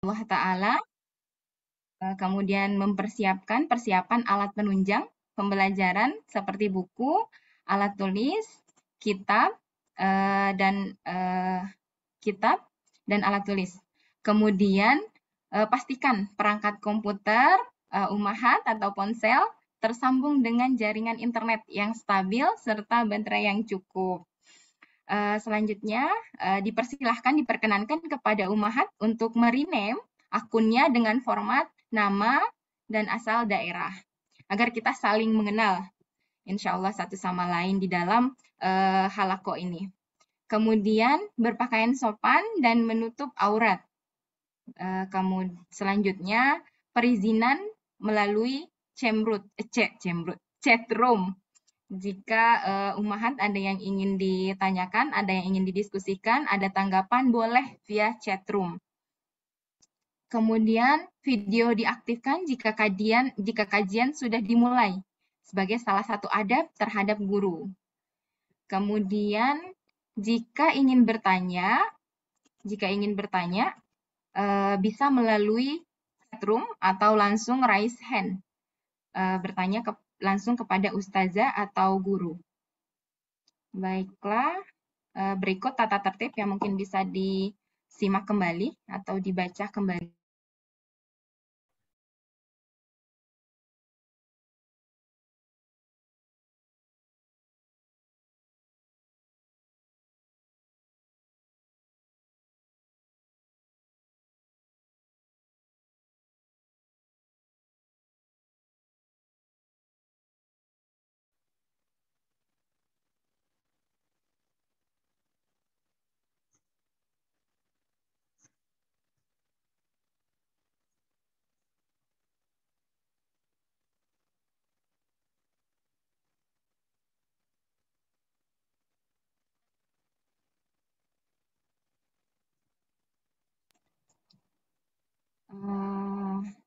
Allah Ta'ala, kemudian persiapan alat penunjang pembelajaran seperti buku, alat tulis, kitab, dan alat tulis. Kemudian pastikan perangkat komputer, ummahat atau ponsel tersambung dengan jaringan internet yang stabil serta baterai yang cukup. Selanjutnya, diperkenankan kepada ummahat untuk merename akunnya dengan format nama dan asal daerah, agar kita saling mengenal, insya Allah satu sama lain di dalam halaqah ini. Kemudian berpakaian sopan dan menutup aurat. Selanjutnya, perizinan melalui chat room. Jika ummahat ada yang ingin ditanyakan, ada yang ingin didiskusikan, ada tanggapan, boleh via chat room. Kemudian video diaktifkan jika kajian sudah dimulai sebagai salah satu adab terhadap guru. Kemudian jika ingin bertanya bisa melalui chat room atau langsung raise hand, bertanya langsung kepada ustazah atau guru. Baiklah, berikut tata tertib yang mungkin bisa disimak kembali atau dibaca kembali.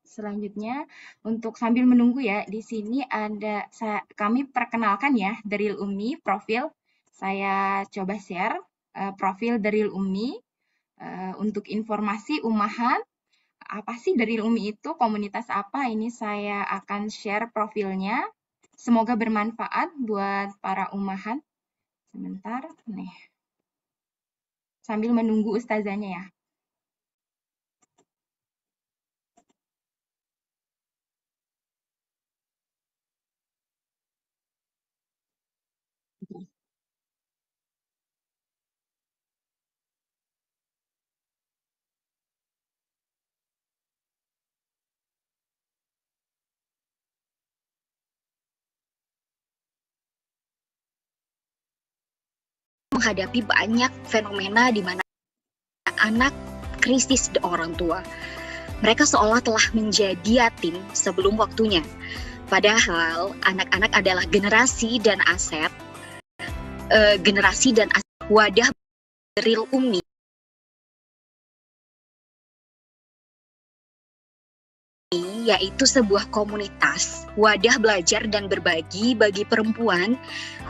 Selanjutnya, untuk sambil menunggu ya, di sini kami perkenalkan ya, Daril Ummi, profil. Saya coba share profil Daril Ummi. Untuk informasi ummahat, apa sih Daril Ummi itu, komunitas apa, ini saya akan share profilnya. Semoga bermanfaat buat para ummahat. Sebentar, nih. Sambil menunggu ustazanya ya. Menghadapi banyak fenomena di mana anak krisis orang tua. Mereka seolah telah menjadi yatim sebelum waktunya. Padahal anak-anak adalah generasi dan aset wadah Daril Ummi yaitu sebuah komunitas wadah belajar dan berbagi bagi perempuan,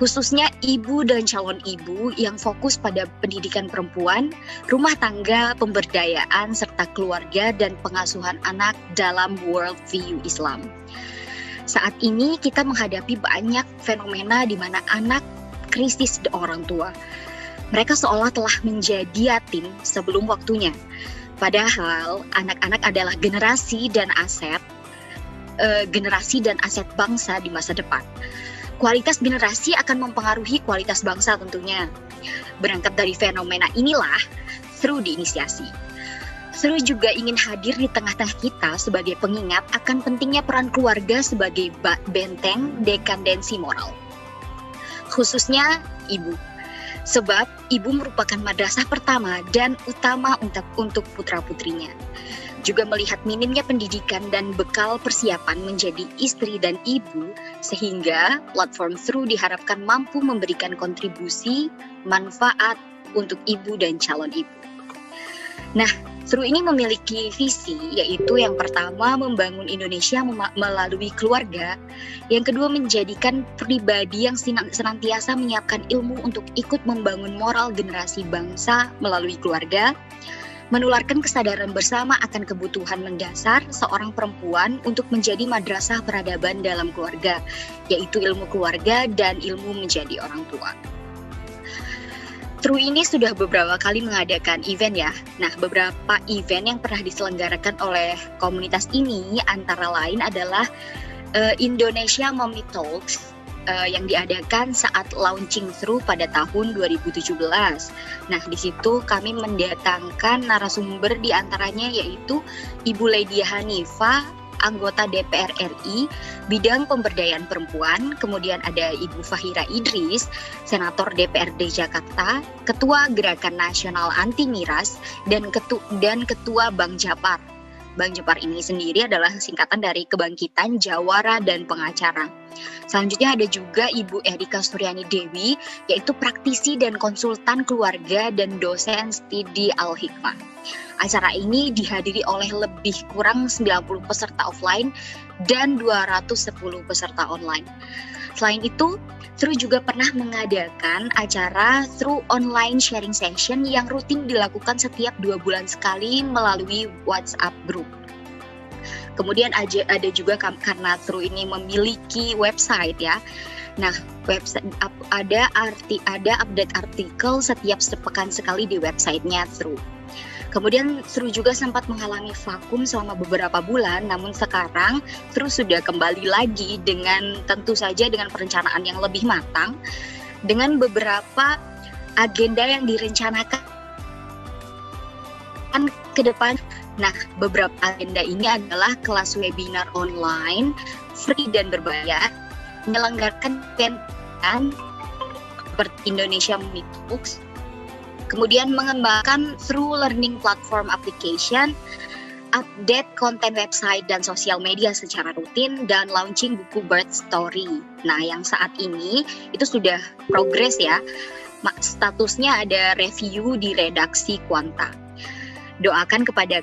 khususnya ibu dan calon ibu yang fokus pada pendidikan perempuan, rumah tangga, pemberdayaan, serta keluarga dan pengasuhan anak dalam worldview Islam. Saat ini kita menghadapi banyak fenomena di mana anak krisis orang tua. Mereka seolah telah menjadi yatim sebelum waktunya. Padahal anak-anak adalah generasi dan aset bangsa di masa depan. Kualitas generasi akan mempengaruhi kualitas bangsa tentunya. Berangkat dari fenomena inilah Thru diinisiasi. Thru juga ingin hadir di tengah-tengah kita sebagai pengingat akan pentingnya peran keluarga sebagai benteng dekandensi moral. Khususnya ibu. Sebab ibu merupakan madrasah pertama dan utama untuk putra-putrinya. Juga melihat minimnya pendidikan dan bekal persiapan menjadi istri dan ibu, sehingga platform Thru diharapkan mampu memberikan kontribusi, manfaat untuk ibu dan calon ibu. Nah, Thru ini memiliki visi, yaitu yang pertama membangun Indonesia melalui keluarga, yang kedua menjadikan pribadi yang senantiasa menyiapkan ilmu untuk ikut membangun moral generasi bangsa melalui keluarga, menularkan kesadaran bersama akan kebutuhan mendasar seorang perempuan untuk menjadi madrasah peradaban dalam keluarga, yaitu ilmu keluarga dan ilmu menjadi orang tua. TRU ini sudah beberapa kali mengadakan event ya. Nah, beberapa event yang pernah diselenggarakan oleh komunitas ini antara lain adalah Indonesia Mommy Talks yang diadakan saat launching TRU pada tahun 2017. Nah, di situ kami mendatangkan narasumber diantaranya yaitu Ibu Ledia Hanifah, anggota DPR RI, bidang pemberdayaan perempuan, kemudian ada Ibu Fahira Idris, Senator DPRD Jakarta, Ketua Gerakan Nasional Anti Miras, dan Ketua Bank Japar. Bank Japar ini sendiri adalah singkatan dari Kebangkitan Jawara dan Pengacara. Selanjutnya ada juga Ibu Erika Suryani Dewi, yaitu praktisi dan konsultan keluarga dan dosen studi Al-Hikmah. Acara ini dihadiri oleh lebih kurang 90 peserta offline dan 210 peserta online. Selain itu, TRU juga pernah mengadakan acara TRU Online Sharing Session yang rutin dilakukan setiap 2 bulan sekali melalui WhatsApp Group. Kemudian ada juga karena TRU ini memiliki website ya. Nah, website ada update artikel setiap sepekan sekali di websitenya TRU. Kemudian TRU juga sempat mengalami vakum selama beberapa bulan, namun sekarang TRU sudah kembali lagi dengan tentu saja dengan perencanaan yang lebih matang, dengan beberapa agenda yang direncanakan ke depan. Nah, beberapa agenda ini adalah kelas webinar online, free dan berbayar, menyelenggarakan event seperti Indonesia Mommy Talks, kemudian mengembangkan TRU Learning Platform Application, update konten website dan sosial media secara rutin, dan launching buku Birth Story. Nah, yang saat ini itu sudah progres ya, statusnya ada review di redaksi Quanta. Doakan kepada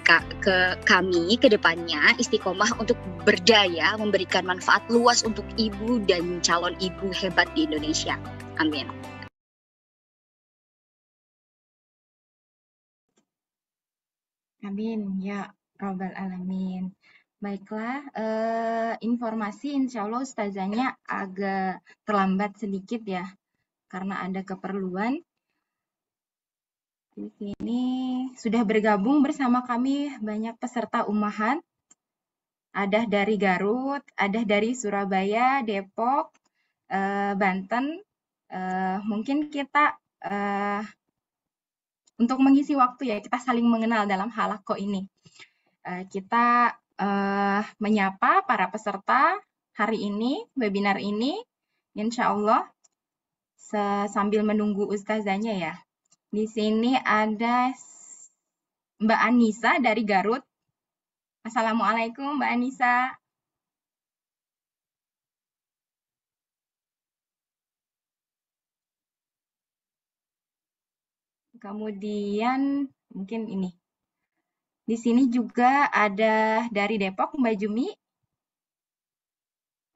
kami ke depannya istiqomah untuk berdaya, memberikan manfaat luas untuk ibu dan calon ibu hebat di Indonesia. Amin. Amin, ya Rabbal Alamin. Baiklah, informasi insya Allah ustazahnya agak terlambat sedikit ya, karena ada keperluan. Di sini sudah bergabung bersama kami banyak peserta ummahat. Ada dari Garut, ada dari Surabaya, Depok, Banten. Mungkin kita untuk mengisi waktu ya, kita saling mengenal dalam halaqah ini. Kita menyapa para peserta hari ini, webinar ini, insya Allah sambil menunggu ustazahnya ya. Di sini ada Mbak Anissa dari Garut. Assalamualaikum Mbak Anissa. Kemudian mungkin ini. Di sini juga ada dari Depok Mbak Jumi.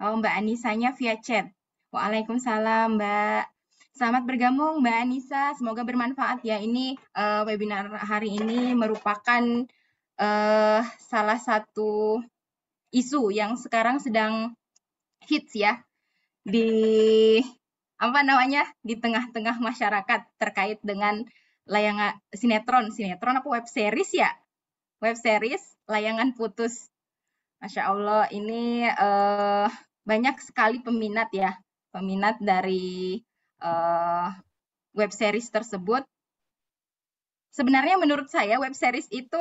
Oh, Mbak Anisanya via chat. Waalaikumsalam Mbak. Selamat bergabung Mbak Anissa. Semoga bermanfaat ya. Ini webinar hari ini merupakan salah satu isu yang sekarang sedang hits ya di di tengah-tengah masyarakat terkait dengan layangan sinetron apa web series ya, web series Layangan Putus. Masya Allah, ini banyak sekali peminat ya, peminat dari web series tersebut. Sebenarnya menurut saya web series itu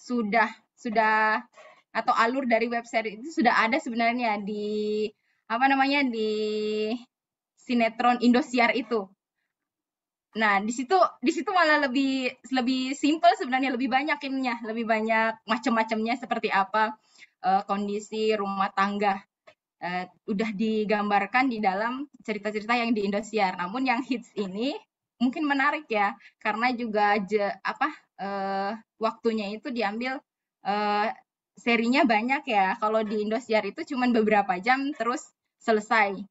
sudah atau alur dari web series itu sudah ada sebenarnya di di sinetron Indosiar itu. Nah, di situ malah lebih simpel sebenarnya, lebih banyak ininya, lebih banyak macam-macamnya seperti apa kondisi rumah tangga udah digambarkan di dalam cerita-cerita yang di Indosiar. Namun yang hits ini mungkin menarik ya, karena juga waktunya itu diambil serinya banyak ya. Kalau di Indosiar itu cuma beberapa jam terus selesai.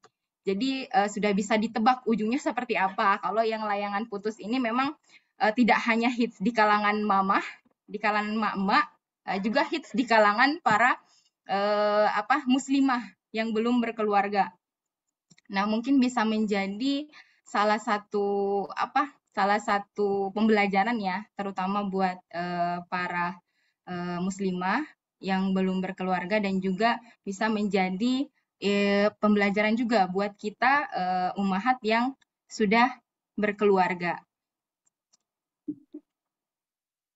Jadi sudah bisa ditebak ujungnya seperti apa. Kalau yang layangan putus ini memang tidak hanya hits di kalangan mamah, di kalangan emak-emak, juga hits di kalangan para muslimah yang belum berkeluarga. Nah, mungkin bisa menjadi salah satu pembelajaran ya, terutama buat para muslimah yang belum berkeluarga, dan juga bisa menjadi pembelajaran juga buat kita ummahat yang sudah berkeluarga.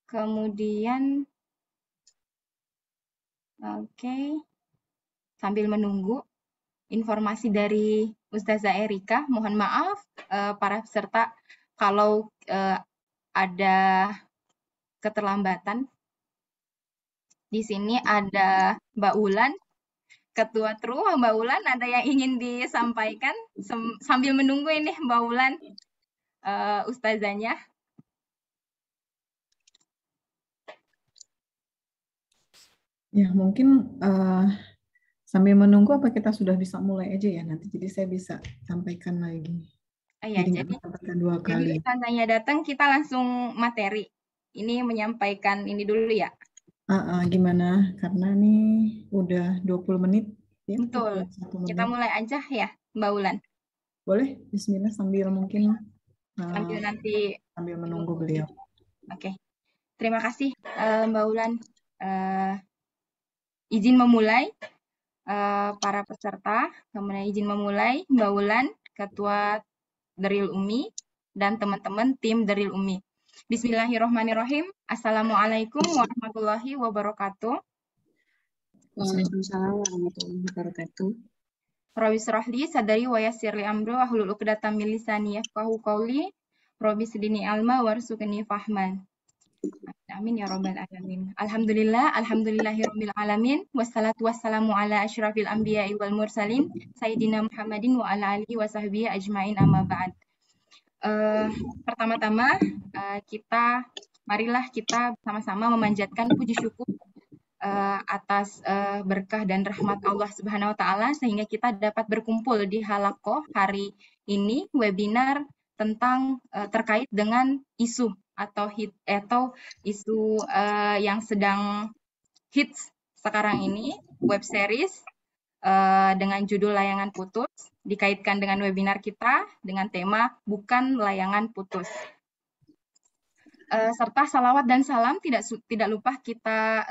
Kemudian, oke, sambil menunggu informasi dari Ustazah Erika, mohon maaf para peserta kalau ada keterlambatan. Di sini ada Mbak Ulan, Ketua TRU. Mbak Ulan, ada yang ingin disampaikan sambil menunggu ini Mbak Ulan, Ustazanya. Ya, mungkin sambil menunggu apa kita sudah bisa mulai aja ya nanti. Jadi saya bisa sampaikan lagi. Ya, jadi nggak sampaikan dua kali. Jadi Ustazanya datang, kita langsung materi. Ini menyampaikan ini dulu ya. Gimana? Karena nih udah 20 menit. Ya, Betul. 21 menit. Kita mulai aja ya, Mbak Ulan. Boleh, bismillah sambil mungkin sambil nanti sambil menunggu beliau. Oke. Terima kasih Mbak Ulan. Izin memulai para peserta, kemudian izin memulai Mbak Ulan, Ketua Daril Umi, dan teman-teman tim Daril Umi. Bismillahirrahmanirrahim. Assalamualaikum warahmatullahi wabarakatuh. Waalaikumsalam warahmatullahi wabarakatuh. Rabbi shrah li sadri wa yassir li amri wahlul 'uqdatam min lisani yafqahu qawli. Rabbi zidni ilma warzuqni fahman. Amin ya rabbal alamin. Alhamdulillahirabbil alamin. Wassalatu wassalamu ala asyrafil anbiya'i wal mursalin sayyidina Muhammadin wa ala alihi wa sahbihi ajmain, amma ba'd. Pertama-tama marilah kita sama-sama memanjatkan puji syukur atas berkah dan rahmat Allah Subhanahu wa taala sehingga kita dapat berkumpul di halaqah hari ini, webinar tentang terkait dengan isu atau isu yang sedang hits sekarang ini, web series dengan judul Layangan Putus, dikaitkan dengan webinar kita dengan tema Bukan Layangan Putus. Serta salawat dan salam tidak lupa kita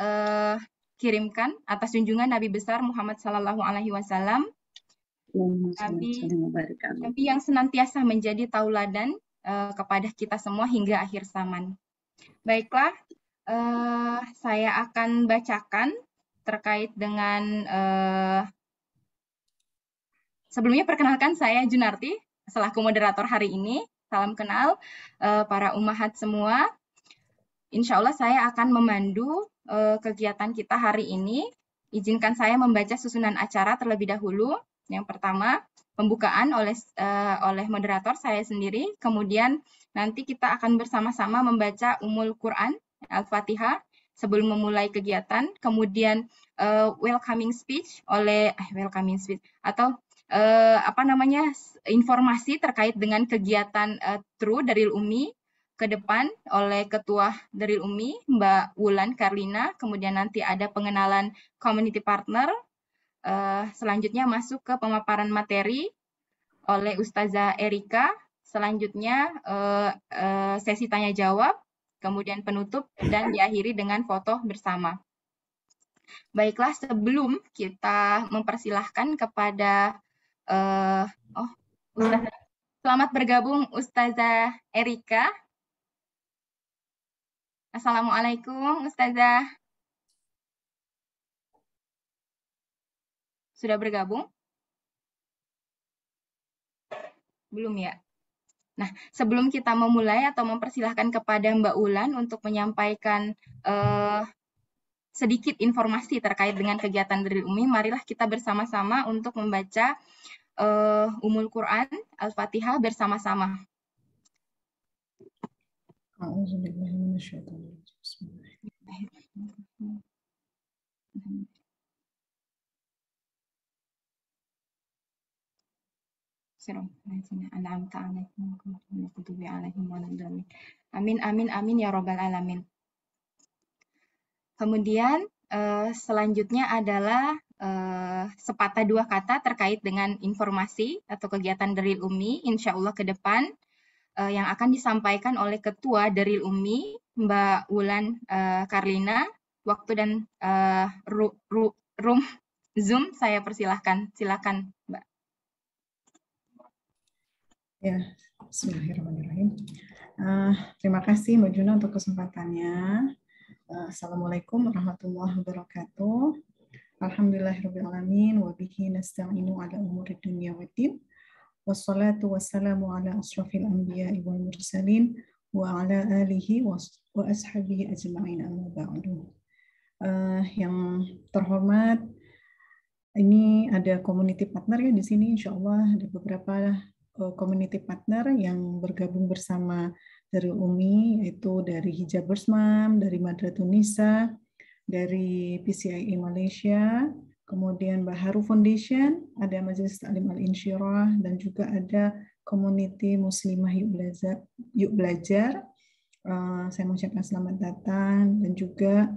kirimkan atas junjungan Nabi besar Muhammad Sallallahu Alaihi Wasallam, Nabi yang senantiasa menjadi tauladan kepada kita semua hingga akhir zaman. Baiklah, saya akan bacakan terkait dengan sebelumnya perkenalkan, saya Junarti selaku moderator hari ini. Salam kenal para ummahat semua. Insya Allah saya akan memandu kegiatan kita hari ini. Izinkan saya membaca susunan acara terlebih dahulu. Yang pertama, pembukaan oleh moderator saya sendiri. Kemudian nanti kita akan bersama-sama membaca Ummul Quran, Al-Fatihah, sebelum memulai kegiatan. Kemudian welcoming speech informasi terkait dengan kegiatan TRU Daril Umi ke depan oleh Ketua Daril Umi, Mbak Wulan Karlina. Kemudian nanti ada pengenalan community partner. Selanjutnya masuk ke pemaparan materi oleh Ustazah Erika. Selanjutnya sesi tanya jawab, kemudian penutup, dan diakhiri dengan foto bersama. Baiklah, sebelum kita mempersilahkan kepada Ustazah. Selamat bergabung Ustazah Erika. Assalamualaikum Ustazah. Sudah bergabung? Belum ya? Nah, sebelum kita memulai atau mempersilahkan kepada Mbak Ulan untuk menyampaikan sedikit informasi terkait dengan kegiatan Daril Umi, marilah kita bersama-sama untuk membaca Ummul Quran, Al-Fatihah bersama-sama. Amin, amin, amin ya robbal alamin. Kemudian selanjutnya adalah sepatah dua kata terkait dengan informasi atau kegiatan Daril Ummi, insya Allah ke depan yang akan disampaikan oleh Ketua Daril Ummi, Mbak Wulan Karlina. Waktu dan room Zoom saya persilahkan. Silakan, Mbak. Ya, bismillahirrahmanirrahim. Terima kasih Mbak Juna untuk kesempatannya. Assalamualaikum warahmatullahi wabarakatuh. Alhamdulillahirrahmanirrahim. Wa bihi nasta'inu ala umuri dunya waddin. Wassalatu wassalamu ala ashrafil anbiya'i wal mursalin wa ala alihi wa ashabihi ajma'in amma ba'du. Yang terhormat, ini ada community partner ya di sini, insya Allah ada beberapa community partner yang bergabung bersama Daril Ummi, yaitu dari Hijabers Mom, dari Madratul Nisa, dari PCIE Malaysia, kemudian Baharu Foundation, ada Majelis Taklim Al-Insyirah, dan juga ada Community Muslimah Yuk Belajar. Saya mengucapkan selamat datang, dan juga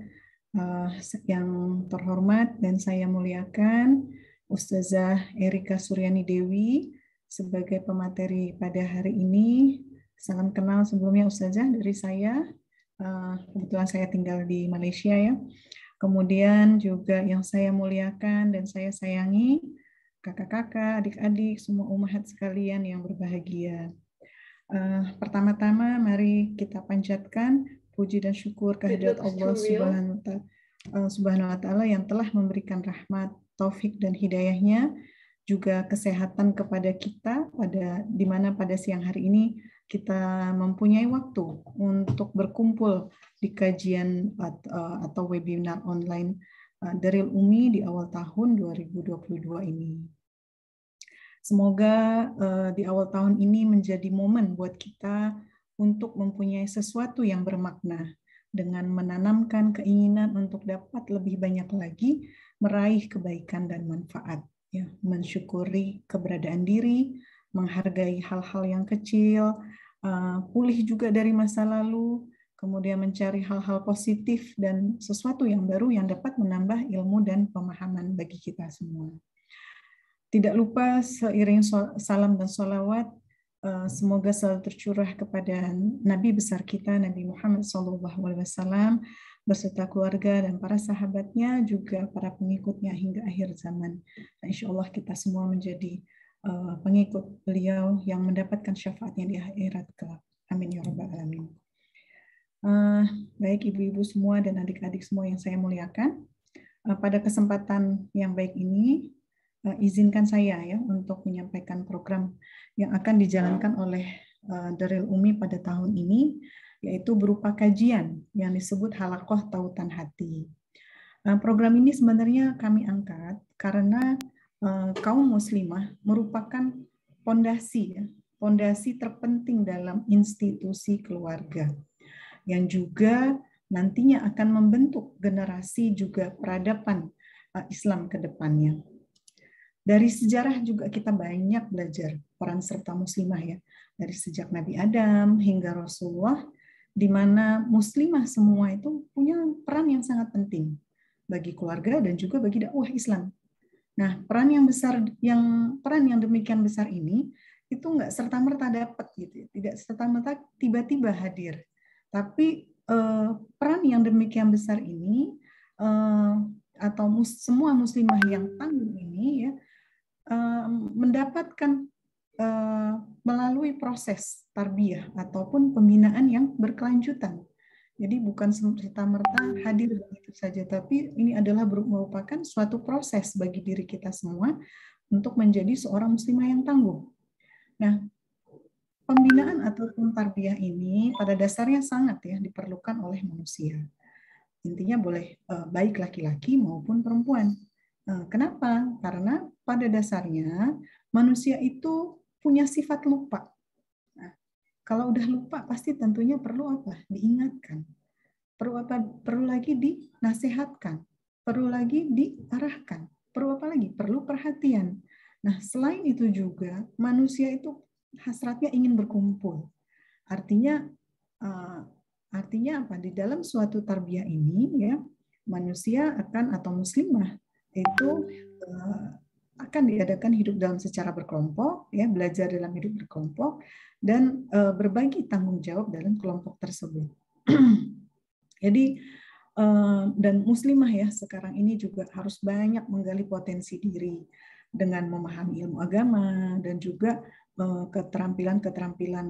yang terhormat dan saya muliakan Ustazah Erika Suryani Dewi sebagai pemateri pada hari ini. Salam kenal sebelumnya Ustazah dari saya. Kebetulan saya tinggal di Malaysia ya. Kemudian juga yang saya muliakan dan saya sayangi kakak-kakak, adik-adik, semua ummahat sekalian yang berbahagia. Pertama-tama mari kita panjatkan puji dan syukur kehadirat Allah Subhanahu wa Ta'ala yang telah memberikan rahmat, taufik dan hidayahnya, juga kesehatan kepada kita di mana pada siang hari ini kita mempunyai waktu untuk berkumpul di kajian atau webinar online Daril Ummi di awal tahun 2022 ini. Semoga di awal tahun ini menjadi momen buat kita untuk mempunyai sesuatu yang bermakna dengan menanamkan keinginan untuk dapat lebih banyak lagi meraih kebaikan dan manfaat, ya, mensyukuri keberadaan diri, menghargai hal-hal yang kecil, pulih juga dari masa lalu, kemudian mencari hal-hal positif dan sesuatu yang baru yang dapat menambah ilmu dan pemahaman bagi kita semua. Tidak lupa seiring salam dan sholawat, semoga selalu tercurah kepada Nabi besar kita, Nabi Muhammad SAW, beserta keluarga dan para sahabatnya, juga para pengikutnya hingga akhir zaman. Nah, insya Allah kita semua menjadi pengikut beliau yang mendapatkan syafaatnya di akhirat kelak. Amin ya rabbal alamin. Baik ibu-ibu semua dan adik-adik semua yang saya muliakan, pada kesempatan yang baik ini, izinkan saya ya untuk menyampaikan program yang akan dijalankan oleh Daril Ummi pada tahun ini, yaitu berupa kajian yang disebut Halaqah Tautan Hati. Program ini sebenarnya kami angkat karena kaum muslimah merupakan pondasi terpenting dalam institusi keluarga yang juga nantinya akan membentuk generasi juga peradaban Islam ke depannya. Dari sejarah juga kita banyak belajar peran serta muslimah ya, dari sejak Nabi Adam hingga Rasulullah, di mana muslimah semua itu punya peran yang sangat penting bagi keluarga dan juga bagi dakwah Islam. Nah, peran yang demikian besar ini itu nggak serta-merta dapat gitu, tidak serta-merta tiba-tiba hadir, tapi peran yang demikian besar ini atau semua muslimah yang tangguh ini ya, mendapatkan melalui proses tarbiyah ataupun pembinaan yang berkelanjutan. Jadi bukan serta-merta hadir begitu saja, tapi ini adalah merupakan suatu proses bagi diri kita semua untuk menjadi seorang muslimah yang tangguh. Nah, pembinaan ataupun tarbiyah ini pada dasarnya sangat ya diperlukan oleh manusia. Intinya boleh baik laki-laki maupun perempuan. Kenapa? Karena pada dasarnya manusia itu punya sifat lupa. Nah, kalau udah lupa pasti tentunya perlu apa? Diingatkan. Perlu apa? Perlu lagi dinasihatkan. Perlu lagi diarahkan. Perlu apa lagi? Perlu perhatian. Nah, selain itu juga manusia itu hasratnya ingin berkumpul. Artinya apa? Di dalam suatu tarbiyah ini ya, manusia akan atau muslimah itu akan diadakan hidup dalam secara berkelompok, ya, belajar dalam hidup berkelompok dan berbagi tanggung jawab dalam kelompok tersebut. Jadi dan muslimah ya sekarang ini juga harus banyak menggali potensi diri dengan memahami ilmu agama dan juga keterampilan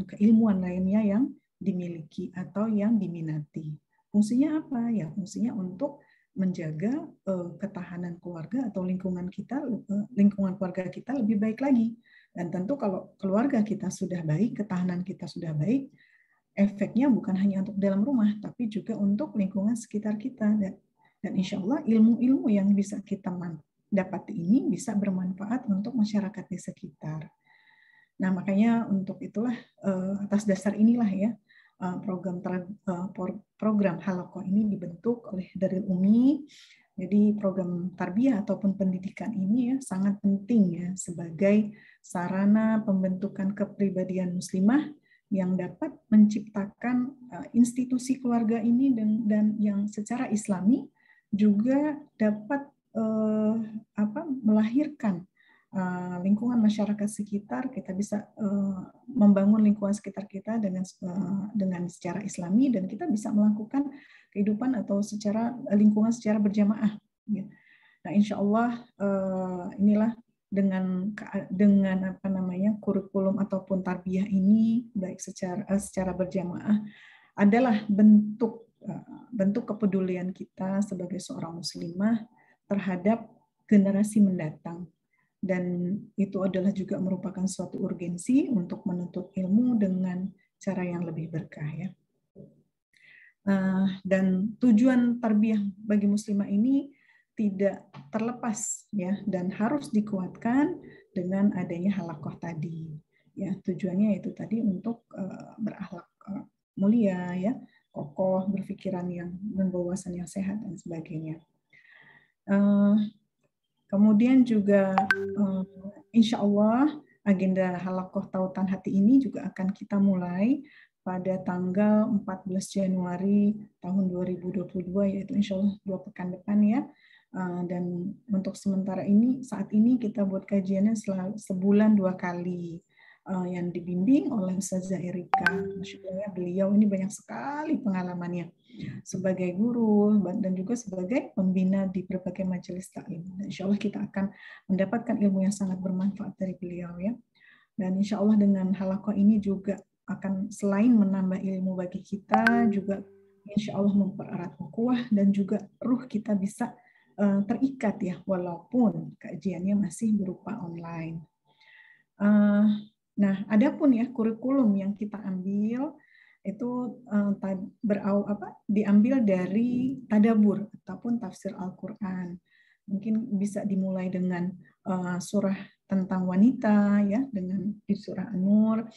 keilmuan lainnya yang dimiliki atau yang diminati. Fungsinya apa? Ya, fungsinya untuk menjaga ketahanan keluarga atau lingkungan keluarga kita lebih baik lagi. Dan tentu kalau keluarga kita sudah baik, ketahanan kita sudah baik, efeknya bukan hanya untuk dalam rumah, tapi juga untuk lingkungan sekitar kita. Dan insya Allah ilmu-ilmu yang bisa kita dapat ini bisa bermanfaat untuk masyarakat di sekitar. Nah, makanya untuk itulah atas dasar inilah ya program Halaqah ini dibentuk oleh Darul Umi. Jadi program tarbiyah ataupun pendidikan ini ya sangat penting ya sebagai sarana pembentukan kepribadian muslimah yang dapat menciptakan institusi keluarga ini dan yang secara Islami juga dapat melahirkan lingkungan masyarakat sekitar. Kita bisa membangun lingkungan sekitar kita dengan secara Islami dan kita bisa melakukan kehidupan atau lingkungan secara berjamaah. Nah, insya Allah inilah dengan kurikulum ataupun tarbiyah ini baik secara berjamaah adalah bentuk kepedulian kita sebagai seorang muslimah terhadap generasi mendatang. Dan itu adalah juga merupakan suatu urgensi untuk menuntut ilmu dengan cara yang lebih berkah ya. Dan tujuan tarbiyah bagi muslimah ini tidak terlepas ya dan harus dikuatkan dengan adanya halaqah tadi. Ya, tujuannya itu tadi untuk berakhlak mulia ya, kokoh, berpikiran yang berwawasan yang sehat dan sebagainya. Kemudian juga insya Allah agenda Halaqah Tautan Hati ini juga akan kita mulai pada tanggal 14 Januari tahun 2022, yaitu insya Allah 2 pekan depan ya. Dan untuk sementara ini, saat ini kita buat kajiannya sebulan 2 kali yang dibimbing oleh Ustazah Erika. Masya Allah ya, beliau ini banyak sekali pengalamannya sebagai guru dan juga sebagai pembina di berbagai majelis taklim. Insya Allah kita akan mendapatkan ilmu yang sangat bermanfaat dari beliau ya. Dan insya Allah dengan halaqah ini juga akan selain menambah ilmu bagi kita, juga insya Allah mempererat ukhuwah dan juga ruh kita bisa terikat ya, walaupun kajiannya masih berupa online. Nah, adapun ya kurikulum yang kita ambil itu diambil dari tadabbur ataupun tafsir Al-Quran. Mungkin bisa dimulai dengan surah tentang wanita ya, dengan di surah An-Nur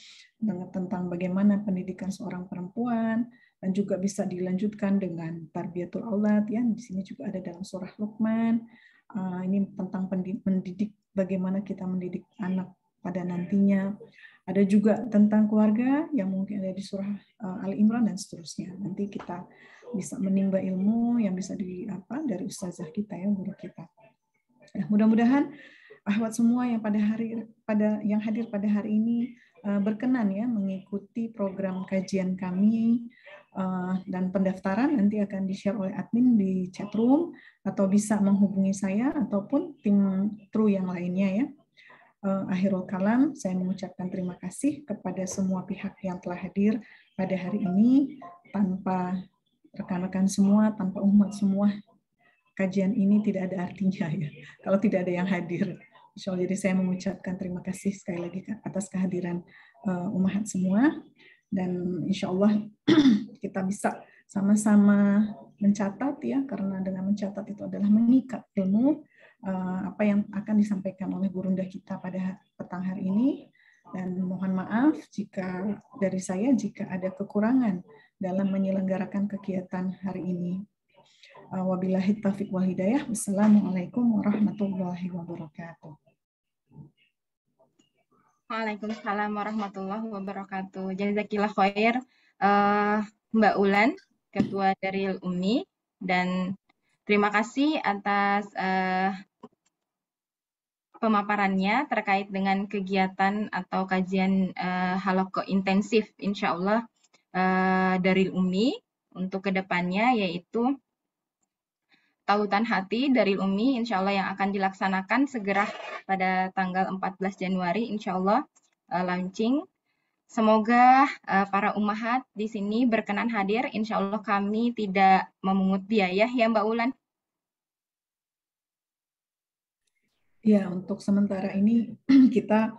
tentang bagaimana pendidikan seorang perempuan, dan juga bisa dilanjutkan dengan tarbiyatul aulad ya. Di sini juga ada dalam surah Luqman. Ini tentang mendidik, bagaimana kita mendidik anak pada nantinya. Ada juga tentang keluarga yang mungkin ada di surah Ali Imran dan seterusnya. Nanti kita bisa menimba ilmu yang bisa dari ustazah kita ya, guru kita. Nah, mudah-mudahan akhwat semua yang yang hadir pada hari ini berkenan ya mengikuti program kajian kami, dan pendaftaran nanti akan di-share oleh admin di chatroom atau bisa menghubungi saya ataupun tim True yang lainnya ya. Akhirul kalam, saya mengucapkan terima kasih kepada semua pihak yang telah hadir pada hari ini. Tanpa rekan-rekan semua, tanpa umat semua, kajian ini tidak ada artinya ya, kalau tidak ada yang hadir. Jadi saya mengucapkan terima kasih sekali lagi atas kehadiran umat semua, dan insya Allah kita bisa sama-sama mencatat ya, karena dengan mencatat itu adalah mengikat ilmu apa yang akan disampaikan oleh gurunda kita pada petang hari ini. Dan mohon maaf jika dari saya jika ada kekurangan dalam menyelenggarakan kegiatan hari ini. Wabillahi taufiq wal hidayah. Wassalamualaikum warahmatullahi wabarakatuh. Waalaikumsalam warahmatullahi wabarakatuh. Jazakillah khair, Mbak Ulan, Ketua Daril Umi, dan terima kasih atas pemaparannya terkait dengan kegiatan atau kajian halaqah intensif, insya Allah Daril Umi untuk kedepannya, yaitu Tautan Hati Daril Umi, insya Allah yang akan dilaksanakan segera pada tanggal 14 Januari, insya Allah launching. Semoga para ummahat di sini berkenan hadir. Insya Allah kami tidak memungut biaya ya Mbak Ulan. Ya, untuk sementara ini kita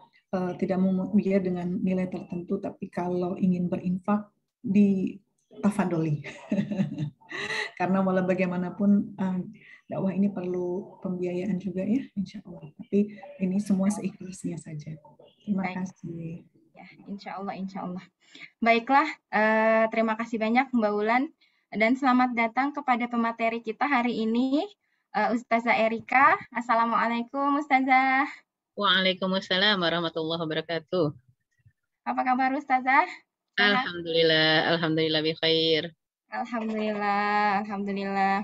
tidak memungut biaya dengan nilai tertentu, tapi kalau ingin berinfak di tafadoli. Karena walau bagaimanapun dakwah ini perlu pembiayaan juga ya, insya Allah. Tapi ini semua seikhlasnya saja. Terima kasih. Ya, insya Allah, insya Allah. Baiklah, terima kasih banyak Mbak Ulan. Dan selamat datang kepada pemateri kita hari ini, Ustazah Erika. Assalamualaikum Ustazah. Waalaikumsalam warahmatullahi wabarakatuh. Apa kabar Ustazah? Sehat? Alhamdulillah, alhamdulillah bi khair. Alhamdulillah, alhamdulillah.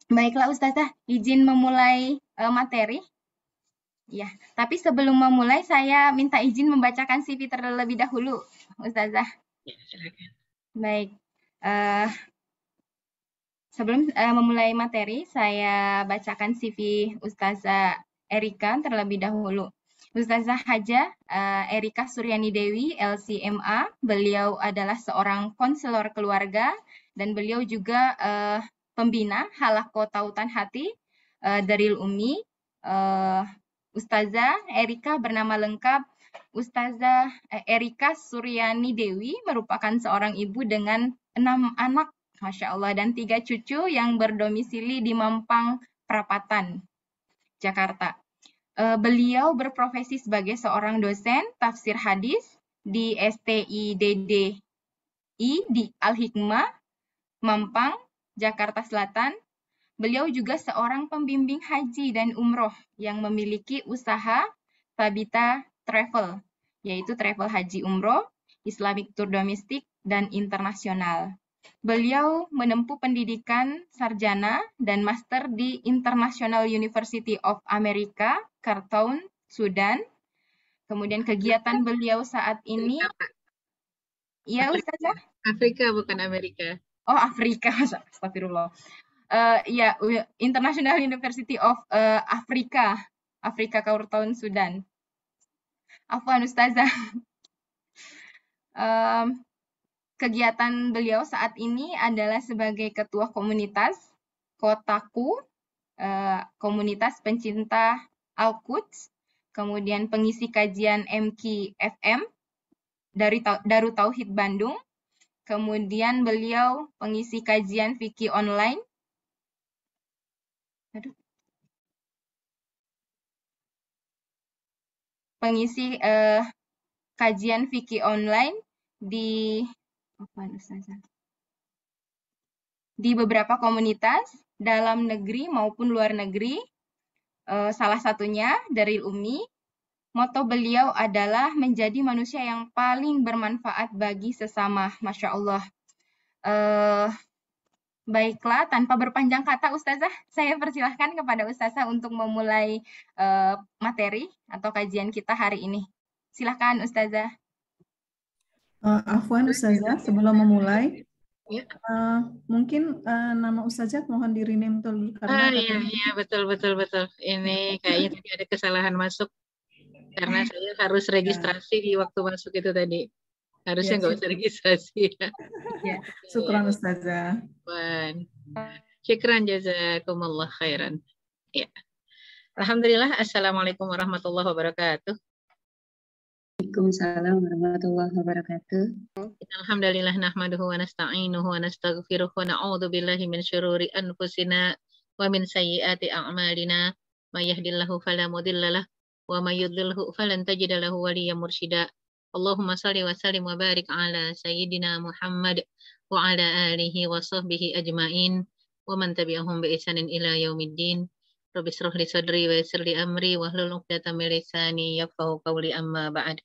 Baiklah Ustazah, izin memulai materi. Ya, tapi sebelum memulai saya minta izin membacakan CV terlebih dahulu, Ustazah. Ya, silakan. Baik. Sebelum memulai materi, saya bacakan CV Ustazah Erika terlebih dahulu. Ustazah Haja Erika Suryani Dewi, LCMA. Beliau adalah seorang konselor keluarga dan beliau juga pembina Halaqah Tautan Hati Daril Umi. Ustazah Erika bernama lengkap Ustazah Erika Suryani Dewi, merupakan seorang ibu dengan 6 anak, Masya Allah, dan 3 cucu yang berdomisili di Mampang Perapatan, Jakarta. Beliau berprofesi sebagai seorang dosen tafsir hadis di STIDDI di Al-Hikmah, Mampang, Jakarta Selatan. Beliau juga seorang pembimbing haji dan umroh yang memiliki usaha Sabita Travel, yaitu travel haji umroh, Islamic tour domestik, dan internasional. Beliau menempuh pendidikan sarjana dan master di International University of America, Khartoum, Sudan. Kemudian kegiatan beliau saat ini, iya Ustazah? Afrika bukan Amerika. Oh Afrika, astagfirullah. Ya, International University of Afrika, Khartoum, Sudan. Afwan Ustazah. Kegiatan beliau saat ini adalah sebagai ketua komunitas Kotaku, komunitas pencinta Al-Quds, kemudian pengisi kajian MKFM dari Darut Tauhid Bandung, kemudian beliau pengisi kajian fikih online. Pengisi kajian fikih online di beberapa komunitas dalam negeri maupun luar negeri. Salah satunya dari Umi. Moto beliau adalah menjadi manusia yang paling bermanfaat bagi sesama. Masya Allah. Baiklah, tanpa berpanjang kata Ustazah, saya persilahkan kepada Ustazah untuk memulai materi atau kajian kita hari ini. Silahkan Ustazah. Afwan Ustazah, sebelum memulai, mungkin nama Ustazah mohon di rename dulu karena iya betul. Ini kayaknya tadi ada kesalahan masuk karena saya harus registrasi di waktu masuk itu tadi. Harusnya nggak usah registrasi. Ya. Syukran Ustazah. Syukran jazakumullah khairan. Ya. Alhamdulillah. Assalamualaikum warahmatullahi wabarakatuh. Waalaikumsalam warahmatullahi wabarakatuh. Alhamdulillah nahmaduhu wa nasta'inuhu wa nastaghfiruhu wa na'udzu billahi min syururi anfusina wa min sayyiati a'malina. May yahdihillahu fala mudhillalah wa may yudlilhu falan tajida lahu waliyyan mursyida. Allahumma shalli wa sallim wa barik ala sayyidina Muhammad wa ala alihi wa sahbihi ajmain wa man tabi'ahum bi ihsanin ila yaumiddin. Rabbi shrah li sadri wa yassir li amri wahlul 'uqdatam min lisani yafqahu qawli amma ba'd.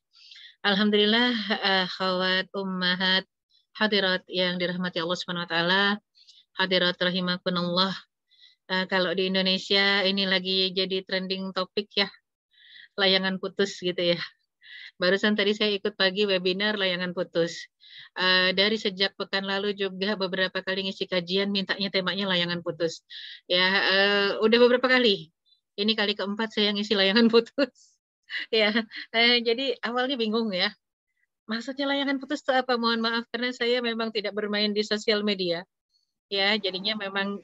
Alhamdulillah, akhwat ummahat hadirat yang dirahmati Allah Subhanahu wa taala, hadirat rahimakumullah. Kalau di Indonesia ini lagi jadi trending topik ya, layangan putus gitu ya. Barusan tadi saya ikut pagi webinar layangan putus. Dari sejak pekan lalu juga beberapa kali ngisi kajian mintanya temanya layangan putus. Ya, udah beberapa kali. Ini kali keempat saya ngisi layangan putus. Ya, jadi awalnya bingung ya. Maksudnya layangan putus itu apa? Mohon maaf karena saya memang tidak bermain di sosial media. Ya, jadinya memang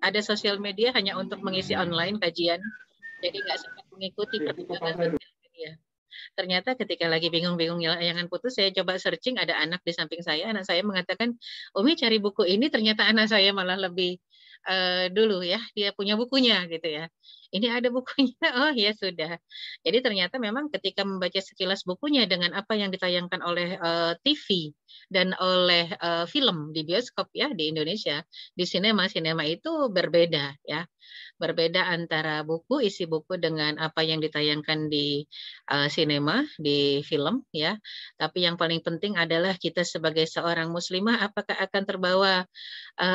ada sosial media hanya untuk mengisi online kajian. Jadi nggak sempat mengikuti perkembangan sosial media. Ternyata ketika lagi bingung-bingung layangan putus, saya coba searching, ada anak di samping saya. Anak saya mengatakan, Umi cari buku ini, ternyata anak saya malah lebih dulu ya, dia punya bukunya gitu ya. Ini ada bukunya, oh ya sudah. Jadi ternyata memang ketika membaca sekilas bukunya dengan apa yang ditayangkan oleh TV dan oleh film di bioskop ya di Indonesia, di sinema itu berbeda ya. Berbeda antara buku, isi buku dengan apa yang ditayangkan di sinema, di film ya. Tapi yang paling penting adalah kita sebagai seorang muslimah apakah akan terbawa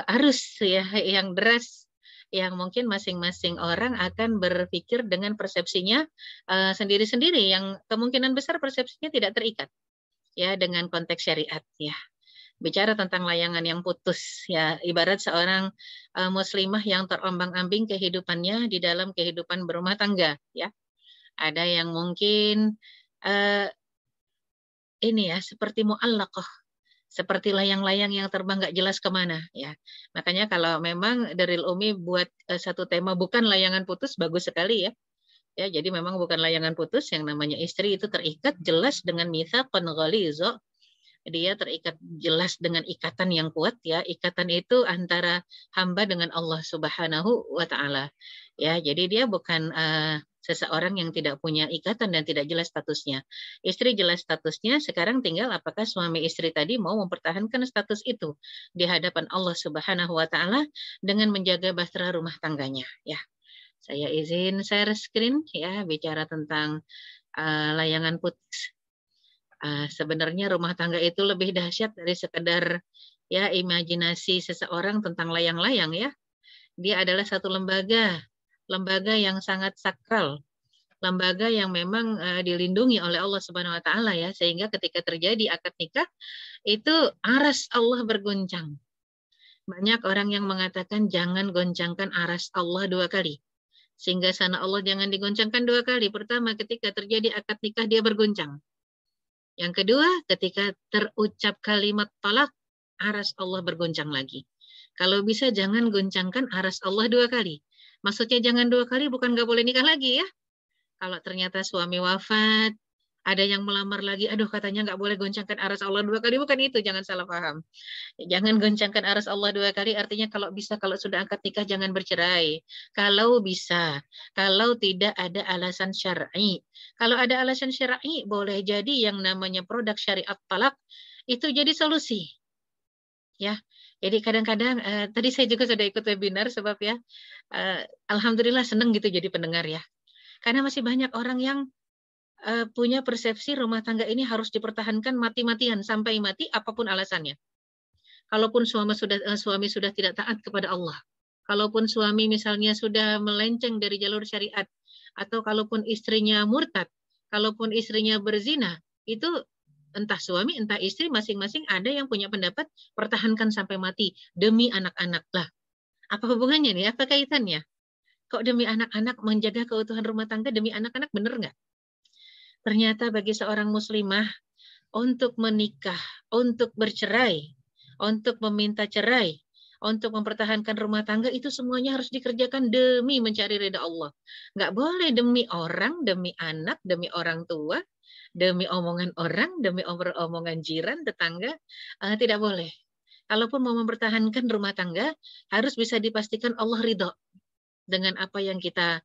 arus ya yang deras yang mungkin masing-masing orang akan berpikir dengan persepsinya sendiri-sendiri yang kemungkinan besar persepsinya tidak terikat ya dengan konteks syariat ya. Bicara tentang layangan yang putus ya, ibarat seorang muslimah yang terombang-ambing kehidupannya di dalam kehidupan berumah tangga ya. Ada yang mungkin ini ya seperti mu'allaqah, seperti layang-layang yang terbang nggak jelas kemana ya. Makanya kalau memang Daril Umi buat satu tema bukan layangan putus, bagus sekali ya. Ya, jadi memang bukan layangan putus, yang namanya istri itu terikat jelas dengan mitsaqan ghaliza. Dia terikat jelas dengan ikatan yang kuat ya. Ikatan itu antara hamba dengan Allah Subhanahu wa taala. Ya, jadi dia bukan seseorang yang tidak punya ikatan dan tidak jelas statusnya. Istri jelas statusnya, sekarang tinggal apakah suami istri tadi mau mempertahankan status itu di hadapan Allah Subhanahu wa taala dengan menjaga bahtera rumah tangganya ya. Saya izin share screen ya, bicara tentang layangan putus. Sebenarnya rumah tangga itu lebih dahsyat dari sekedar ya imajinasi seseorang tentang layang-layang ya. Dia adalah satu lembaga yang sangat sakral, lembaga yang memang dilindungi oleh Allah Subhanahu wa taala ya, sehingga ketika terjadi akad nikah itu aras Allah bergoncang. Banyak orang yang mengatakan jangan goncangkan aras Allah 2 kali. Sehingga sana Allah jangan digoncangkan 2 kali. Pertama, ketika terjadi akad nikah dia bergoncang. Yang kedua, ketika terucap kalimat talak, aras Allah bergoncang lagi. Kalau bisa jangan goncangkan aras Allah 2 kali. Maksudnya jangan 2 kali bukan nggak boleh nikah lagi ya. Kalau ternyata suami wafat, ada yang melamar lagi, aduh katanya nggak boleh goncangkan aras Allah 2 kali, bukan itu, jangan salah paham. Jangan goncangkan aras Allah 2 kali, artinya kalau bisa, kalau sudah akad nikah jangan bercerai. Kalau bisa, kalau tidak ada alasan syar'i. Kalau ada alasan syar'i, boleh jadi yang namanya produk syariat talak, itu jadi solusi. Ya, jadi kadang-kadang, tadi saya juga sudah ikut webinar sebab ya, alhamdulillah senang gitu jadi pendengar ya. Karena masih banyak orang yang punya persepsi rumah tangga ini harus dipertahankan mati-matian sampai mati apapun alasannya. Kalaupun suami sudah tidak taat kepada Allah, kalaupun suami misalnya sudah melenceng dari jalur syariat, atau kalaupun istrinya murtad, kalaupun istrinya berzina, itu entah suami entah istri masing-masing ada yang punya pendapat pertahankan sampai mati demi anak-anak lah. Apa hubungannya nih? Apa kaitannya? Kok demi anak-anak menjaga keutuhan rumah tangga demi anak-anak, bener nggak? Ternyata bagi seorang muslimah untuk menikah, untuk bercerai, untuk meminta cerai, untuk mempertahankan rumah tangga itu semuanya harus dikerjakan demi mencari ridha Allah. Nggak boleh demi orang, demi anak, demi orang tua, demi omongan orang, demi omongan jiran, tetangga, tidak boleh. Kalaupun mau mempertahankan rumah tangga, harus bisa dipastikan Allah ridho dengan apa yang kita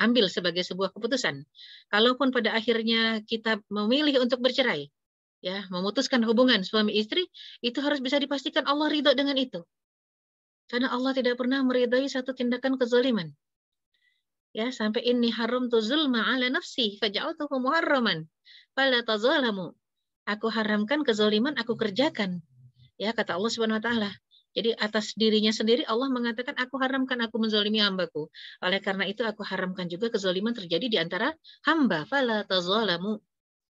ambil sebagai sebuah keputusan. Kalaupun pada akhirnya kita memilih untuk bercerai, ya, memutuskan hubungan suami istri, itu harus bisa dipastikan Allah ridho dengan itu. Karena Allah tidak pernah meridai satu tindakan kezaliman. Ya, sampai inni haramtu zulma ala nafsi faja'altuhu muharraman fala tazalamu. Aku haramkan kezaliman, aku kerjakan. Ya, kata Allah Subhanahu wa taala. Jadi atas dirinya sendiri Allah mengatakan aku haramkan aku menzalimi hambaku. Oleh karena itu aku haramkan juga kezaliman terjadi di antara hamba. Fala tazalamu.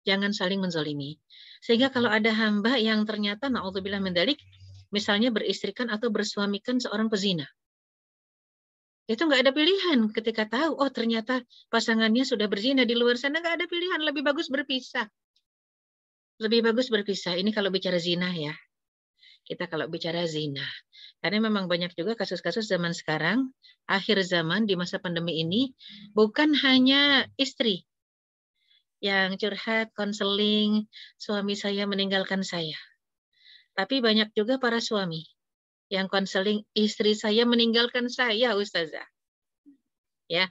Jangan saling menzalimi. Sehingga kalau ada hamba yang ternyata na'udzubillah min dzalik, misalnya beristrikan atau bersuamikan seorang pezina, itu nggak ada pilihan ketika tahu, oh ternyata pasangannya sudah berzina di luar sana, nggak ada pilihan, lebih bagus berpisah. Lebih bagus berpisah. Ini kalau bicara zina ya. Kita kalau bicara zina. Karena memang banyak juga kasus-kasus zaman sekarang, akhir zaman di masa pandemi ini, bukan hanya istri yang curhat, konseling, suami saya meninggalkan saya. Tapi banyak juga para suami yang konseling, istri saya meninggalkan saya, Ustazah. Ya,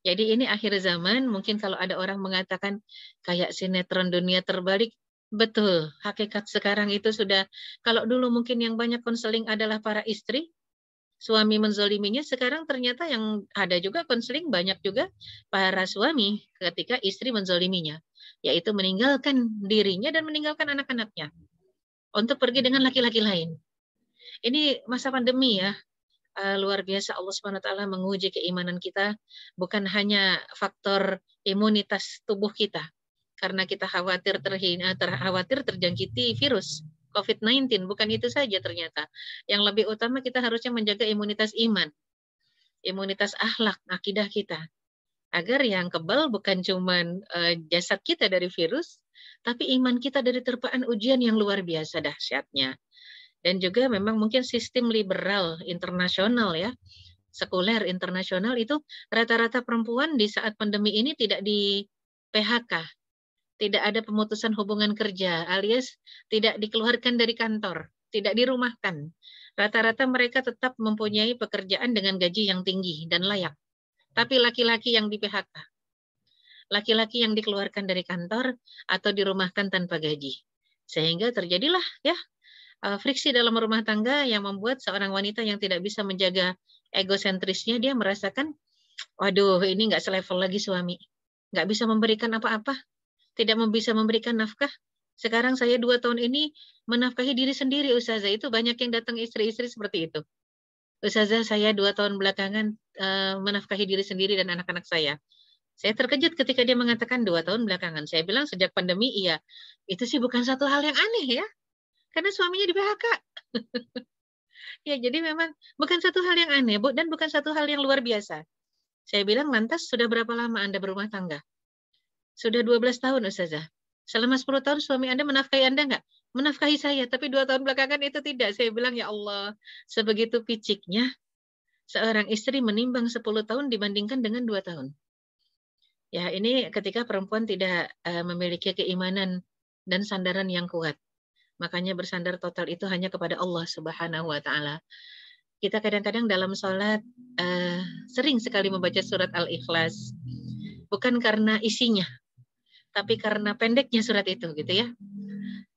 jadi ini akhir zaman, mungkin kalau ada orang mengatakan kayak sinetron dunia terbalik, betul, hakikat sekarang itu sudah, kalau dulu mungkin yang banyak konseling adalah para istri, suami menzoliminya, sekarang ternyata yang ada juga konseling banyak juga para suami ketika istri menzoliminya, yaitu meninggalkan dirinya dan meninggalkan anak-anaknya untuk pergi dengan laki-laki lain. Ini masa pandemi ya, luar biasa Allah Subhanahu wa taala menguji keimanan kita, bukan hanya faktor imunitas tubuh kita karena kita khawatir khawatir terjangkiti virus COVID-19, bukan itu saja ternyata. Yang lebih utama kita harusnya menjaga imunitas iman, imunitas akhlak, akidah kita. Agar yang kebal bukan cuman jasad kita dari virus, tapi iman kita dari terpaan ujian yang luar biasa dahsyatnya. Dan juga memang mungkin sistem liberal internasional ya, sekuler internasional itu rata-rata perempuan di saat pandemi ini tidak di PHK, tidak ada pemutusan hubungan kerja, alias tidak dikeluarkan dari kantor, tidak dirumahkan. Rata-rata mereka tetap mempunyai pekerjaan dengan gaji yang tinggi dan layak. Tapi laki-laki yang di PHK, laki-laki yang dikeluarkan dari kantor atau dirumahkan tanpa gaji. Sehingga terjadilah ya friksi dalam rumah tangga yang membuat seorang wanita yang tidak bisa menjaga egosentrisnya, dia merasakan, waduh ini nggak selevel lagi suami, nggak bisa memberikan apa-apa, tidak bisa memberikan nafkah. Sekarang saya 2 tahun ini menafkahi diri sendiri, Ustazah. Itu banyak yang datang istri-istri seperti itu. Ustazah, saya 2 tahun belakangan menafkahi diri sendiri dan anak-anak saya. Saya terkejut ketika dia mengatakan 2 tahun belakangan. Saya bilang sejak pandemi, iya. Itu sih bukan satu hal yang aneh ya. Karena suaminya di PHK. Ya, jadi memang bukan satu hal yang aneh, Bu, dan bukan satu hal yang luar biasa. Saya bilang, lantas sudah berapa lama Anda berumah tangga? Sudah 12 tahun, Ustazah. Selama 10 tahun suami Anda menafkahi Anda nggak? Menafkahi saya, tapi 2 tahun belakangan itu tidak. Saya bilang, ya Allah, sebegitu piciknya seorang istri menimbang 10 tahun dibandingkan dengan 2 tahun. Ya, ini ketika perempuan tidak memiliki keimanan dan sandaran yang kuat. Makanya bersandar total itu hanya kepada Allah Subhanahu wa taala. Kita kadang-kadang dalam sholat sering sekali membaca surat Al-Ikhlas. Bukan karena isinya, tapi karena pendeknya surat itu gitu ya.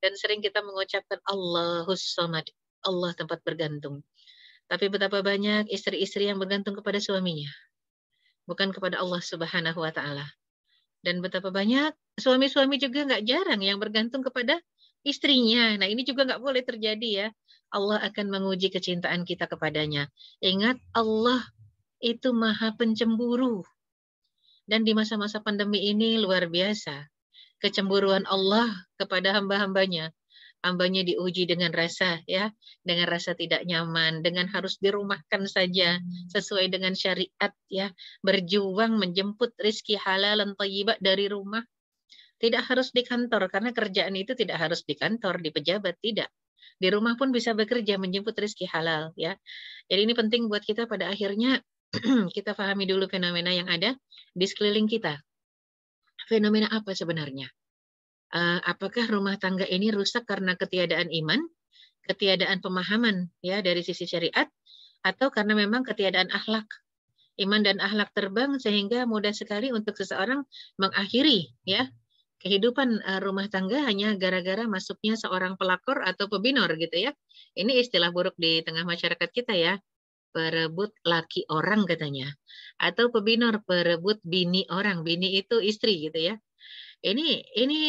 Dan sering kita mengucapkan Allahus Samad, Allah tempat bergantung. Tapi betapa banyak istri-istri yang bergantung kepada suaminya, bukan kepada Allah Subhanahu wa taala. Dan betapa banyak suami-suami juga nggak jarang yang bergantung kepada istrinya. Nah, ini juga nggak boleh terjadi ya. Allah akan menguji kecintaan kita kepadanya. Ingat, Allah itu maha pencemburu. Dan di masa-masa pandemi ini luar biasa. Kecemburuan Allah kepada hamba-hambanya. Hambanya diuji dengan rasa ya, dengan rasa tidak nyaman, dengan harus dirumahkan saja sesuai dengan syariat ya, berjuang menjemput rizki halal dan thayyibah dari rumah. Tidak harus di kantor, karena kerjaan itu tidak harus di kantor, di pejabat, tidak. Di rumah pun bisa bekerja, menjemput rezeki halal. Ya. Jadi ini penting buat kita pada akhirnya, kita pahami dulu fenomena yang ada di sekeliling kita. Fenomena apa sebenarnya? Apakah rumah tangga ini rusak karena ketiadaan iman, ketiadaan pemahaman ya dari sisi syariat, atau karena memang ketiadaan akhlak? Iman dan akhlak terbang sehingga mudah sekali untuk seseorang mengakhiri ya kehidupan rumah tangga hanya gara-gara masuknya seorang pelakor atau pebinor gitu ya. Ini istilah buruk di tengah masyarakat kita ya. perebut laki orang katanya. Atau pebinor perebut bini orang. Bini itu istri gitu ya. Ini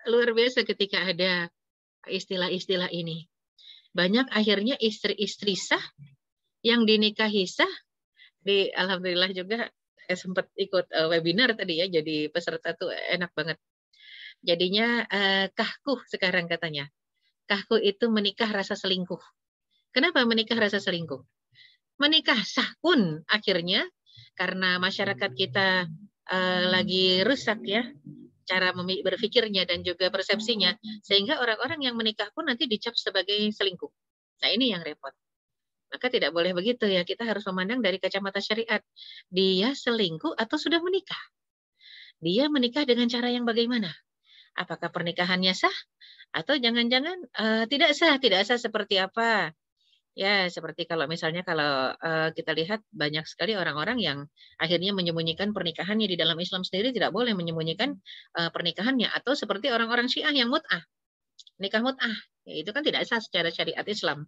luar biasa ketika ada istilah-istilah ini. Banyak akhirnya istri-istri sah yang dinikahi sah. Alhamdulillah juga sempat ikut webinar tadi ya, jadi peserta tuh enak banget. Jadinya kahkuh sekarang katanya. Kahkuh itu menikah rasa selingkuh. Kenapa menikah rasa selingkuh? Menikah sah pun akhirnya karena masyarakat kita lagi rusak ya, cara berpikirnya dan juga persepsinya, sehingga orang-orang yang menikah pun nanti dicap sebagai selingkuh. Nah ini yang repot. Maka tidak boleh begitu ya, kita harus memandang dari kacamata syariat. Dia selingkuh atau sudah menikah? Dia menikah dengan cara yang bagaimana? Apakah pernikahannya sah? Atau jangan-jangan tidak sah? Tidak sah seperti apa? Ya, seperti kalau misalnya kita lihat banyak sekali orang-orang yang akhirnya menyembunyikan pernikahannya. Di dalam Islam sendiri tidak boleh menyembunyikan pernikahannya. Atau seperti orang-orang Syiah yang mut'ah. Nikah mut'ah. Ya, itu kan tidak sah secara syariat Islam.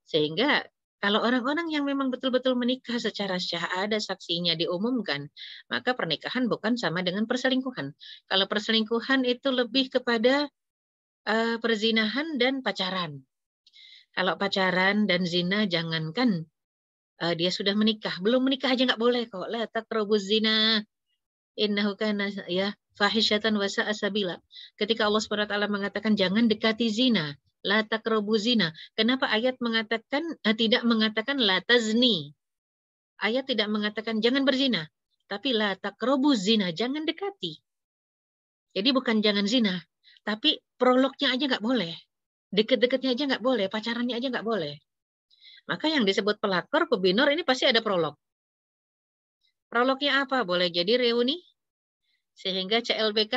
Sehingga kalau orang-orang yang memang betul-betul menikah secara syah, ada saksinya diumumkan, maka pernikahan bukan sama dengan perselingkuhan. Kalau perselingkuhan itu lebih kepada perzinahan dan pacaran. Kalau pacaran dan zina, jangankan dia sudah menikah, belum menikah aja nggak boleh kok. La taqrabuz zina, innahu kana ya fahisyatan wa sa'a sabila. Ketika Allah SWT mengatakan jangan dekati zina, la taqrabuz zina. Kenapa ayat mengatakan tidak mengatakan la tazni? Ayat tidak mengatakan jangan berzina, tapi la taqrabuz zina, jangan dekati. Jadi bukan jangan zina, tapi prolognya aja nggak boleh. Deket-deketnya aja nggak boleh, pacarannya aja nggak boleh. Maka yang disebut pelakor, pebinor ini pasti ada prolog. Prolognya apa? Boleh jadi reuni, sehingga CLBK,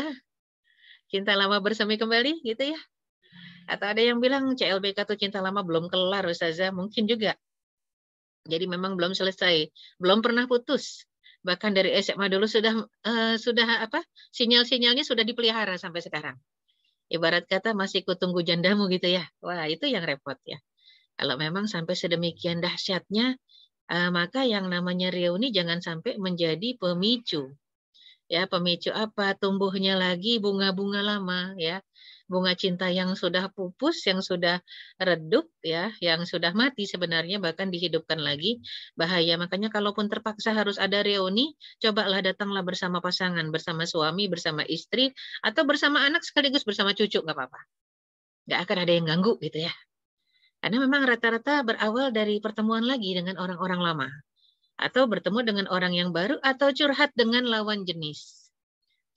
cinta lama bersemi kembali, gitu ya. Atau ada yang bilang CLBK tuh cinta lama belum kelar, Ustazah. Mungkin juga. Jadi memang belum selesai, belum pernah putus. Bahkan dari SMA dulu sudah sinyal-sinyalnya sudah dipelihara sampai sekarang. Ibarat kata masih kutunggu jandamu gitu ya. Wah, itu yang repot ya. Kalau memang sampai sedemikian dahsyatnya, maka yang namanya reuni jangan sampai menjadi pemicu. Ya, pemicu apa? Tumbuhnya lagi bunga-bunga lama ya. Bunga cinta yang sudah pupus, yang sudah redup ya, yang sudah mati sebenarnya bahkan dihidupkan lagi. Bahaya. Makanya kalaupun terpaksa harus ada reuni, cobalah datanglah bersama pasangan, bersama suami, bersama istri, atau bersama anak sekaligus bersama cucu, nggak apa-apa. Nggak akan ada yang ganggu gitu ya. Karena memang rata-rata berawal dari pertemuan lagi dengan orang-orang lama. Atau bertemu dengan orang yang baru, atau curhat dengan lawan jenis.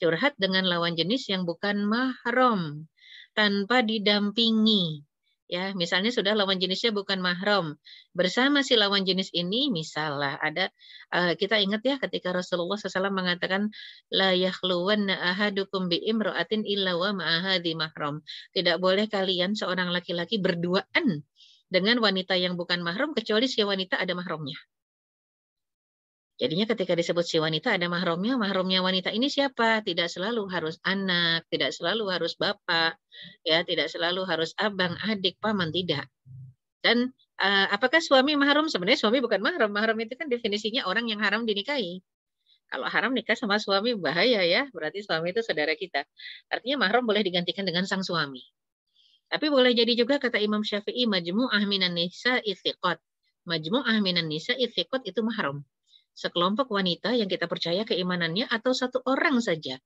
Curhat dengan lawan jenis yang bukan mahram, tanpa didampingi. Ya, misalnya sudah lawan jenisnya bukan mahram. Bersama si lawan jenis ini, misalnya ada, kita ingat ya ketika Rasulullah SAW mengatakan, la yakhluwanna ahadukum bi'imra'atin illa wa ma'ahadi mahram. Tidak boleh kalian seorang laki-laki berduaan dengan wanita yang bukan mahram, kecuali si wanita ada mahramnya. Jadinya ketika disebut si wanita ada mahramnya, mahramnya wanita ini siapa? Tidak selalu harus anak, tidak selalu harus bapak, ya, tidak selalu harus abang, adik, paman, tidak. Dan apakah suami mahram? Sebenarnya suami bukan mahram. Mahram itu kan definisinya orang yang haram dinikahi. Kalau haram nikah sama suami bahaya ya, berarti suami itu saudara kita. Artinya mahram boleh digantikan dengan sang suami. Tapi boleh jadi juga kata Imam Syafi'i, majmu'ah minan nisa ithiqat. Majmu'ah minan nisa ithiqat itu mahram. Sekelompok wanita yang kita percaya keimanannya atau satu orang saja,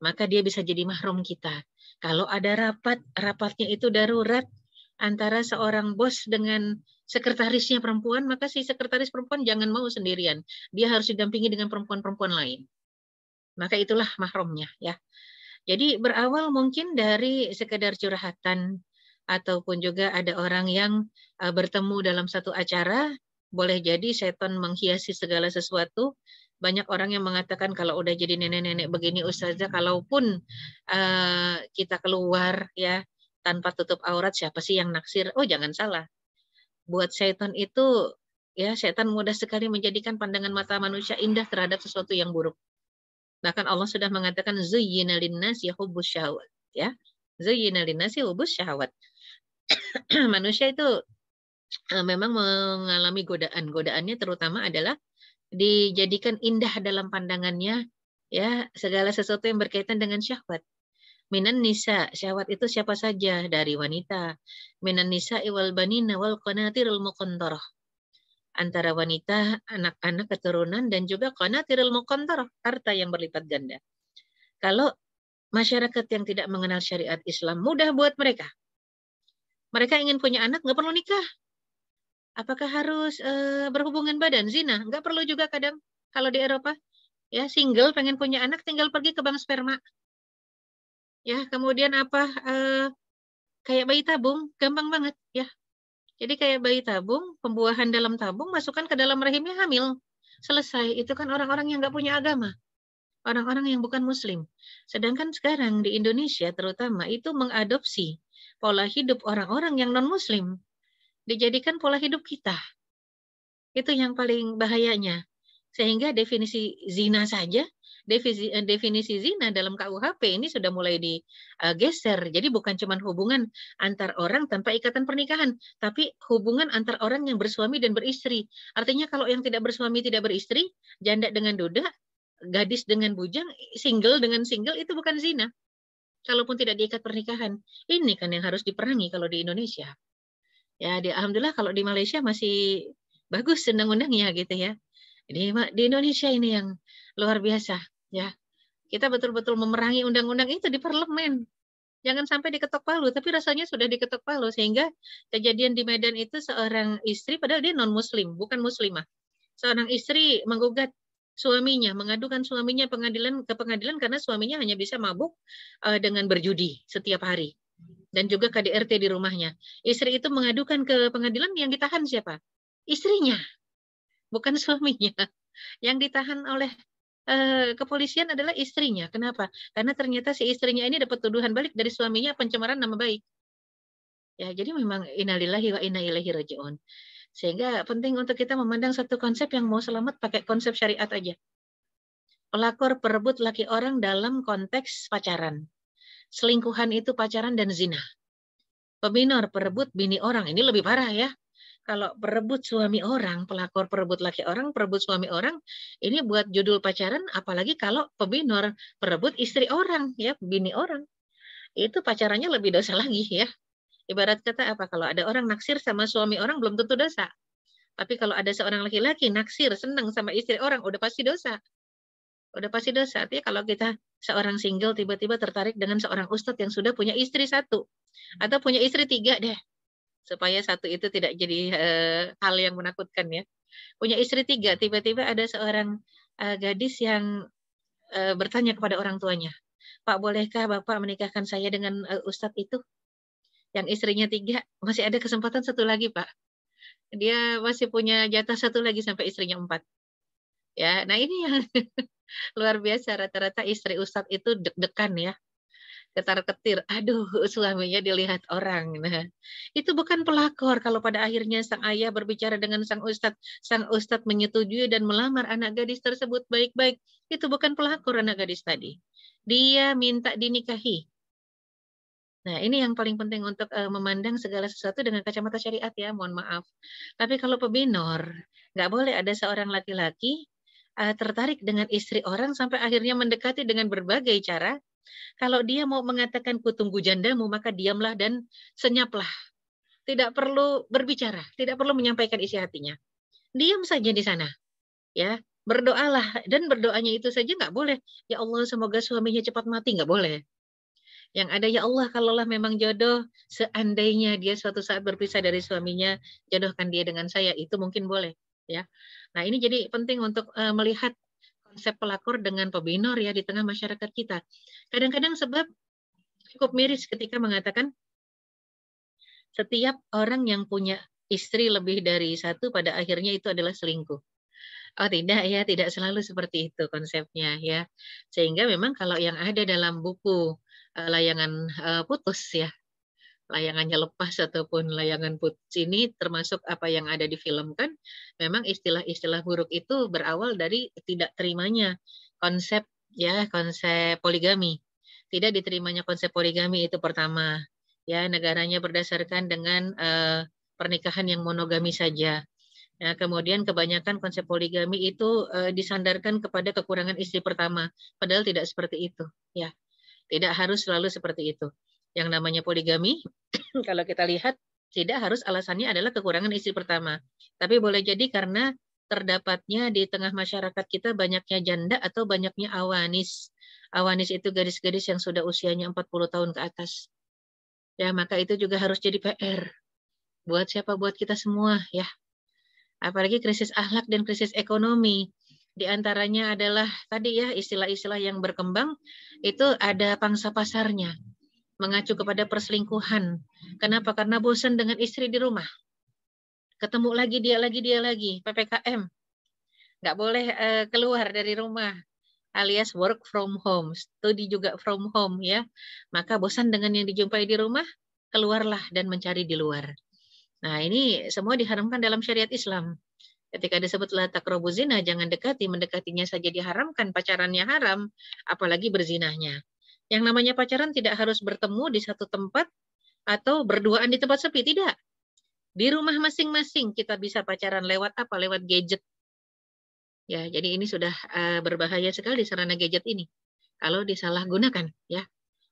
maka dia bisa jadi mahram kita. Kalau ada rapatnya itu darurat antara seorang bos dengan sekretarisnya perempuan, maka si sekretaris perempuan jangan mau sendirian. Dia harus didampingi dengan perempuan-perempuan lain. Maka itulah mahramnya ya. Jadi berawal mungkin dari sekedar curhatan, ataupun juga ada orang yang bertemu dalam satu acara. Boleh jadi setan menghiasi segala sesuatu. Banyak orang yang mengatakan kalau udah jadi nenek-nenek begini Ustazah, kalaupun kita keluar ya tanpa tutup aurat, siapa sih yang naksir? Oh, jangan salah. Buat setan itu ya, setan mudah sekali menjadikan pandangan mata manusia indah terhadap sesuatu yang buruk. Bahkan Allah sudah mengatakan zuyyina linnasi hubbus syahwat ya. Zuyyina linnasi hubbus syahwat. Manusia itu memang mengalami godaan. Godaannya terutama adalah dijadikan indah dalam pandangannya, ya, segala sesuatu yang berkaitan dengan syahwat. Minan nisa, syahwat itu siapa saja dari wanita. Minan nisa wal banina wal qanatirul muqantarah. Antara wanita, anak-anak, keturunan, dan juga qanatirul muqantarah, harta yang berlipat ganda. Kalau masyarakat yang tidak mengenal syariat Islam, mudah buat mereka. Mereka ingin punya anak, nggak perlu nikah. Apakah harus berhubungan badan, zina? Nggak perlu juga kadang. Kalau di Eropa, ya single, pengen punya anak, tinggal pergi ke bank sperma. Ya, kemudian apa? Kayak bayi tabung, gampang banget ya. Jadi kayak bayi tabung, pembuahan dalam tabung, masukkan ke dalam rahimnya, hamil. Selesai. Itu kan orang-orang yang nggak punya agama. Orang-orang yang bukan muslim. Sedangkan sekarang di Indonesia terutama itu mengadopsi pola hidup orang-orang yang non-muslim. Dijadikan pola hidup kita. Itu yang paling bahayanya. Sehingga definisi zina saja, definisi zina dalam KUHP ini sudah mulai digeser. Jadi bukan cuma hubungan antar orang tanpa ikatan pernikahan, tapi hubungan antar orang yang bersuami dan beristri. Artinya kalau yang tidak bersuami tidak beristri, janda dengan duda, gadis dengan bujang, single dengan single, itu bukan zina. Kalaupun tidak diikat pernikahan. Ini kan yang harus diperangi kalau di Indonesia. Ya, alhamdulillah kalau di Malaysia masih bagus undang-undangnya gitu ya. Di Indonesia ini yang luar biasa ya. Kita betul-betul memerangi undang-undang itu di parlemen. Jangan sampai diketok palu, tapi rasanya sudah diketok palu sehingga kejadian di Medan itu seorang istri padahal dia non muslim, bukan muslimah. Seorang istri menggugat suaminya, mengadukan suaminya ke pengadilan karena suaminya hanya bisa mabuk dengan berjudi setiap hari. Dan juga KDRT di rumahnya. Istri itu mengadukan ke pengadilan, yang ditahan siapa? Istrinya. Bukan suaminya. Yang ditahan oleh kepolisian adalah istrinya. Kenapa? Karena ternyata si istrinya ini dapat tuduhan balik dari suaminya pencemaran nama baik. Ya, jadi memang innalillahi wa inna ilaihi raji'un. Sehingga penting untuk kita memandang satu konsep yang mau selamat pakai konsep syariat aja. Pelakor perebut laki orang dalam konteks pacaran. Selingkuhan itu pacaran dan zina. Peminor perebut bini orang. Ini lebih parah ya. Kalau perebut suami orang, pelakor perebut laki orang, perebut suami orang, ini buat judul pacaran, apalagi kalau peminor perebut istri orang, ya, bini orang. Itu pacarannya lebih dosa lagi ya. Ibarat kata apa? Kalau ada orang naksir sama suami orang belum tentu dosa. Tapi kalau ada seorang laki-laki naksir, senang sama istri orang, udah pasti dosa. Udah pasti dosa. Artinya kalau kita seorang single tiba-tiba tertarik dengan seorang ustadz yang sudah punya istri 1 atau punya istri 3 deh. Supaya satu itu tidak jadi hal yang menakutkan ya. Punya istri 3, tiba-tiba ada seorang gadis yang bertanya kepada orang tuanya, Pak, bolehkah Bapak menikahkan saya dengan Ustadz itu? Yang istrinya 3, masih ada kesempatan 1 lagi Pak. Dia masih punya jatah 1 lagi sampai istrinya 4. Ya, nah ini yang luar biasa, rata-rata istri Ustadz itu deg-degan ya. Ketar-ketir, aduh suaminya dilihat orang. Nah, itu bukan pelakor kalau pada akhirnya sang ayah berbicara dengan sang ustadz menyetujui dan melamar anak gadis tersebut baik-baik, itu bukan pelakor anak gadis tadi. Dia minta dinikahi. Nah, ini yang paling penting untuk memandang segala sesuatu dengan kacamata syariat ya, mohon maaf. Tapi kalau peminor, nggak boleh ada seorang laki-laki tertarik dengan istri orang sampai akhirnya mendekati dengan berbagai cara. Kalau dia mau mengatakan kutunggu jandamu, maka diamlah dan senyaplah. Tidak perlu berbicara, tidak perlu menyampaikan isi hatinya. Diam saja di sana. Ya, berdoalah, dan berdoanya itu saja nggak boleh. Ya Allah, semoga suaminya cepat mati, nggak boleh. Yang ada, ya Allah, kalaulah memang jodoh, seandainya dia suatu saat berpisah dari suaminya, jodohkan dia dengan saya, itu mungkin boleh. Ya, nah ini jadi penting untuk melihat konsep pelakor dengan peminor ya di tengah masyarakat kita. Kadang-kadang sebab cukup miris ketika mengatakan setiap orang yang punya istri lebih dari 1 pada akhirnya itu adalah selingkuh. Oh tidak ya, tidak selalu seperti itu konsepnya ya. Sehingga memang kalau yang ada dalam buku layangan putus ya, layangannya lepas ataupun layangan putus ini termasuk apa yang ada di film kan, memang istilah-istilah buruk itu berawal dari tidak terimanya konsep poligami. Tidak diterimanya konsep poligami itu pertama. Ya, negaranya berdasarkan dengan pernikahan yang monogami saja. Nah, kemudian kebanyakan konsep poligami itu disandarkan kepada kekurangan istri pertama, padahal tidak seperti itu. Ya, tidak harus selalu seperti itu. Yang namanya poligami, kalau kita lihat, tidak harus alasannya adalah kekurangan istri pertama. Tapi boleh jadi karena terdapatnya di tengah masyarakat kita banyaknya janda atau banyaknya awanis. Awanis itu gadis-gadis yang sudah usianya 40 tahun ke atas. Ya, maka itu juga harus jadi PR. Buat siapa? Buat kita semua, ya. Apalagi krisis akhlak dan krisis ekonomi. Di antaranya adalah tadi ya istilah-istilah yang berkembang itu ada pangsa pasarnya. Mengacu kepada perselingkuhan. Kenapa? Karena bosan dengan istri di rumah. Ketemu lagi, dia lagi. PPKM. Nggak boleh keluar dari rumah. Alias work from home. Studi juga from home ya. Maka bosan dengan yang dijumpai di rumah, keluarlah dan mencari di luar. Nah, ini semua diharamkan dalam syariat Islam. Ketika disebut la taqrabu zina, jangan dekati, mendekatinya saja diharamkan, pacarannya haram, apalagi berzinahnya. Yang namanya pacaran tidak harus bertemu di satu tempat atau berduaan di tempat sepi, tidak. Di rumah masing-masing kita bisa pacaran lewat apa? Lewat gadget. Ya, jadi ini sudah berbahaya sekali sarana gadget ini. Kalau disalahgunakan, ya.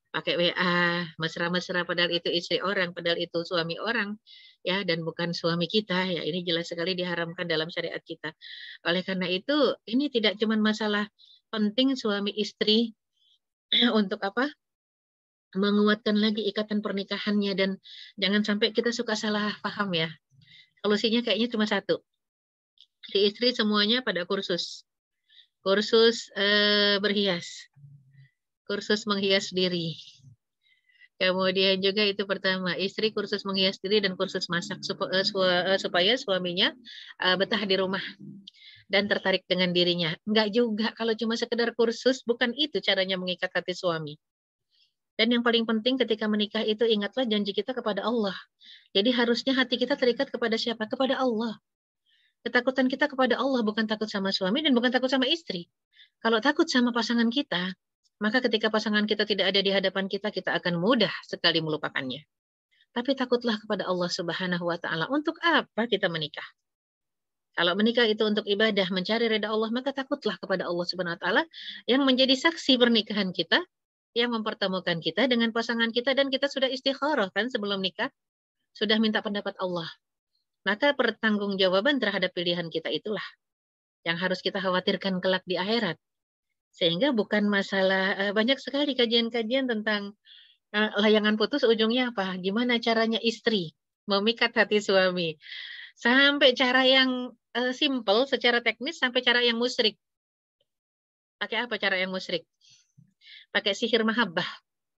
Pakai WA, mesra-mesra padahal itu istri orang, padahal itu suami orang, ya, dan bukan suami kita, ya. Ini jelas sekali diharamkan dalam syariat kita. Oleh karena itu, ini tidak cuma masalah penting suami istri untuk apa? Menguatkan lagi ikatan pernikahannya, dan jangan sampai kita suka salah paham ya. Solusinya kayaknya cuma satu. Si istri semuanya pada kursus berhias, kursus menghias diri. Kemudian juga itu pertama, istri kursus menghias diri dan kursus masak supaya suaminya betah di rumah dan tertarik dengan dirinya. Enggak juga, kalau cuma sekedar kursus, bukan itu caranya mengikat hati suami. Dan yang paling penting ketika menikah itu ingatlah janji kita kepada Allah. Jadi harusnya hati kita terikat kepada siapa? Kepada Allah. Ketakutan kita kepada Allah, bukan takut sama suami dan bukan takut sama istri. Kalau takut sama pasangan kita, maka ketika pasangan kita tidak ada di hadapan kita, kita akan mudah sekali melupakannya. Tapi takutlah kepada Allah Subhanahu wa Ta'ala. Untuk apa kita menikah? Kalau menikah itu untuk ibadah, mencari ridha Allah, maka takutlah kepada Allah Subhanahu wa Ta'ala yang menjadi saksi pernikahan kita, yang mempertemukan kita dengan pasangan kita, dan kita sudah istikharah kan sebelum nikah, sudah minta pendapat Allah. Maka pertanggungjawaban terhadap pilihan kita itulah yang harus kita khawatirkan kelak di akhirat. Sehingga bukan masalah, banyak sekali kajian-kajian tentang layangan putus ujungnya apa? Gimana caranya istri memikat hati suami. Sampai cara yang simple secara teknis sampai cara yang musyrik. Pakai apa cara yang musyrik? Pakai sihir mahabbah.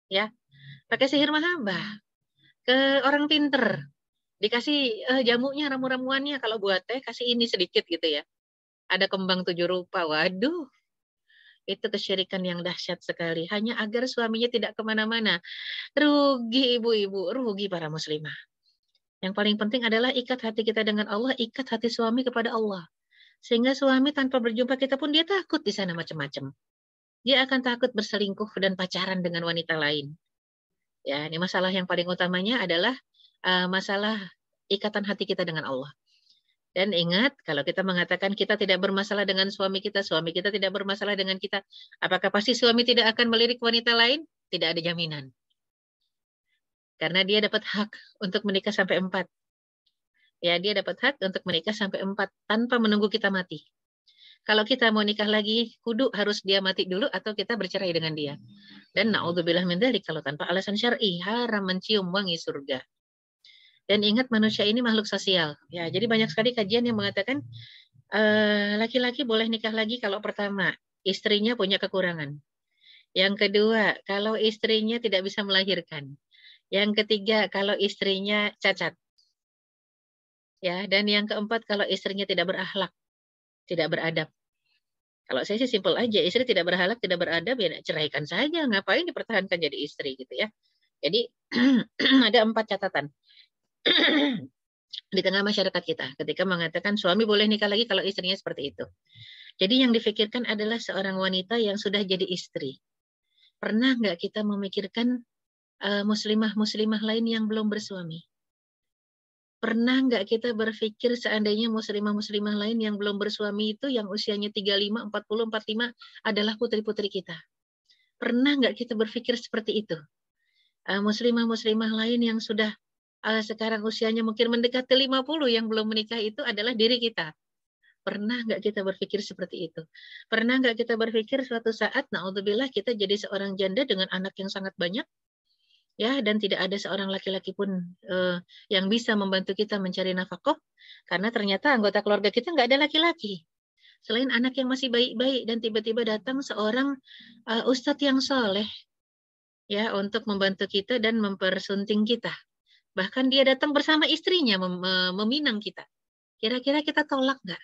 Ya. Pakai sihir mahabbah. Ke orang pinter. Dikasih jamunya, ramu-ramuannya. Kalau buat teh, kasih ini sedikit gitu ya. Ada kembang 7 rupa. Waduh. Itu kesyirikan yang dahsyat sekali. Hanya agar suaminya tidak kemana-mana. Rugi ibu-ibu, rugi para muslimah. Yang paling penting adalah ikat hati kita dengan Allah, ikat hati suami kepada Allah. Sehingga suami tanpa berjumpa kita pun dia takut di sana macam-macam. Dia akan takut berselingkuh dan pacaran dengan wanita lain. Ya, ini masalah yang paling utamanya adalah masalah ikatan hati kita dengan Allah. Dan ingat, kalau kita mengatakan kita tidak bermasalah dengan suami kita tidak bermasalah dengan kita, apakah pasti suami tidak akan melirik wanita lain? Tidak ada jaminan. Karena dia dapat hak untuk menikah sampai 4. Ya, dia dapat hak untuk menikah sampai 4 tanpa menunggu kita mati. Kalau kita mau nikah lagi, kudu harus dia mati dulu atau kita bercerai dengan dia. Dan na'udzubillah min dzalik, kalau tanpa alasan syar'i, haram mencium wangi surga. Dan ingat manusia ini makhluk sosial. Ya, jadi banyak sekali kajian yang mengatakan laki-laki boleh nikah lagi kalau pertama istrinya punya kekurangan. Yang kedua, kalau istrinya tidak bisa melahirkan. Yang ketiga, kalau istrinya cacat. Ya, dan yang keempat, kalau istrinya tidak berakhlak, tidak beradab. Kalau saya sih simpel aja, istri tidak berakhlak, tidak beradab, ya ceraikan saja. Ngapain dipertahankan jadi istri gitu ya. Jadi ada 4 catatan. Di tengah masyarakat kita ketika mengatakan suami boleh nikah lagi kalau istrinya seperti itu. Jadi yang difikirkan adalah seorang wanita yang sudah jadi istri. Pernah nggak kita memikirkan muslimah-muslimah lain yang belum bersuami? Pernah nggak kita berpikir seandainya muslimah-muslimah lain yang belum bersuami itu yang usianya 35, 40, 45 adalah putri-putri kita? Pernah nggak kita berpikir seperti itu? Muslimah-muslimah lain yang sudah sekarang usianya mungkin mendekati 50 yang belum menikah itu adalah diri kita. Pernah nggak kita berpikir seperti itu? Pernah nggak kita berpikir suatu saat, na'udzubillah, kita jadi seorang janda dengan anak yang sangat banyak, ya, dan tidak ada seorang laki-laki pun yang bisa membantu kita mencari nafkah, karena ternyata anggota keluarga kita nggak ada laki-laki selain anak yang masih baik-baik, dan tiba-tiba datang seorang ustadz yang soleh, ya, untuk membantu kita dan mempersunting kita. Bahkan dia datang bersama istrinya meminang kita. Kira-kira kita tolak nggak?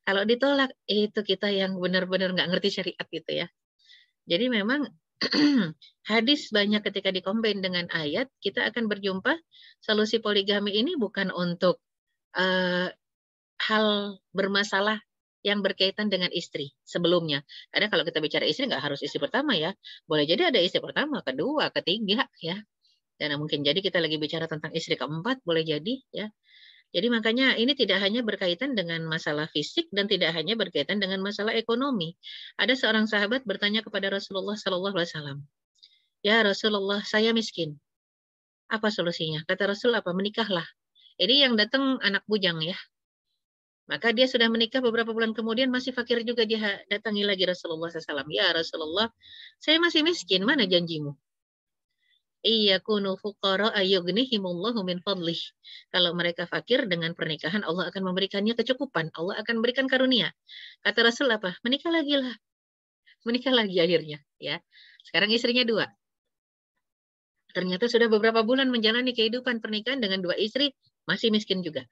Kalau ditolak, itu kita yang benar-benar nggak ngerti syariat gitu ya. Jadi memang hadis banyak ketika dikombin dengan ayat, kita akan berjumpa solusi poligami ini bukan untuk hal bermasalah yang berkaitan dengan istri sebelumnya. Karena kalau kita bicara istri, nggak harus istri pertama ya. Boleh jadi ada istri pertama, kedua, ketiga ya. Dan mungkin jadi kita lagi bicara tentang istri keempat, boleh jadi ya. Jadi makanya ini tidak hanya berkaitan dengan masalah fisik dan tidak hanya berkaitan dengan masalah ekonomi. Ada seorang sahabat bertanya kepada Rasulullah SAW, "Ya Rasulullah, saya miskin. Apa solusinya?" Kata Rasul, "Apa? Menikahlah." Ini yang datang anak bujang ya. Maka dia sudah menikah beberapa bulan kemudian masih fakir juga, dia datangi lagi Rasulullah SAW. "Ya Rasulullah, saya masih miskin. Mana janjimu?" Iya kunu fuqara ayyughnihimullahu min fadlih. Kalau mereka fakir, dengan pernikahan Allah akan memberikannya kecukupan. Allah akan memberikan karunia. Kata Rasul apa? Menikah lagi lah. Menikah lagi akhirnya. Ya. Sekarang istrinya 2. Ternyata sudah beberapa bulan menjalani kehidupan pernikahan dengan 2 istri, masih miskin juga.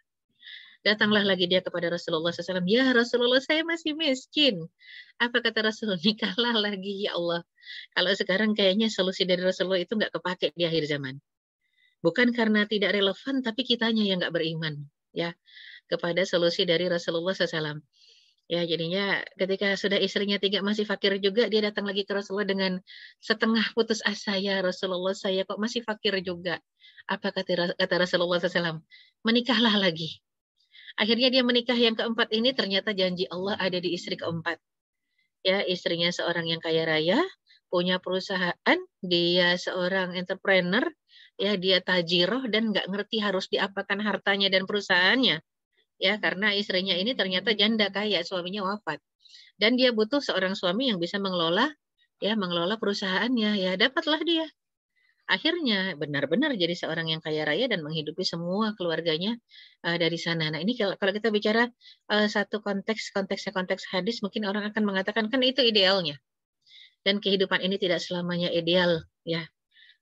Datanglah lagi dia kepada Rasulullah SAW. "Ya Rasulullah, saya masih miskin." Apa kata Rasul? "Nikahlah lagi ya Allah." Kalau sekarang kayaknya solusi dari Rasulullah itu nggak kepake di akhir zaman. Bukan karena tidak relevan, tapi kitanya yang nggak beriman ya kepada solusi dari Rasulullah SAW. Ya, jadinya ketika sudah istrinya 3 masih fakir juga, dia datang lagi ke Rasulullah dengan setengah putus asa. "Ya Rasulullah, saya kok masih fakir juga." Apa kata Rasulullah SAW? "Menikahlah lagi." Akhirnya dia menikah yang keempat ini, ternyata janji Allah ada di istri keempat. Ya, istrinya seorang yang kaya raya, punya perusahaan, dia seorang entrepreneur, ya, dia tajiroh dan nggak ngerti harus diapakan hartanya dan perusahaannya. Ya, karena istrinya ini ternyata janda kaya, suaminya wafat. Dan dia butuh seorang suami yang bisa mengelola perusahaannya. Ya, dapatlah dia. Akhirnya benar-benar jadi seorang yang kaya raya dan menghidupi semua keluarganya dari sana. Nah, ini kalau kita bicara satu konteks hadis, mungkin orang akan mengatakan kan itu idealnya. Dan kehidupan ini tidak selamanya ideal ya.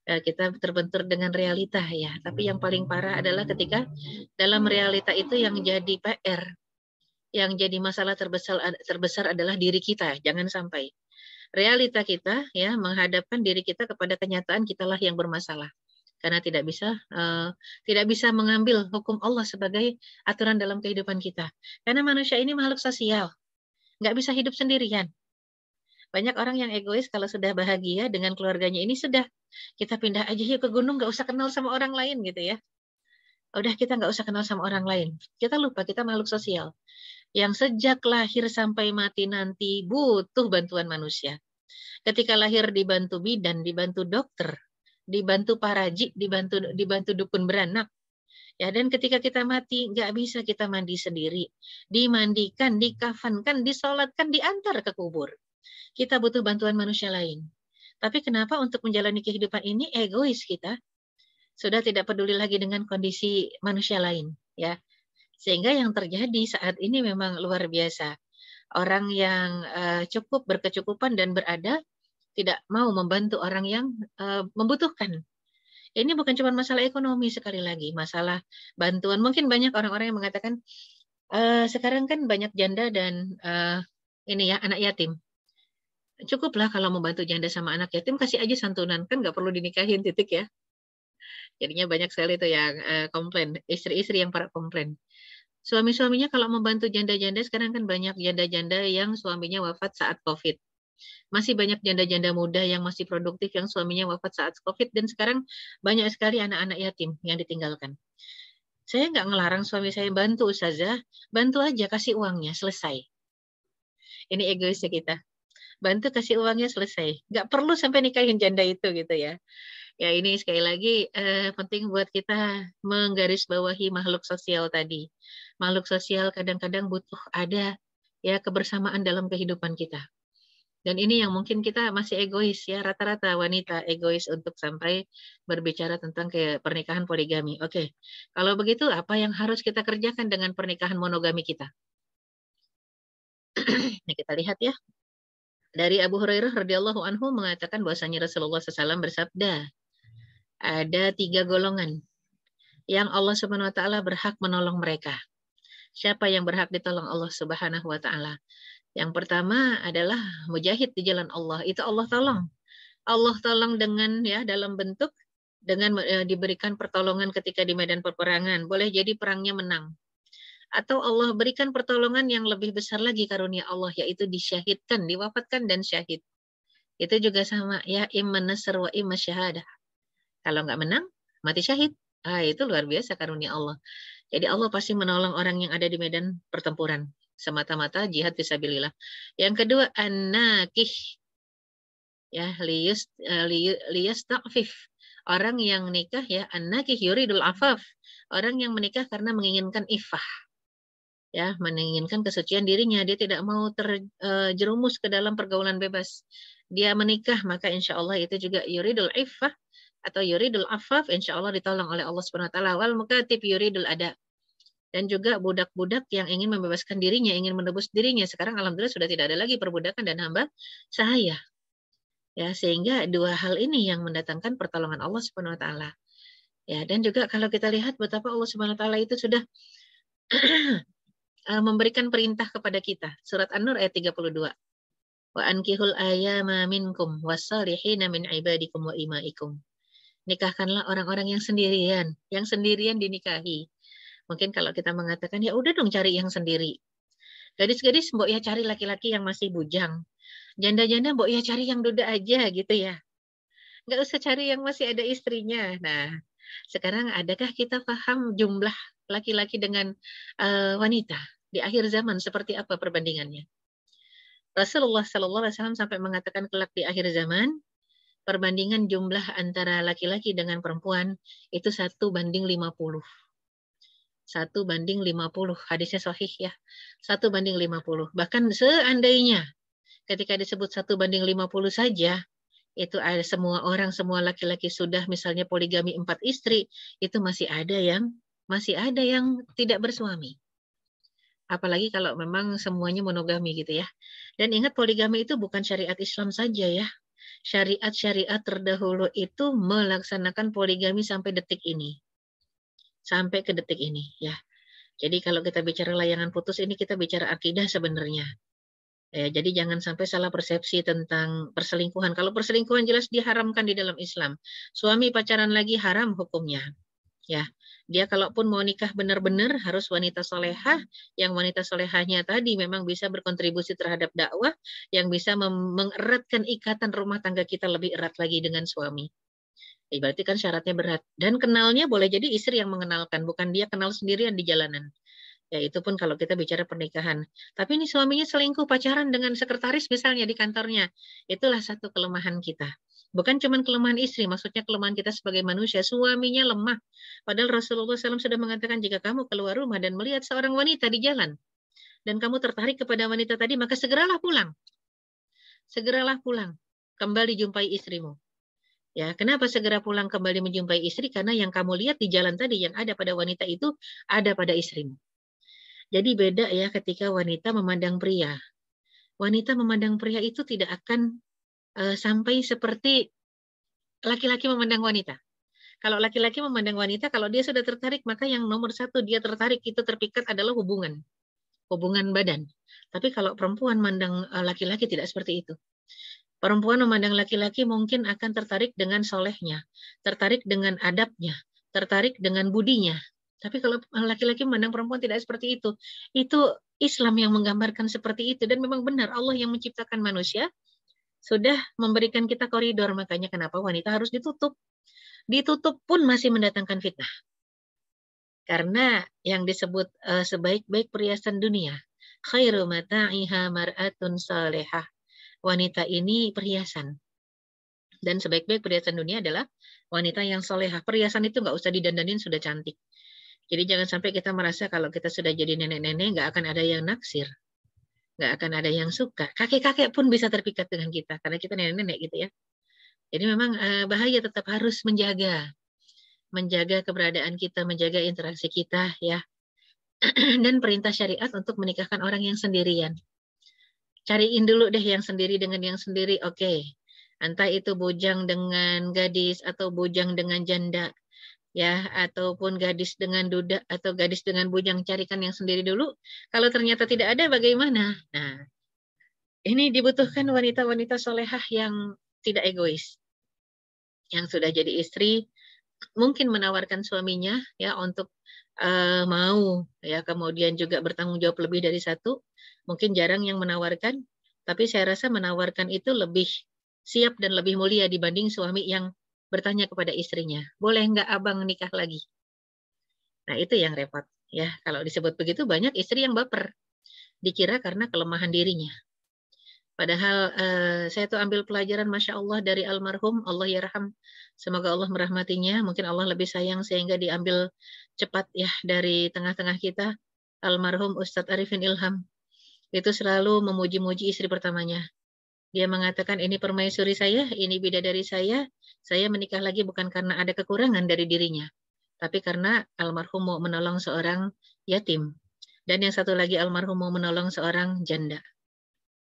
Kita terbentur dengan realita ya. Tapi yang paling parah adalah ketika dalam realita itu yang jadi PR, yang jadi masalah terbesar adalah diri kita. Jangan sampai realita kita ya menghadapkan diri kita kepada kenyataan kitalah yang bermasalah, karena tidak bisa mengambil hukum Allah sebagai aturan dalam kehidupan kita, karena manusia ini makhluk sosial, nggak bisa hidup sendirian. Banyak orang yang egois kalau sudah bahagia dengan keluarganya ini, sudah kita pindah aja yuk ke gunung, nggak usah kenal sama orang lain gitu ya. Udah kita nggak usah kenal sama orang lain, kita lupa kita makhluk sosial yang sejak lahir sampai mati nanti butuh bantuan manusia. Ketika lahir dibantu bidan, dibantu dokter, dibantu paraji, dibantu dukun beranak. Ya, dan ketika kita mati nggak bisa kita mandi sendiri, dimandikan, dikafankan, disolatkan, diantar ke kubur. Kita butuh bantuan manusia lain. Tapi kenapa untuk menjalani kehidupan ini egois kita? Sudah tidak peduli lagi dengan kondisi manusia lain, ya. Sehingga yang terjadi saat ini memang luar biasa. Orang yang cukup, berkecukupan dan berada, tidak mau membantu orang yang membutuhkan. Ini bukan cuma masalah ekonomi, sekali lagi, masalah bantuan. Mungkin banyak orang-orang yang mengatakan, sekarang kan banyak janda dan anak yatim. Cukuplah kalau membantu janda sama anak yatim, kasih aja santunan, kan nggak perlu dinikahin, titik ya. Jadinya banyak sekali itu yang komplain, istri-istri yang para komplain. Suami-suaminya kalau membantu janda-janda, sekarang kan banyak janda-janda yang suaminya wafat saat COVID. Masih banyak janda-janda muda yang masih produktif yang suaminya wafat saat COVID, dan sekarang banyak sekali anak-anak yatim yang ditinggalkan. Saya nggak ngelarang suami saya bantu Ustazah, bantu aja kasih uangnya selesai. Ini egoisnya kita. Bantu kasih uangnya selesai. Nggak perlu sampai nikahin janda itu gitu ya. Ya ini sekali lagi penting buat kita menggarisbawahi makhluk sosial tadi. Makhluk sosial kadang-kadang butuh ada ya kebersamaan dalam kehidupan kita. Dan ini yang mungkin kita masih egois ya, rata-rata wanita egois untuk sampai berbicara tentang ke pernikahan poligami. Oke, kalau begitu apa yang harus kita kerjakan dengan pernikahan monogami kita? Nah, kita lihat ya. Dari Abu Hurairah radhiyallahu anhu mengatakan bahwasanya Rasulullah SAW bersabda, ada 3 golongan yang Allah Subhanahu wa taala berhak menolong mereka. Siapa yang berhak ditolong Allah Subhanahu wa taala? Yang pertama adalah mujahid di jalan Allah. Itu Allah tolong. Allah tolong dengan ya dalam bentuk dengan diberikan pertolongan ketika di medan peperangan. Boleh jadi perangnya menang. Atau Allah berikan pertolongan yang lebih besar lagi karunia Allah, yaitu disyahidkan, diwafatkan dan syahid. Itu juga sama ya, imma nasr wa imma syahadah. Kalau nggak menang, mati syahid. Itu luar biasa karunia Allah. Jadi Allah pasti menolong orang yang ada di medan pertempuran. Semata-mata jihad fisabilillah. Yang kedua, an-nakih. Ya, liyastaqfif. Orang yang nikah ya, an-nakih yuridul afaf. Orang yang menikah karena menginginkan iffah. Ya, menginginkan kesucian dirinya, dia tidak mau terjerumus ke dalam pergaulan bebas. Dia menikah, maka insya Allah itu juga yuridul iffah atau yuridul afaf, insya Allah ditolong oleh Allah Subhanahu wa taala. Wal mukatib yuridul ada. Dan juga budak-budak yang ingin membebaskan dirinya, ingin menebus dirinya. Sekarang alhamdulillah sudah tidak ada lagi perbudakan dan hamba sahaya. Ya, sehingga 2 hal ini yang mendatangkan pertolongan Allah Subhanahu wa taala. Ya, dan juga kalau kita lihat betapa Allah Subhanahu wa taala itu sudah memberikan perintah kepada kita. Surat An-Nur ayat 32. Wa ankihul ayyama minkum wassalihina min ibadikum wa imaikum. Nikahkanlah orang-orang yang sendirian dinikahi. Mungkin kalau kita mengatakan ya udah dong cari yang sendiri. Gadis-gadis mbok ya cari laki-laki yang masih bujang. Janda-janda mbok ya cari yang duda aja gitu ya. Nggak usah cari yang masih ada istrinya. Nah, sekarang adakah kita paham jumlah laki-laki dengan wanita di akhir zaman seperti apa perbandingannya? Rasulullah SAW sampai mengatakan kelak di akhir zaman, perbandingan jumlah antara laki-laki dengan perempuan itu 1:50. 1:50. Hadisnya sahih ya. 1:50. Bahkan seandainya ketika disebut 1:50 saja, itu ada semua laki-laki sudah misalnya poligami 4 istri, itu masih ada yang tidak bersuami. Apalagi kalau memang semuanya monogami gitu ya. Dan ingat poligami itu bukan syariat Islam saja ya. Syariat-syariat terdahulu itu melaksanakan poligami sampai detik ini. Sampai ke detik ini ya. Jadi kalau kita bicara layangan putus ini kita bicara akidah sebenarnya. Ya, jadi jangan sampai salah persepsi tentang perselingkuhan. Kalau perselingkuhan jelas diharamkan di dalam Islam. Suami pacaran lagi haram hukumnya. Ya, dia kalaupun mau nikah benar-benar harus wanita solehah, yang wanita solehahnya tadi memang bisa berkontribusi terhadap dakwah, yang bisa mengeratkan ikatan rumah tangga kita lebih erat lagi dengan suami. Berarti kan syaratnya berat. Dan kenalnya boleh jadi istri yang mengenalkan, bukan dia kenal sendirian di jalanan. Ya itu pun kalau kita bicara pernikahan. Tapi ini suaminya selingkuh pacaran dengan sekretaris misalnya di kantornya. Itulah satu kelemahan kita. Bukan cuma kelemahan istri, maksudnya kelemahan kita sebagai manusia. Suaminya lemah. Padahal Rasulullah SAW sudah mengatakan jika kamu keluar rumah dan melihat seorang wanita di jalan, dan kamu tertarik kepada wanita tadi, maka segeralah pulang. Segeralah pulang. Kembali jumpai istrimu. Ya, kenapa segera pulang kembali menjumpai istri? Karena yang kamu lihat di jalan tadi yang ada pada wanita itu ada pada istrimu. Jadi beda ya ketika wanita memandang pria. Wanita memandang pria itu tidak akan sampai seperti laki-laki memandang wanita. Kalau laki-laki memandang wanita, kalau dia sudah tertarik, maka yang nomor 1 dia tertarik itu terpikat adalah hubungan badan. Tapi kalau perempuan memandang laki-laki tidak seperti itu. Perempuan memandang laki-laki mungkin akan tertarik dengan solehnya, tertarik dengan adabnya, tertarik dengan budinya. Tapi kalau laki-laki memandang perempuan tidak seperti itu. Itu Islam yang menggambarkan seperti itu. Dan memang benar Allah yang menciptakan manusia sudah memberikan kita koridor. Makanya kenapa wanita harus ditutup. Ditutup pun masih mendatangkan fitnah. Karena yang disebut sebaik-baik perhiasan dunia, khairu mata'iha mar'atun salihah. Wanita ini perhiasan. Dan sebaik-baik perhiasan dunia adalah wanita yang solehah. Perhiasan itu nggak usah didandanin, sudah cantik. Jadi jangan sampai kita merasa kalau kita sudah jadi nenek-nenek nggak akan ada yang naksir. Nggak akan ada yang suka. Kakek-kakek pun bisa terpikat dengan kita. Karena kita nenek-nenek gitu ya. Jadi memang bahaya, tetap harus menjaga keberadaan kita, menjaga interaksi kita ya. Dan perintah syariat untuk menikahkan orang yang sendirian. Cariin dulu deh yang sendiri dengan yang sendiri, oke. Entah itu bujang dengan gadis atau bujang dengan janda ya, ataupun gadis dengan duda atau gadis dengan bujang, carikan yang sendiri dulu. Kalau ternyata tidak ada bagaimana? Nah, ini dibutuhkan wanita-wanita solehah yang tidak egois. Yang sudah jadi istri mungkin menawarkan suaminya ya untuk mau ya, kemudian juga bertanggung jawab lebih dari satu. Mungkin jarang yang menawarkan, tapi saya rasa menawarkan itu lebih siap dan lebih mulia dibanding suami yang bertanya kepada istrinya, boleh nggak abang nikah lagi? Nah itu yang repot ya, kalau disebut begitu banyak istri yang baper, dikira karena kelemahan dirinya. Padahal saya tuh ambil pelajaran Masya Allah dari almarhum, Allah yarham, semoga Allah merahmatinya, mungkin Allah lebih sayang sehingga diambil cepat ya dari tengah-tengah kita. Almarhum Ustadz Arifin Ilham itu selalu memuji-muji istri pertamanya. Dia mengatakan, ini permaisuri saya, ini bidadari saya menikah lagi bukan karena ada kekurangan dari dirinya, tapi karena almarhum mau menolong seorang yatim. Dan yang satu lagi almarhum mau menolong seorang janda.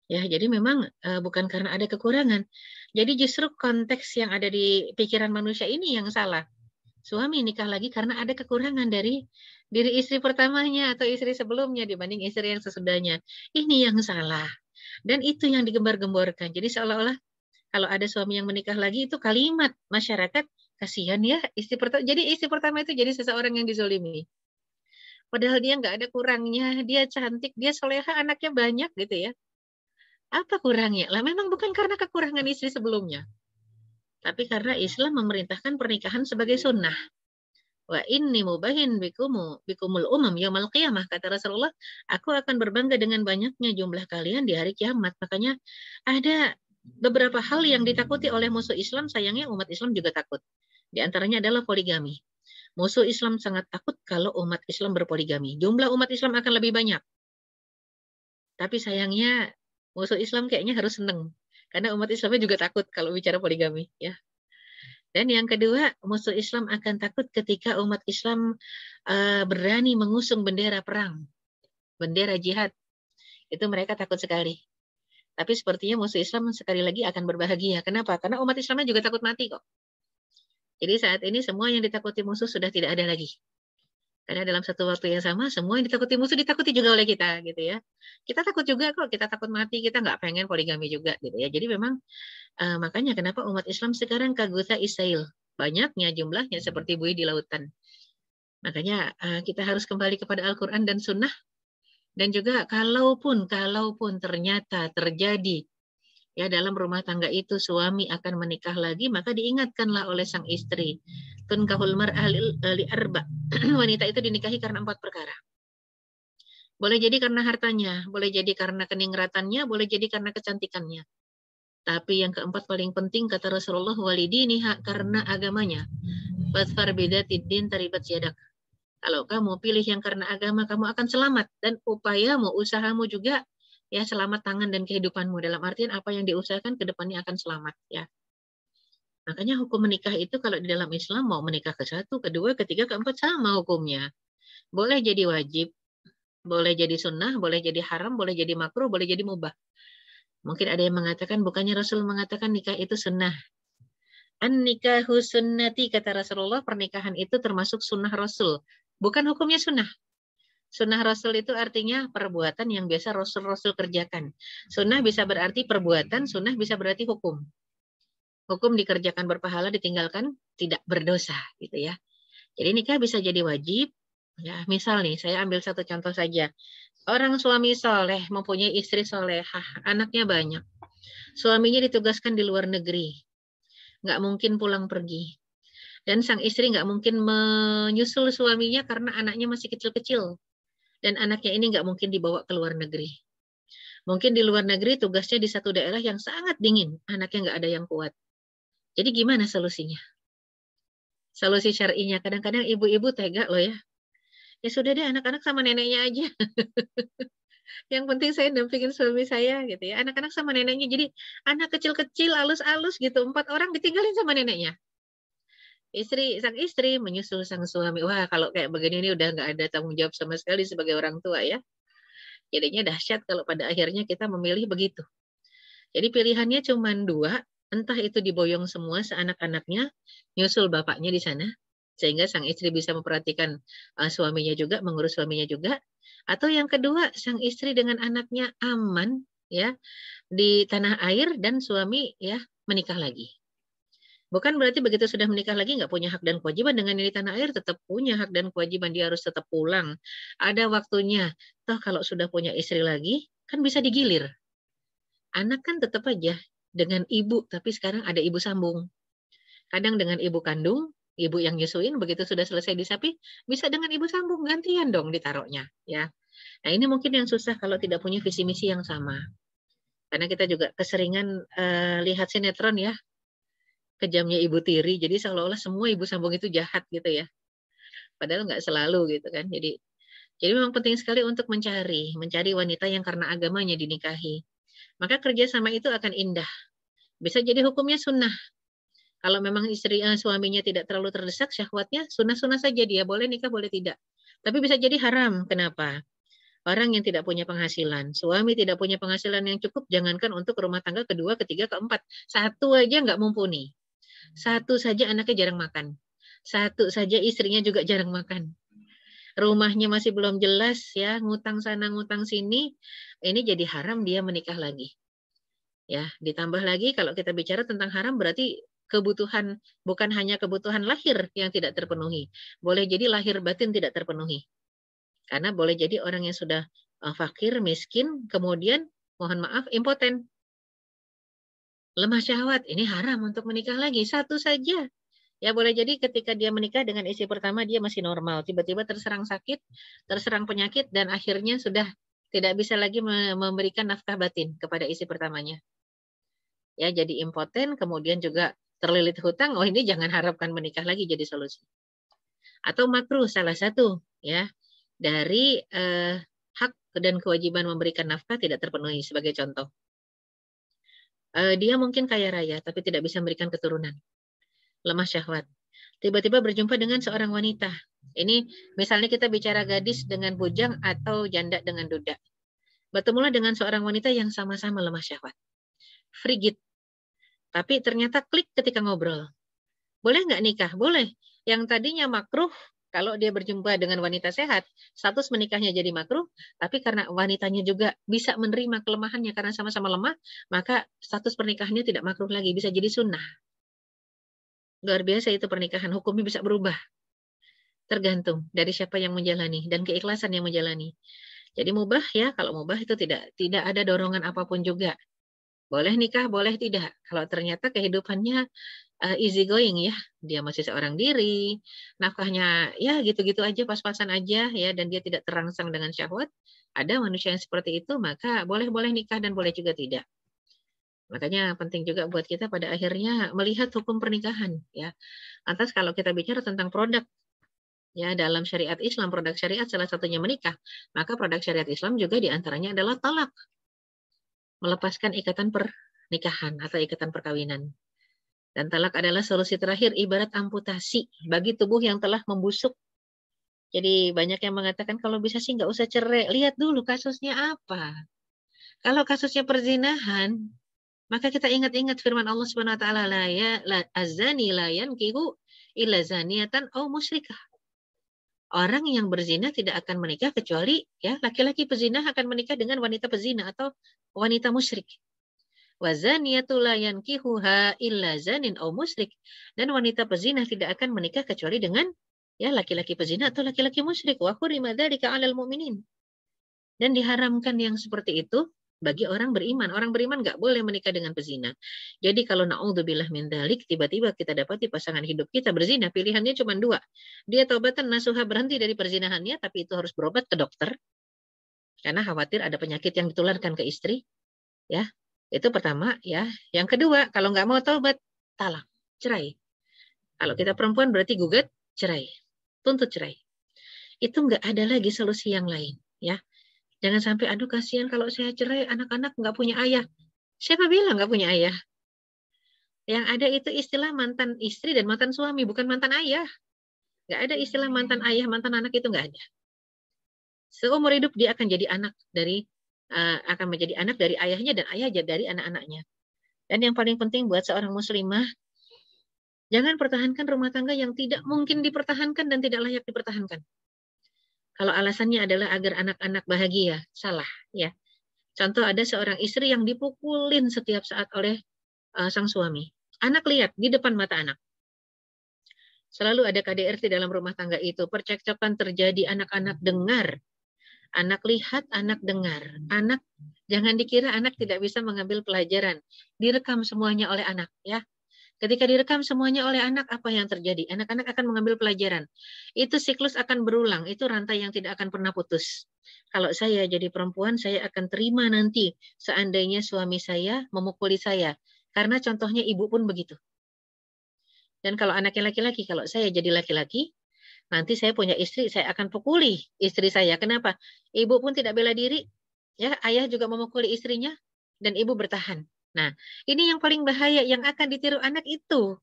Ya, jadi memang bukan karena ada kekurangan. Jadi justru konteks yang ada di pikiran manusia ini yang salah. Suami nikah lagi karena ada kekurangan dari diri istri pertamanya atau istri sebelumnya dibanding istri yang sesudahnya. Ini yang salah. Dan itu yang digembar-gemborkan. Jadi seolah-olah kalau ada suami yang menikah lagi itu kalimat masyarakat, kasihan ya istri pertama. Jadi istri pertama itu jadi seseorang yang dizolimi. Padahal dia nggak ada kurangnya, dia cantik, dia soleha, anaknya banyak gitu ya. Apa kurangnya? Lah memang bukan karena kekurangan istri sebelumnya. Tapi karena Islam memerintahkan pernikahan sebagai sunnah. Wa inni mubahin bikumul umam yaumil qiyamah, kata Rasulullah, aku akan berbangga dengan banyaknya jumlah kalian di hari kiamat. Makanya ada beberapa hal yang ditakuti oleh musuh Islam, sayangnya umat Islam juga takut. Di antaranya adalah poligami. Musuh Islam sangat takut kalau umat Islam berpoligami. Jumlah umat Islam akan lebih banyak. Tapi sayangnya musuh Islam kayaknya harus seneng. Karena umat Islamnya juga takut kalau bicara poligami ya. Dan yang kedua, musuh Islam akan takut ketika umat Islam berani mengusung bendera perang, bendera jihad. Itu mereka takut sekali. Tapi sepertinya musuh Islam sekali lagi akan berbahagia. Kenapa? Karena umat Islamnya juga takut mati kok. Jadi saat ini semua yang ditakuti musuh sudah tidak ada lagi. Karena dalam satu waktu yang sama, semua yang ditakuti musuh ditakuti juga oleh kita, gitu ya. Kita takut juga kok, kita takut mati, kita nggak pengen poligami juga, gitu ya. Jadi memang makanya kenapa umat Islam sekarang kagutha isail, banyaknya jumlahnya seperti buih di lautan. Makanya kita harus kembali kepada Al-Quran dan Sunnah. Dan juga kalaupun ternyata terjadi ya dalam rumah tangga itu suami akan menikah lagi, maka diingatkanlah oleh sang istri, tunkahul mar'ah li arba. Wanita itu dinikahi karena 4 perkara. Boleh jadi karena hartanya, boleh jadi karena keningratannya, boleh jadi karena kecantikannya. Tapi yang keempat paling penting kata Rasulullah, walidiniha, karena agamanya. Fasfar bidatid-din taribat yadak. Kalau kamu pilih yang karena agama, kamu akan selamat, dan upayamu, usahamu juga ya selamat tangan dan kehidupanmu. Dalam artian apa yang diusahakan ke depannya akan selamat ya. Makanya hukum menikah itu kalau di dalam Islam mau menikah ke-1, ke-2, ke-3, ke-4 sama hukumnya. Boleh jadi wajib, boleh jadi sunnah, boleh jadi haram, boleh jadi makruh, boleh jadi mubah. Mungkin ada yang mengatakan, bukannya Rasul mengatakan nikah itu sunnah. An-nikahu sunnati, kata Rasulullah, pernikahan itu termasuk sunnah Rasul. Bukan hukumnya sunnah. Sunnah Rasul itu artinya perbuatan yang biasa Rasul-Rasul kerjakan. Sunnah bisa berarti perbuatan, sunnah bisa berarti hukum. Hukum dikerjakan berpahala, ditinggalkan tidak berdosa, gitu ya. Jadi nikah bisa jadi wajib. Ya, misal nih, saya ambil satu contoh saja. Orang suami soleh, mempunyai istri solehah, anaknya banyak. Suaminya ditugaskan di luar negeri. Nggak mungkin pulang pergi. Dan sang istri nggak mungkin menyusul suaminya karena anaknya masih kecil-kecil. Dan anaknya ini nggak mungkin dibawa ke luar negeri. Mungkin di luar negeri tugasnya di satu daerah yang sangat dingin. Anaknya nggak ada yang kuat. Jadi gimana solusinya? Solusi syar'inya. Kadang-kadang ibu-ibu tega loh ya. Ya sudah deh, anak-anak sama neneknya aja. Yang penting saya dampingin suami saya gitu ya. Anak-anak sama neneknya. Jadi anak kecil-kecil, halus-halus gitu. 4 orang ditinggalin sama neneknya. Sang istri menyusul sang suami. Wah, kalau kayak begini ini udah nggak ada tanggung jawab sama sekali sebagai orang tua ya. Jadinya dahsyat kalau pada akhirnya kita memilih begitu. Jadi pilihannya cuma 2, entah itu diboyong semua seanak-anaknya, nyusul bapaknya di sana, sehingga sang istri bisa memperhatikan suaminya juga, mengurus suaminya juga. Atau yang kedua, sang istri dengan anaknya aman ya di tanah air dan suami ya menikah lagi. Bukan berarti begitu sudah menikah lagi nggak punya hak dan kewajiban, dengan di tanah air tetap punya hak dan kewajiban, dia harus tetap pulang. Ada waktunya. Toh kalau sudah punya istri lagi, kan bisa digilir. Anak kan tetap aja dengan ibu, tapi sekarang ada ibu sambung. Kadang dengan ibu kandung, ibu yang nyusuin, begitu sudah selesai disapi, bisa dengan ibu sambung, gantian dong ditaruhnya. Ya. Nah ini mungkin yang susah kalau tidak punya visi misi yang sama. Karena kita juga keseringan lihat sinetron ya, Kejamnya Ibu Tiri, jadi seolah-olah semua ibu sambung itu jahat gitu ya. Padahal nggak selalu gitu kan. Jadi memang penting sekali untuk mencari wanita yang karena agamanya dinikahi. Maka kerjasama itu akan indah. Bisa jadi hukumnya sunnah. Kalau memang suaminya tidak terlalu terdesak syahwatnya, sunnah-sunnah saja dia. Boleh nikah, boleh tidak. Tapi bisa jadi haram. Kenapa? Orang yang tidak punya penghasilan, suami tidak punya penghasilan yang cukup, jangankan untuk rumah tangga kedua, ketiga, keempat. 1 aja nggak mumpuni. 1 saja anaknya jarang makan. 1 saja istrinya juga jarang makan. Rumahnya masih belum jelas ya, ngutang sana ngutang sini, ini jadi haram dia menikah lagi. Ya, ditambah lagi kalau kita bicara tentang haram berarti kebutuhan, bukan hanya kebutuhan lahir yang tidak terpenuhi. Boleh jadi lahir batin tidak terpenuhi. Karena boleh jadi orang yang sudah fakir, miskin, kemudian mohon maaf impoten. Lemah syahwat, ini haram untuk menikah lagi. 1 saja. Ya boleh jadi ketika dia menikah dengan istri pertama dia masih normal, tiba-tiba terserang sakit, terserang penyakit, dan akhirnya sudah tidak bisa lagi memberikan nafkah batin kepada istri pertamanya. Ya jadi impoten, kemudian juga terlilit hutang, oh ini jangan harapkan menikah lagi jadi solusi. Atau makruh salah satu ya dari hak dan kewajiban memberikan nafkah tidak terpenuhi. Sebagai contoh, dia mungkin kaya raya tapi tidak bisa memberikan keturunan. Lemah syahwat. Tiba-tiba berjumpa dengan seorang wanita. Ini misalnya kita bicara gadis dengan bujang atau janda dengan duda. Bertemulah dengan seorang wanita yang sama-sama lemah syahwat. Frigid. Tapi ternyata klik ketika ngobrol. Boleh nggak nikah? Boleh. Yang tadinya makruh, kalau dia berjumpa dengan wanita sehat, status menikahnya jadi makruh, tapi karena wanitanya juga bisa menerima kelemahannya karena sama-sama lemah, maka status pernikahannya tidak makruh lagi, bisa jadi sunnah. Luar biasa itu pernikahan, hukumnya bisa berubah. Tergantung dari siapa yang menjalani dan keikhlasan yang menjalani. Jadi mubah ya, kalau mubah itu tidak ada dorongan apapun juga. Boleh nikah, boleh tidak. Kalau ternyata kehidupannya easy going ya, dia masih seorang diri, nafkahnya ya gitu-gitu aja, pas-pasan aja ya, dan dia tidak terangsang dengan syahwat. Ada manusia yang seperti itu, maka boleh nikah dan boleh juga tidak. Makanya penting juga buat kita pada akhirnya melihat hukum pernikahan ya. Lantas kalau kita bicara tentang produk ya dalam syariat Islam, produk syariat salah satunya menikah, maka produk syariat Islam juga diantaranya adalah talak. Melepaskan ikatan pernikahan atau ikatan perkawinan. Dan talak adalah solusi terakhir ibarat amputasi bagi tubuh yang telah membusuk. Jadi banyak yang mengatakan kalau bisa sih nggak usah cerai. Lihat dulu kasusnya apa. Kalau kasusnya perzinahan, maka kita ingat-ingat firman Allah Subhanahu wa taala, azani la yankihu illa zaniatan aw musyrikah. Orang yang berzina tidak akan menikah kecuali ya laki-laki pezina akan menikah dengan wanita pezina atau wanita musyrik. Wa zaniyatu la yankihuha illa zanin aw musyrik. Dan wanita pezina tidak akan menikah kecuali dengan ya laki-laki pezina atau laki-laki musyrik. Wa hurima dzalika 'alal mu'minin. Dan diharamkan yang seperti itu bagi orang beriman. Orang beriman nggak boleh menikah dengan pezina. Jadi kalau naudzubillah min dzalik, tiba-tiba kita dapati pasangan hidup kita berzina, pilihannya cuma dua. Dia taubatan nasuha, berhenti dari perzinahannya, tapi itu harus berobat ke dokter karena khawatir ada penyakit yang ditularkan ke istri. Ya, itu pertama ya. Yang kedua, kalau nggak mau taubat, talak, cerai. Kalau kita perempuan berarti gugat, cerai, tuntut cerai. Itu nggak ada lagi solusi yang lain, ya. Jangan sampai, aduh kasihan kalau saya cerai, anak-anak nggak punya ayah. Siapa bilang nggak punya ayah? Yang ada itu istilah mantan istri dan mantan suami, bukan mantan ayah. Nggak ada istilah mantan ayah, mantan anak, itu nggak ada. Seumur hidup dia akan jadi anak dari akan menjadi anak dari ayahnya dan ayah dari anak-anaknya. Dan yang paling penting buat seorang muslimah, jangan pertahankan rumah tangga yang tidak mungkin dipertahankan dan tidak layak dipertahankan. Kalau alasannya adalah agar anak-anak bahagia, salah ya. Contoh, ada seorang istri yang dipukulin setiap saat oleh sang suami. Anak lihat di depan mata anak. Selalu ada KDRT dalam rumah tangga itu. Percekcokan terjadi, anak-anak dengar. Anak lihat, anak dengar. Anak, jangan dikira anak tidak bisa mengambil pelajaran. Direkam semuanya oleh anak, ya. Ketika direkam semuanya oleh anak, apa yang terjadi? Anak-anak akan mengambil pelajaran. Itu siklus akan berulang. Itu rantai yang tidak akan pernah putus. Kalau saya jadi perempuan, saya akan terima nanti seandainya suami saya memukuli saya. Karena contohnya ibu pun begitu. Dan kalau anaknya laki-laki, kalau saya jadi laki-laki, nanti saya punya istri, saya akan pukuli istri saya. Kenapa? Ibu pun tidak bela diri, ya, ayah juga memukuli istrinya, dan ibu bertahan. Nah, ini yang paling bahaya yang akan ditiru anak itu.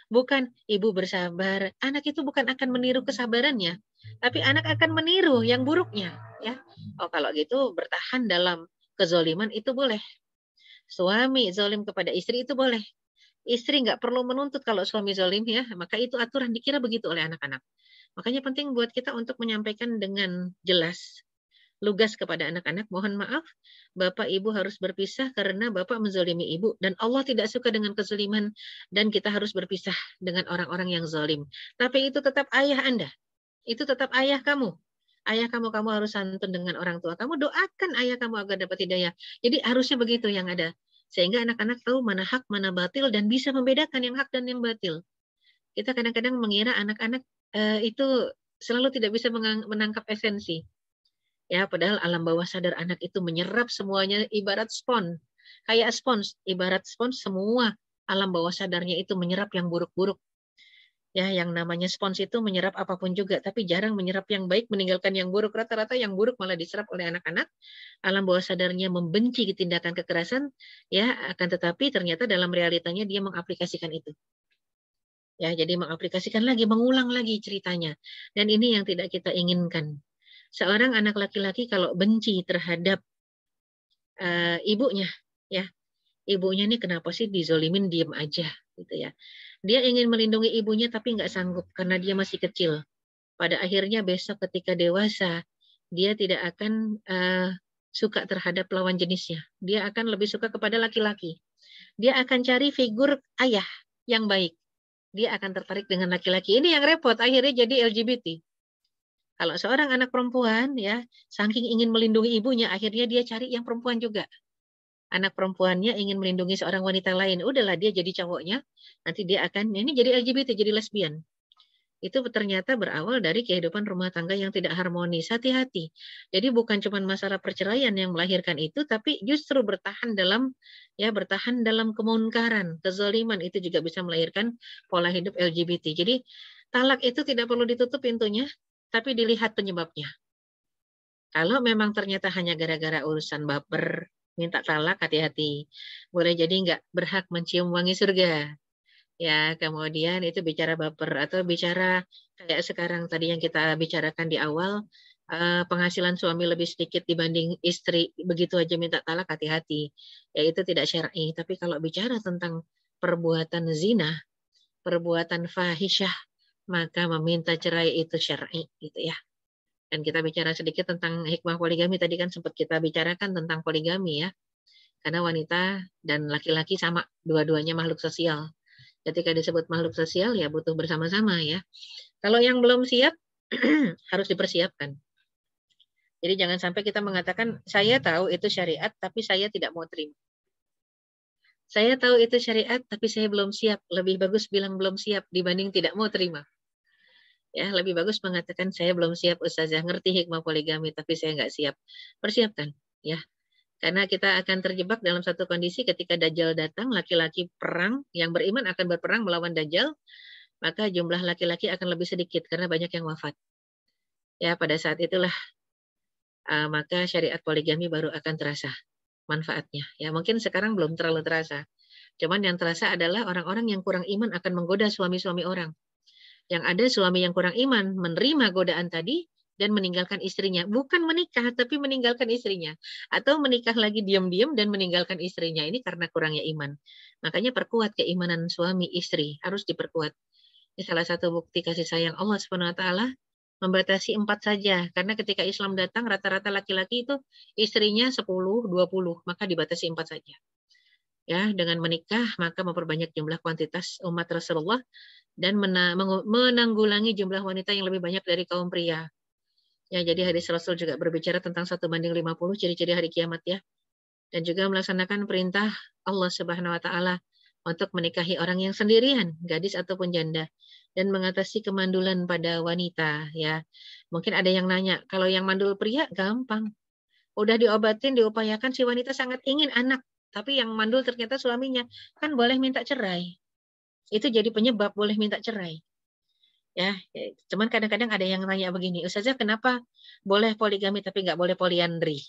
Bukan ibu bersabar, anak itu bukan akan meniru kesabarannya, tapi anak akan meniru yang buruknya. Ya, oh kalau gitu bertahan dalam kezoliman itu boleh. Suami zolim kepada istri itu boleh. Istri nggak perlu menuntut kalau suami zolim, ya, maka itu aturan, dikira begitu oleh anak-anak. Makanya penting buat kita untuk menyampaikan dengan jelas, lugas kepada anak-anak, mohon maaf, Bapak Ibu harus berpisah karena Bapak menzalimi Ibu, dan Allah tidak suka dengan kezaliman, dan kita harus berpisah dengan orang-orang yang zalim. Tapi itu tetap ayah Anda, itu tetap ayah kamu. Ayah kamu harus santun dengan orang tua kamu, doakan ayah kamu agar dapat hidayah. Jadi harusnya begitu yang ada. Sehingga anak-anak tahu mana hak, mana batil, dan bisa membedakan yang hak dan yang batil. Kita kadang-kadang mengira anak-anak itu selalu tidak bisa menangkap esensi. Ya, padahal alam bawah sadar anak itu menyerap semuanya ibarat spons. Kayak spons, ibarat spons, semua alam bawah sadarnya itu menyerap yang buruk-buruk. Ya, yang namanya spons itu menyerap apapun juga, tapi jarang menyerap yang baik, meninggalkan yang buruk. Rata-rata yang buruk malah diserap oleh anak-anak. Alam bawah sadarnya membenci tindakan kekerasan, ya, akan tetapi ternyata dalam realitanya dia mengaplikasikan itu. Ya, jadi mengaplikasikan lagi, mengulang lagi ceritanya. Dan ini yang tidak kita inginkan. Seorang anak laki-laki kalau benci terhadap ibunya, ya, ibunya ini kenapa sih dizolimin, diem aja, gitu ya. Dia ingin melindungi ibunya tapi nggak sanggup karena dia masih kecil. Pada akhirnya besok ketika dewasa, dia tidak akan suka terhadap lawan jenisnya. Dia akan lebih suka kepada laki-laki. Dia akan cari figur ayah yang baik. Dia akan tertarik dengan laki-laki. Ini yang repot, akhirnya jadi LGBT. Kalau seorang anak perempuan, ya, saking ingin melindungi ibunya, akhirnya dia cari yang perempuan juga. Anak perempuannya ingin melindungi seorang wanita lain, udahlah dia jadi cowoknya, nanti dia akan, ini jadi LGBT, jadi lesbian. Itu ternyata berawal dari kehidupan rumah tangga yang tidak harmonis. Hati-hati. Jadi bukan cuma masalah perceraian yang melahirkan itu, tapi justru bertahan dalam kemunkaran, kezaliman, itu juga bisa melahirkan pola hidup LGBT. Jadi talak itu tidak perlu ditutup pintunya, tapi dilihat penyebabnya. Kalau memang ternyata hanya gara-gara urusan baper, minta talak, hati-hati. Boleh jadi nggak berhak mencium wangi surga. Ya, kemudian itu bicara baper atau bicara kayak sekarang tadi yang kita bicarakan di awal, penghasilan suami lebih sedikit dibanding istri, begitu aja minta talak, hati-hati. Ya itu tidak syar'i. Tapi kalau bicara tentang perbuatan zina, perbuatan fahisyah, maka meminta cerai itu syar'i, gitu ya. Dan kita bicara sedikit tentang hikmah poligami, tadi kan sempat kita bicarakan tentang poligami ya. Karena wanita dan laki-laki sama, dua-duanya makhluk sosial. Ketika disebut makhluk sosial, ya butuh bersama-sama ya. Kalau yang belum siap, harus dipersiapkan. Jadi jangan sampai kita mengatakan saya tahu itu syariat tapi saya tidak mau terima. Saya tahu itu syariat tapi saya belum siap. Lebih bagus bilang belum siap dibanding tidak mau terima. Ya, lebih bagus mengatakan saya belum siap Ustazah, ngerti hikmah poligami tapi saya nggak siap. Persiapkan, ya. Karena kita akan terjebak dalam satu kondisi ketika Dajjal datang, laki-laki perang, yang beriman akan berperang melawan Dajjal, maka jumlah laki-laki akan lebih sedikit karena banyak yang wafat. Ya, pada saat itulah maka syariat poligami baru akan terasa manfaatnya. Ya, mungkin sekarang belum terlalu terasa. Cuman yang terasa adalah orang-orang yang kurang iman akan menggoda suami-suami orang. Yang ada suami yang kurang iman menerima godaan tadi dan meninggalkan istrinya. Bukan menikah, tapi meninggalkan istrinya. Atau menikah lagi diam-diam dan meninggalkan istrinya. Ini karena kurangnya iman. Makanya perkuat keimanan suami istri. Harus diperkuat. Ini salah satu bukti kasih sayang Allah SWT membatasi 4 saja. Karena ketika Islam datang, rata-rata laki-laki itu istrinya 10, 20. Maka dibatasi 4 saja. Ya, dengan menikah, maka memperbanyak jumlah kuantitas umat Rasulullah dan menanggulangi jumlah wanita yang lebih banyak dari kaum pria. Ya, jadi hadis Rasul juga berbicara tentang 1:50 ciri-ciri hari kiamat ya. Dan juga melaksanakan perintah Allah Subhanahu wa taala untuk menikahi orang yang sendirian, gadis ataupun janda, dan mengatasi kemandulan pada wanita ya. Mungkin ada yang nanya, kalau yang mandul pria gampang. Udah diobatin, diupayakan si wanita sangat ingin anak, tapi yang mandul ternyata suaminya, kan boleh minta cerai. Itu jadi penyebab boleh minta cerai. Ya, cuman kadang-kadang ada yang nanya begini, Ustazah kenapa boleh poligami tapi nggak boleh poliandri?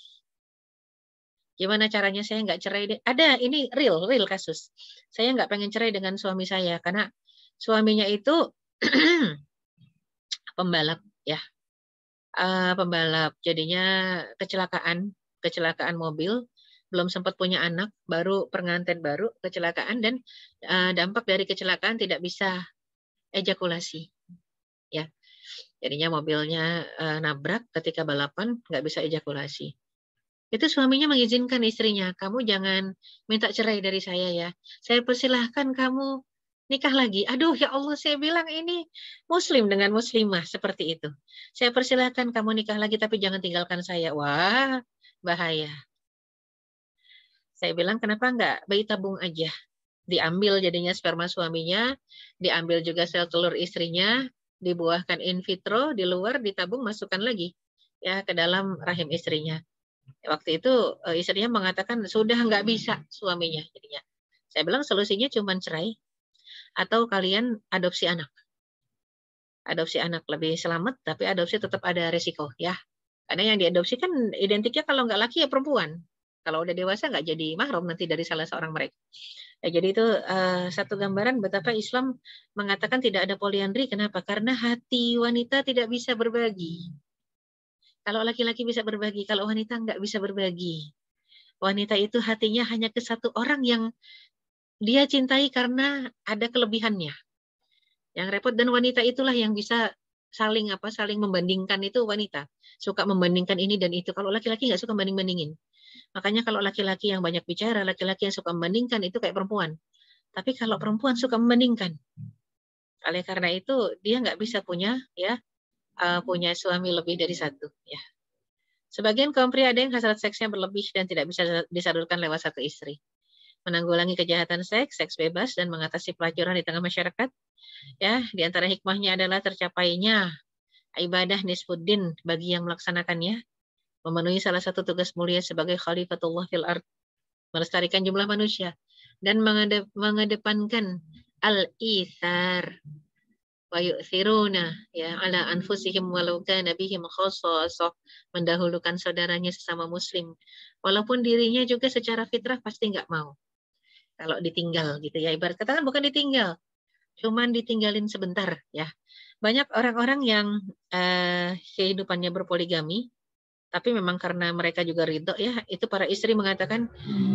Gimana caranya saya nggak cerai deh? Ada, ini real kasus. Saya nggak pengen cerai dengan suami saya karena suaminya itu pembalap ya, pembalap. Jadinya kecelakaan mobil. Belum sempat punya anak, baru pengantin baru, kecelakaan dan dampak dari kecelakaan tidak bisa ejakulasi. Ya, jadinya mobilnya nabrak ketika balapan, nggak bisa ejakulasi. Itu suaminya mengizinkan istrinya, kamu jangan minta cerai dari saya ya. Saya persilahkan kamu nikah lagi. Aduh ya Allah, saya bilang ini muslim dengan muslimah seperti itu. Saya persilahkan kamu nikah lagi tapi jangan tinggalkan saya. Wah, bahaya. Saya bilang kenapa enggak bayi tabung aja. Diambil jadinya sperma suaminya, diambil juga sel telur istrinya, dibuahkan in vitro, di luar ditabung, masukkan lagi ya ke dalam rahim istrinya. Waktu itu istrinya mengatakan sudah nggak bisa suaminya jadinya. Saya bilang solusinya cuma cerai atau kalian adopsi anak. Adopsi anak lebih selamat, tapi adopsi tetap ada resiko ya. Karena yang diadopsi kan identiknya kalau nggak laki ya perempuan. Kalau udah dewasa nggak jadi mahram nanti dari salah seorang mereka. Ya, jadi itu satu gambaran betapa Islam mengatakan tidak ada poliandri. Kenapa? Karena hati wanita tidak bisa berbagi. Kalau laki-laki bisa berbagi, kalau wanita nggak bisa berbagi. Wanita itu hatinya hanya ke satu orang yang dia cintai karena ada kelebihannya. Yang repot dan wanita itulah yang bisa saling membandingkan itu wanita. Suka membandingkan ini dan itu. Kalau laki-laki nggak suka banding-bandingin. Makanya kalau laki-laki yang banyak bicara, laki-laki yang suka membandingkan itu kayak perempuan. Tapi kalau perempuan suka membandingkan, oleh karena itu dia nggak bisa punya punya suami lebih dari satu. Ya. Sebagian kaum pria ada yang hasrat seksnya berlebih dan tidak bisa disalurkan lewat satu istri. Menanggulangi kejahatan seks bebas dan mengatasi pelacuran di tengah masyarakat. Ya, di antara hikmahnya adalah tercapainya ibadah nisfuddin bagi yang melaksanakannya. Memenuhi salah satu tugas mulia sebagai khalifatullah fil ard, melestarikan jumlah manusia dan mengedepankan al-ithar wa yu'thiruna ya ala anfusihim walau kana bihim khassasah, mendahulukan saudaranya sesama muslim walaupun dirinya juga secara fitrah pasti nggak mau kalau ditinggal gitu ya. Ibarat kata kan bukan ditinggal, cuman ditinggalin sebentar ya. Banyak orang-orang yang kehidupannya berpoligami tapi memang karena mereka juga ridho ya, itu para istri mengatakan,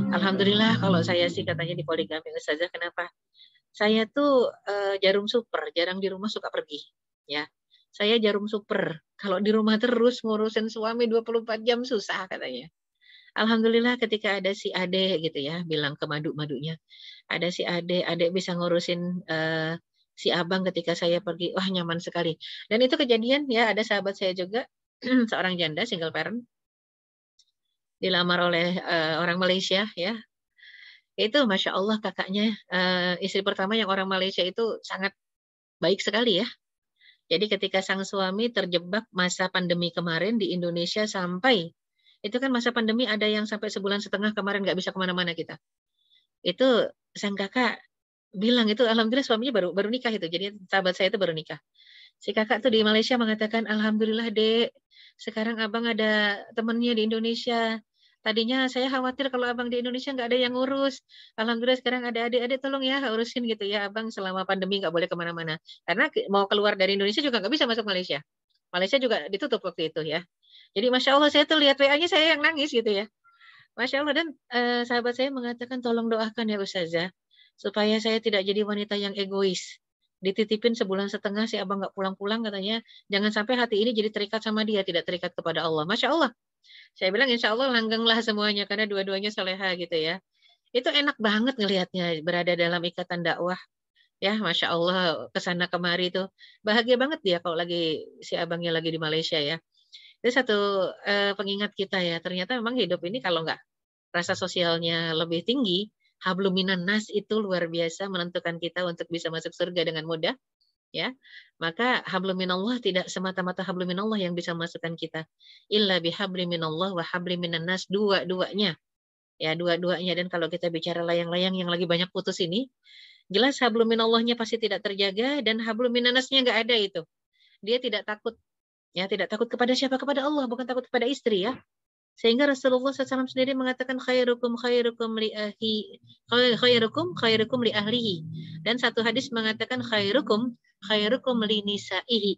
alhamdulillah kalau saya sih katanya di poligami Ustazah, kenapa? Saya tuh jarum super, jarang di rumah, suka pergi. Ya, saya jarum super, kalau di rumah terus ngurusin suami 24 jam susah katanya. Alhamdulillah ketika ada si Ade gitu ya, bilang ke madunya, ada si Ade bisa ngurusin si abang ketika saya pergi, wah nyaman sekali. Dan itu kejadian ya, ada sahabat saya juga, seorang janda single parent, dilamar oleh orang Malaysia ya. Itu Masya Allah kakaknya, istri pertama yang orang Malaysia itu sangat baik sekali ya. Jadi ketika sang suami terjebak masa pandemi kemarin di Indonesia sampai, itu kan masa pandemi ada yang sampai 1,5 bulan kemarin nggak bisa kemana-mana kita. Itu sang kakak bilang itu alhamdulillah suaminya baru nikah itu. Jadi sahabat saya itu baru nikah. Si kakak tuh di Malaysia mengatakan, alhamdulillah dek, sekarang abang ada temennya di Indonesia. Tadinya saya khawatir kalau abang di Indonesia nggak ada yang ngurus. Alhamdulillah sekarang ada adik-adik, tolong ya urusin gitu ya abang selama pandemi nggak boleh kemana-mana. Karena mau keluar dari Indonesia juga nggak bisa masuk Malaysia. Malaysia juga ditutup waktu itu ya. Jadi Masya Allah saya tuh lihat WA-nya saya yang nangis gitu ya. Masya Allah dan sahabat saya mengatakan tolong doakan ya Ustazah supaya saya tidak jadi wanita yang egois. Dititipin 1,5 bulan si abang nggak pulang-pulang katanya, jangan sampai hati ini jadi terikat sama dia, tidak terikat kepada Allah. Masya Allah. Saya bilang insya Allah langgenglah semuanya karena dua-duanya soleha gitu ya. Itu enak banget ngelihatnya berada dalam ikatan dakwah. Ya, Masya Allah kesana kemari itu bahagia banget dia kalau lagi si abangnya lagi di Malaysia ya. Itu satu pengingat kita ya. Ternyata memang hidup ini kalau nggak rasa sosialnya lebih tinggi, habluminan nas itu luar biasa menentukan kita untuk bisa masuk surga dengan mudah. Ya, maka habluminallah tidak semata-mata habluminallah yang bisa memasukkan kita. Illa bihabliminallah wa habliminan nas, dua-duanya. Ya, dua-duanya. Dan kalau kita bicara layang-layang yang lagi banyak putus ini, jelas habluminallahnya pasti tidak terjaga dan habluminan nasnya nggak ada itu. Dia tidak takut. Ya, tidak takut kepada siapa? Kepada Allah, bukan takut kepada istri ya. Sehingga Rasulullah SAW sendiri mengatakan khairukum li ahlihi. Dan satu hadis mengatakan khairukum li nisaihi.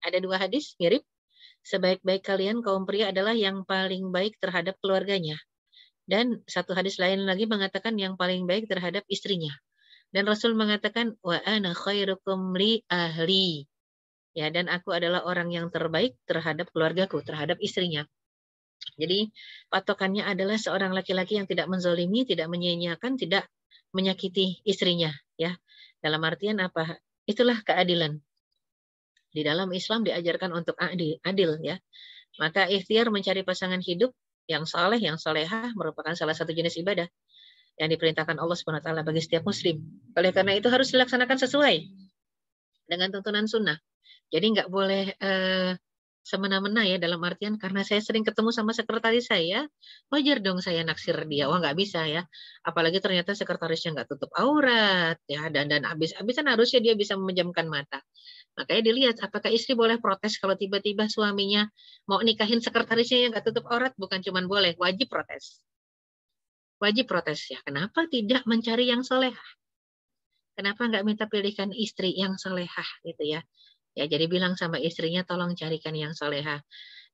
Ada dua hadis mirip. Sebaik-baik kalian kaum pria adalah yang paling baik terhadap keluarganya. Dan satu hadis lain lagi mengatakan yang paling baik terhadap istrinya. Dan Rasul mengatakan wa ana khairukum li ahli. Ya, dan aku adalah orang yang terbaik terhadap keluargaku, terhadap istrinya. Jadi patokannya adalah seorang laki-laki yang tidak menzolimi, tidak menyia-nyiakan, tidak menyakiti istrinya. Ya, dalam artian apa? Itulah keadilan. Di dalam Islam diajarkan untuk adil ya. Maka ikhtiar mencari pasangan hidup yang saleh, yang solehah merupakan salah satu jenis ibadah yang diperintahkan Allah Subhanahu wa taala bagi setiap muslim. Oleh karena itu harus dilaksanakan sesuai dengan tuntunan sunnah. Jadi nggak boleh semena-mena ya, dalam artian karena saya sering ketemu sama sekretaris saya, wajar dong saya naksir dia. Wah, nggak bisa ya. Apalagi ternyata sekretarisnya nggak tutup aurat ya, dan habis-habisan harusnya dia bisa memejamkan mata. Makanya dilihat apakah istri boleh protes kalau tiba-tiba suaminya mau nikahin sekretarisnya yang nggak tutup aurat. Bukan cuma boleh, wajib protes. Wajib protes ya. Kenapa tidak mencari yang solehah? Kenapa nggak minta pilihkan istri yang solehah gitu ya? Ya, jadi bilang sama istrinya, tolong carikan yang soleha.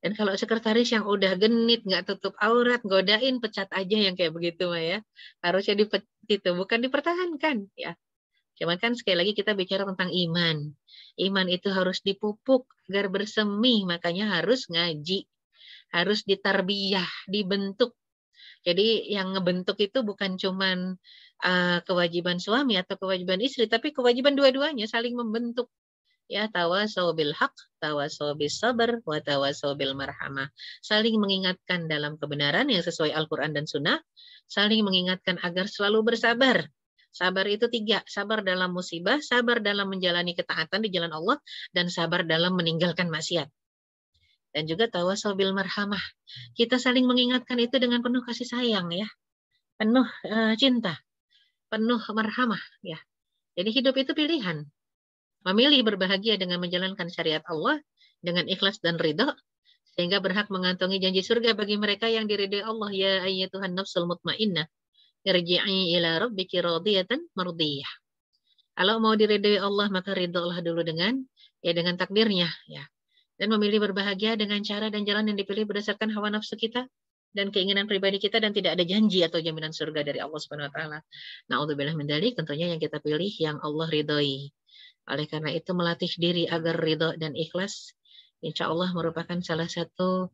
Dan kalau sekretaris yang udah genit, nggak tutup aurat, godain, pecat aja yang kayak begitu, Mah ya. Harusnya itu bukan dipertahankan, ya. Cuman kan sekali lagi kita bicara tentang iman. Iman itu harus dipupuk agar bersemi, makanya harus ngaji, harus ditarbiyah, dibentuk. Jadi yang ngebentuk itu bukan cuman kewajiban suami atau kewajiban istri, tapi kewajiban dua-duanya saling membentuk. Ya, tawasau bil haq, tawasau bis sabar, wa tawasau bil marhamah. Saling mengingatkan dalam kebenaran yang sesuai Al-Quran dan Sunnah, saling mengingatkan agar selalu bersabar. Sabar itu 3, sabar dalam musibah, sabar dalam menjalani ketaatan di jalan Allah, dan sabar dalam meninggalkan maksiat. Dan juga tawasau bil marhamah. Kita saling mengingatkan itu dengan penuh kasih sayang ya, penuh cinta, penuh marhamah ya. Jadi hidup itu pilihan. Memilih berbahagia dengan menjalankan syariat Allah dengan ikhlas dan ridho sehingga berhak mengantongi janji surga bagi mereka yang diridhai Allah. Ya ayyatuhan nafsul mutmainnah irji'i ila rabbiki radiyatan mardiyah. Kalau mau diridhai Allah maka ridholah dulu dengan takdirnya ya. Dan memilih berbahagia dengan cara dan jalan yang dipilih berdasarkan hawa nafsu kita dan keinginan pribadi kita, dan tidak ada janji atau jaminan surga dari Allah Subhanahu wa taala. Na'udzubillah min dzalik, tentunya yang kita pilih yang Allah ridhoi. Oleh karena itu melatih diri agar ridho dan ikhlas insya Allah merupakan salah satu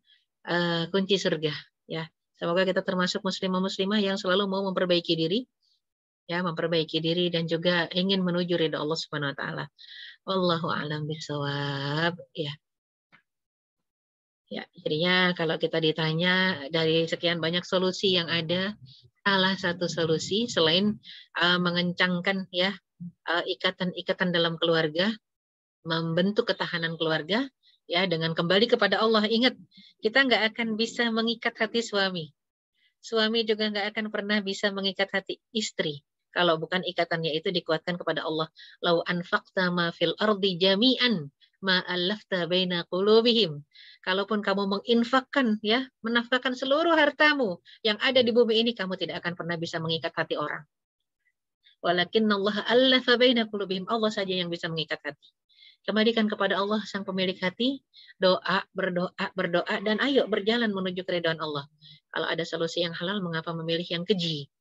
kunci surga ya. Semoga kita termasuk muslimah-muslimah yang selalu mau memperbaiki diri ya, memperbaiki diri dan juga ingin menuju ridho Allah Subhanahu wa taala. Wallahu a'lam bishawab ya. Ya, jadinya kalau kita ditanya dari sekian banyak solusi yang ada, salah satu solusi selain mengencangkan ya ikatan-ikatan dalam keluarga, membentuk ketahanan keluarga, ya dengan kembali kepada Allah. Ingat, kita nggak akan bisa mengikat hati suami. Suami juga nggak akan pernah bisa mengikat hati istri. Kalau bukan ikatannya itu dikuatkan kepada Allah. Lau anfaqta ma fil ardi jami'an ma allafta baina qulubihim. Kalaupun kamu menginfakkan ya, menafkahkan seluruh hartamu yang ada di bumi ini, kamu tidak akan pernah bisa mengikat hati orang. Walakinnallaha allafa baina qulubihim. Allah saja yang bisa mengikat hati. Kembalikan kepada Allah sang pemilik hati, doa, berdoa, dan ayo berjalan menuju keridhaan Allah. Kalau ada solusi yang halal, mengapa memilih yang keji?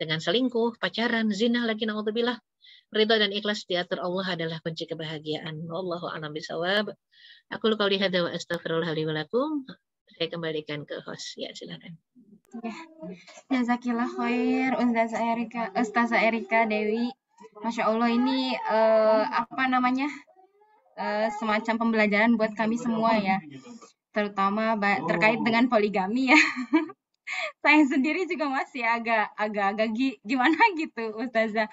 Dengan selingkuh, pacaran, zina, lagi na'udzubillah. Ridha dan ikhlas diatur Allah adalah kunci kebahagiaan. Wallahu a'lam bishawab. Aku qouli hadza wa astaghfirullah li wa lakum. Saya kembalikan ke host. Ya, silakan. Ya, jazakillah khair Ustazah Erika Dewi. Masya Allah, ini apa namanya, semacam pembelajaran buat kami semua ya, terutama terkait dengan poligami ya. Saya sendiri juga masih agak gimana gitu Ustazah.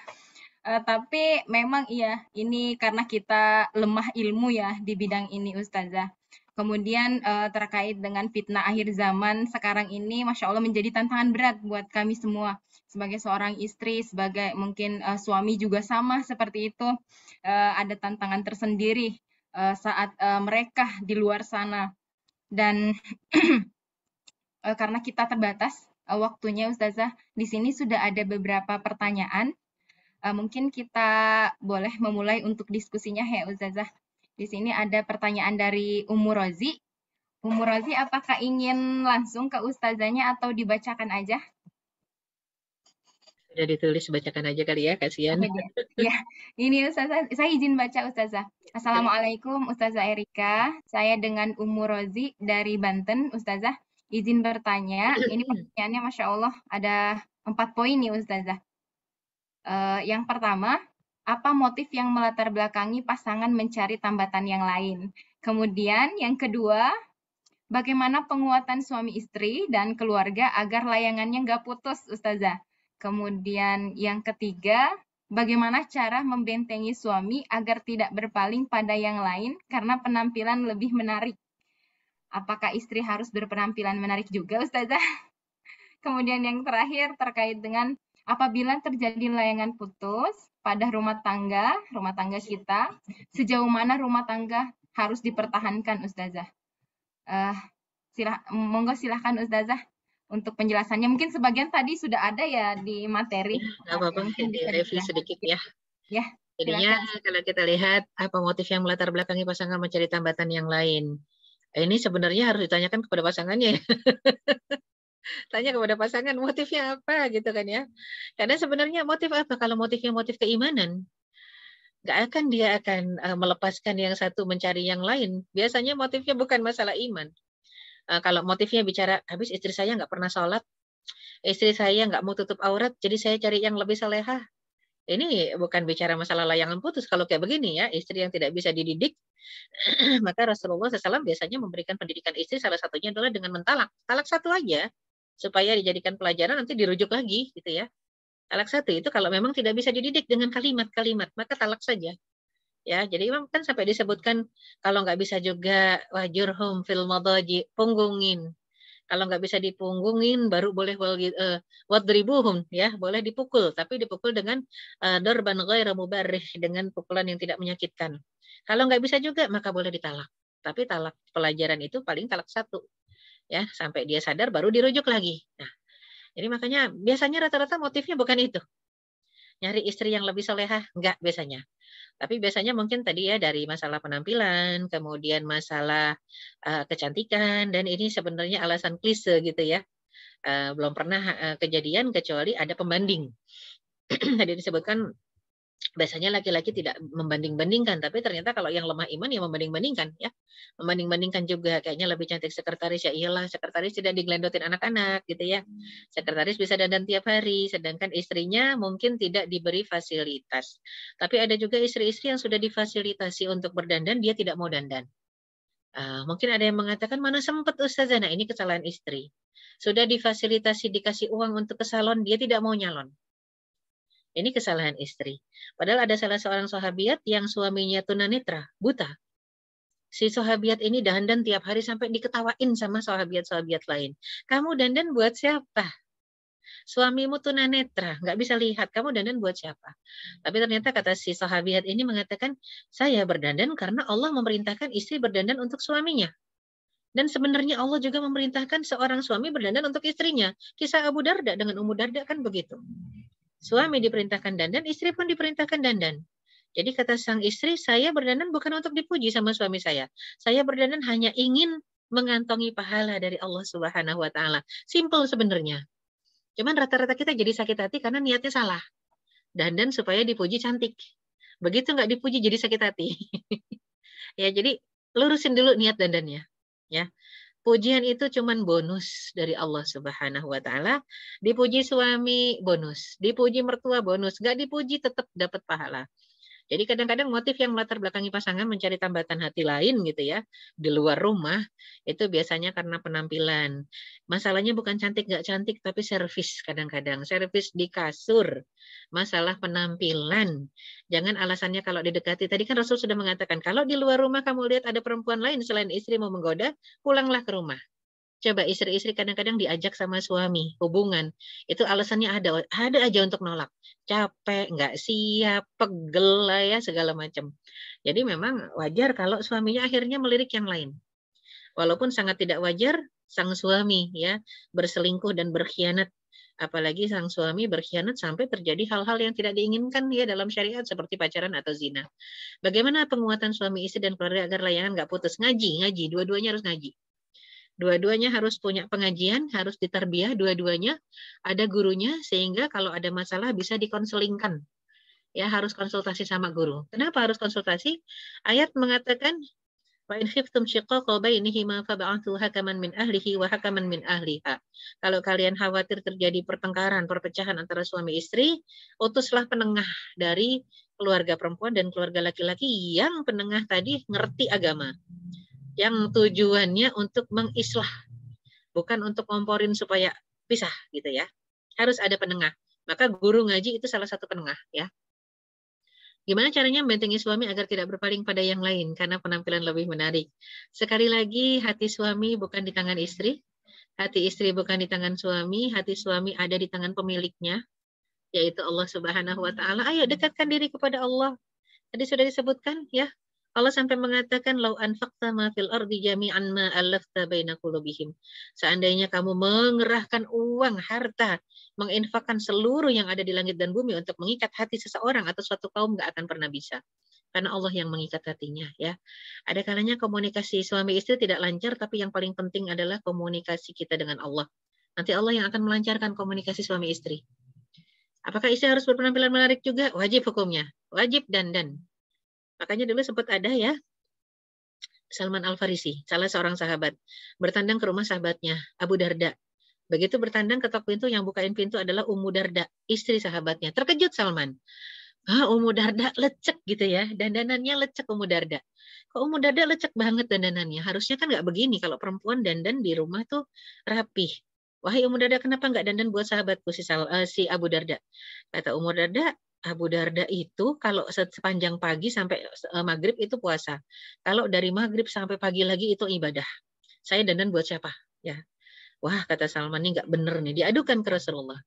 Tapi memang iya, ini karena kita lemah ilmu ya di bidang ini Ustazah. Kemudian terkait dengan fitnah akhir zaman sekarang ini, Masya Allah menjadi tantangan berat buat kami semua. Sebagai seorang istri, sebagai mungkin suami juga sama seperti itu. Ada tantangan tersendiri saat mereka di luar sana. Dan karena kita terbatas waktunya Ustazah, di sini sudah ada beberapa pertanyaan. Mungkin kita boleh memulai untuk diskusinya ya Ustazah. Di sini ada pertanyaan dari Ummu Rozi. Ummu Rozi, apakah ingin langsung ke Ustazahnya atau dibacakan aja? Sudah ditulis, bacakan aja kali ya, kasihan. Ya, ini Ustazah, saya izin baca Ustazah. Assalamualaikum Ustazah Erika, saya dengan Ummu Rozi dari Banten Ustazah. Izin bertanya, ini pertanyaannya Masya Allah ada 4 poin nih Ustazah. Yang pertama, apa motif yang melatar belakangi pasangan mencari tambatan yang lain? Kemudian yang kedua, bagaimana penguatan suami istri dan keluarga agar layangannya nggak putus, Ustazah? Kemudian yang ketiga, bagaimana cara membentengi suami agar tidak berpaling pada yang lain karena penampilan lebih menarik? Apakah istri harus berpenampilan menarik juga, Ustazah? Kemudian yang terakhir terkait dengan apabila terjadi layangan putus pada rumah tangga kita, sejauh mana rumah tangga harus dipertahankan, Ustazah? Monggo silahkan Ustazah untuk penjelasannya. Mungkin sebagian tadi sudah ada ya di materi. Nggak apa-apa, review sedikit ya. Ya, jadinya kalau kita lihat apa motif yang melatar belakangi pasangan mencari tambatan yang lain. Ini sebenarnya harus ditanyakan kepada pasangannya. Tanya kepada pasangan motifnya apa gitu kan ya. Karena sebenarnya motif apa? Kalau motifnya motif keimanan, nggak akan dia akan melepaskan yang satu mencari yang lain. Biasanya motifnya bukan masalah iman. Kalau motifnya bicara, habis istri saya nggak pernah sholat, istri saya nggak mau tutup aurat, jadi saya cari yang lebih salehah. Ini bukan bicara masalah layangan putus. Kalau kayak begini ya, istri yang tidak bisa dididik, maka Rasulullah SAW biasanya memberikan pendidikan istri, salah satunya adalah dengan mentalak. Talak satu aja, supaya dijadikan pelajaran, nanti dirujuk lagi gitu ya. Talak satu itu kalau memang tidak bisa dididik dengan kalimat-kalimat, maka talak saja. Ya, jadi kan sampai disebutkan kalau nggak bisa juga wajurhum fil madaji, punggungin. Kalau nggak bisa dipunggungin baru boleh wadribuhum, ya, boleh dipukul, tapi dipukul dengan darban ghairu mubarrih, dengan pukulan yang tidak menyakitkan. Kalau nggak bisa juga maka boleh ditalak. Tapi talak pelajaran itu paling talak satu. Ya, sampai dia sadar baru dirujuk lagi. Nah, jadi makanya biasanya rata-rata motifnya bukan itu. Nyari istri yang lebih solehah, enggak biasanya. Tapi biasanya mungkin tadi ya dari masalah penampilan, kemudian masalah kecantikan, dan ini sebenarnya alasan klise gitu ya. Belum pernah kejadian kecuali ada pembanding. Tadi disebutkan biasanya laki-laki tidak membanding-bandingkan, tapi ternyata kalau yang lemah iman ya membanding-bandingkan ya. Membanding-bandingkan juga, kayaknya lebih cantik sekretaris, ya iyalah sekretaris tidak diglendotin anak-anak gitu ya. Sekretaris bisa dandan tiap hari, sedangkan istrinya mungkin tidak diberi fasilitas. Tapi ada juga istri-istri yang sudah difasilitasi untuk berdandan, dia tidak mau dandan. Mungkin ada yang mengatakan, mana sempat Ustazah. Nah, ini kesalahan istri. Sudah difasilitasi, dikasih uang untuk ke salon, dia tidak mau nyalon. Ini kesalahan istri. Padahal ada salah seorang sahabiat yang suaminya tunanetra, buta. Si sahabiat ini dandan tiap hari sampai diketawain sama sahabiat-sahabiat lain. Kamu dandan buat siapa? Suamimu tunanetra, nggak bisa lihat. Kamu dandan buat siapa? Tapi ternyata kata si sahabiat ini mengatakan, saya berdandan karena Allah memerintahkan istri berdandan untuk suaminya. Dan sebenarnya Allah juga memerintahkan seorang suami berdandan untuk istrinya. Kisah Abu Darda dengan Ummu Darda kan begitu. Suami diperintahkan dandan, istri pun diperintahkan dandan. Jadi kata sang istri, saya berdandan bukan untuk dipuji sama suami saya. Saya berdandan hanya ingin mengantongi pahala dari Allah Subhanahu wa taala. Simple sebenarnya. Cuman rata-rata kita jadi sakit hati karena niatnya salah. Dandan supaya dipuji cantik. Begitu nggak dipuji jadi sakit hati. Ya, jadi lurusin dulu niat dandannya. Ya. Pujian itu cuman bonus dari Allah Subhanahu wa taala. Dipuji suami bonus, dipuji mertua bonus, enggak dipuji tetap dapat pahala. Jadi kadang-kadang motif yang melatar belakangi pasangan mencari tambatan hati lain gitu ya, di luar rumah, itu biasanya karena penampilan. Masalahnya bukan cantik nggak cantik, tapi servis kadang-kadang. Servis di kasur, masalah penampilan. Jangan alasannya kalau didekati. Tadi kan Rasul sudah mengatakan, kalau di luar rumah kamu lihat ada perempuan lain selain istri mau menggoda, pulanglah ke rumah. Coba istri-istri kadang-kadang diajak sama suami hubungan, itu alasannya ada aja untuk nolak, capek, nggak siap, pegel lah ya segala macam. Jadi memang wajar kalau suaminya akhirnya melirik yang lain. Walaupun sangat tidak wajar sang suami ya berselingkuh dan berkhianat, apalagi sang suami berkhianat sampai terjadi hal-hal yang tidak diinginkan ya dalam syariat seperti pacaran atau zina. Bagaimana penguatan suami istri dan keluarga agar layangan nggak putus? Ngaji, dua-duanya harus ngaji. Dua-duanya harus punya pengajian, harus ditarbiyah dua-duanya, ada gurunya sehingga kalau ada masalah bisa dikonselingkan. Ya, harus konsultasi sama guru. Kenapa harus konsultasi? Ayat mengatakan wa in khiftum shiqaqa bainihima fab'athu hakaman min ahlihi wa hakaman min ahliha. Kalau kalian khawatir terjadi pertengkaran, perpecahan antara suami istri, utuslah penengah dari keluarga perempuan dan keluarga laki-laki yang penengah tadi ngerti agama. Yang tujuannya untuk mengislah, bukan untuk ngomporin supaya pisah gitu ya. Harus ada penengah. Maka guru ngaji itu salah satu penengah ya. Gimana caranya membentengi suami agar tidak berpaling pada yang lain karena penampilan lebih menarik? Sekali lagi, hati suami bukan di tangan istri, hati istri bukan di tangan suami, hati suami ada di tangan pemiliknya, yaitu Allah Subhanahu wa taala. Ayo dekatkan diri kepada Allah. Tadi sudah disebutkan ya. Allah sampai mengatakan lau anfaqta ma fil ardi jami'an ma alafta baina qulubihim. Seandainya kamu mengerahkan uang, harta, menginfakkan seluruh yang ada di langit dan bumi untuk mengikat hati seseorang atau suatu kaum, nggak akan pernah bisa. Karena Allah yang mengikat hatinya ya. Ada kalanya komunikasi suami istri tidak lancar, tapi yang paling penting adalah komunikasi kita dengan Allah. Nanti Allah yang akan melancarkan komunikasi suami istri. Apakah istri harus berpenampilan menarik juga? Wajib hukumnya. Wajib dandan. Makanya dulu sempat ada ya, Salman Al-Farisi, salah seorang sahabat, bertandang ke rumah sahabatnya, Abu Darda. Begitu bertandang, ketok pintu, yang bukain pintu adalah Ummu Darda, istri sahabatnya. Terkejut Salman. Ummu Darda lecek gitu ya, dandanannya lecek Ummu Darda. Kok Ummu Darda lecek banget dandanannya? Harusnya kan nggak begini, kalau perempuan dandan di rumah tuh rapih. Wahai Ummu Darda, kenapa nggak dandan buat sahabatku si Abu Darda? Kata Ummu Darda, Abu Darda itu kalau sepanjang pagi sampai maghrib itu puasa. Kalau dari maghrib sampai pagi lagi itu ibadah. Saya dandan buat siapa? Ya. Wah, kata Salman, ini nggak bener nih. Diadukan ke Rasulullah.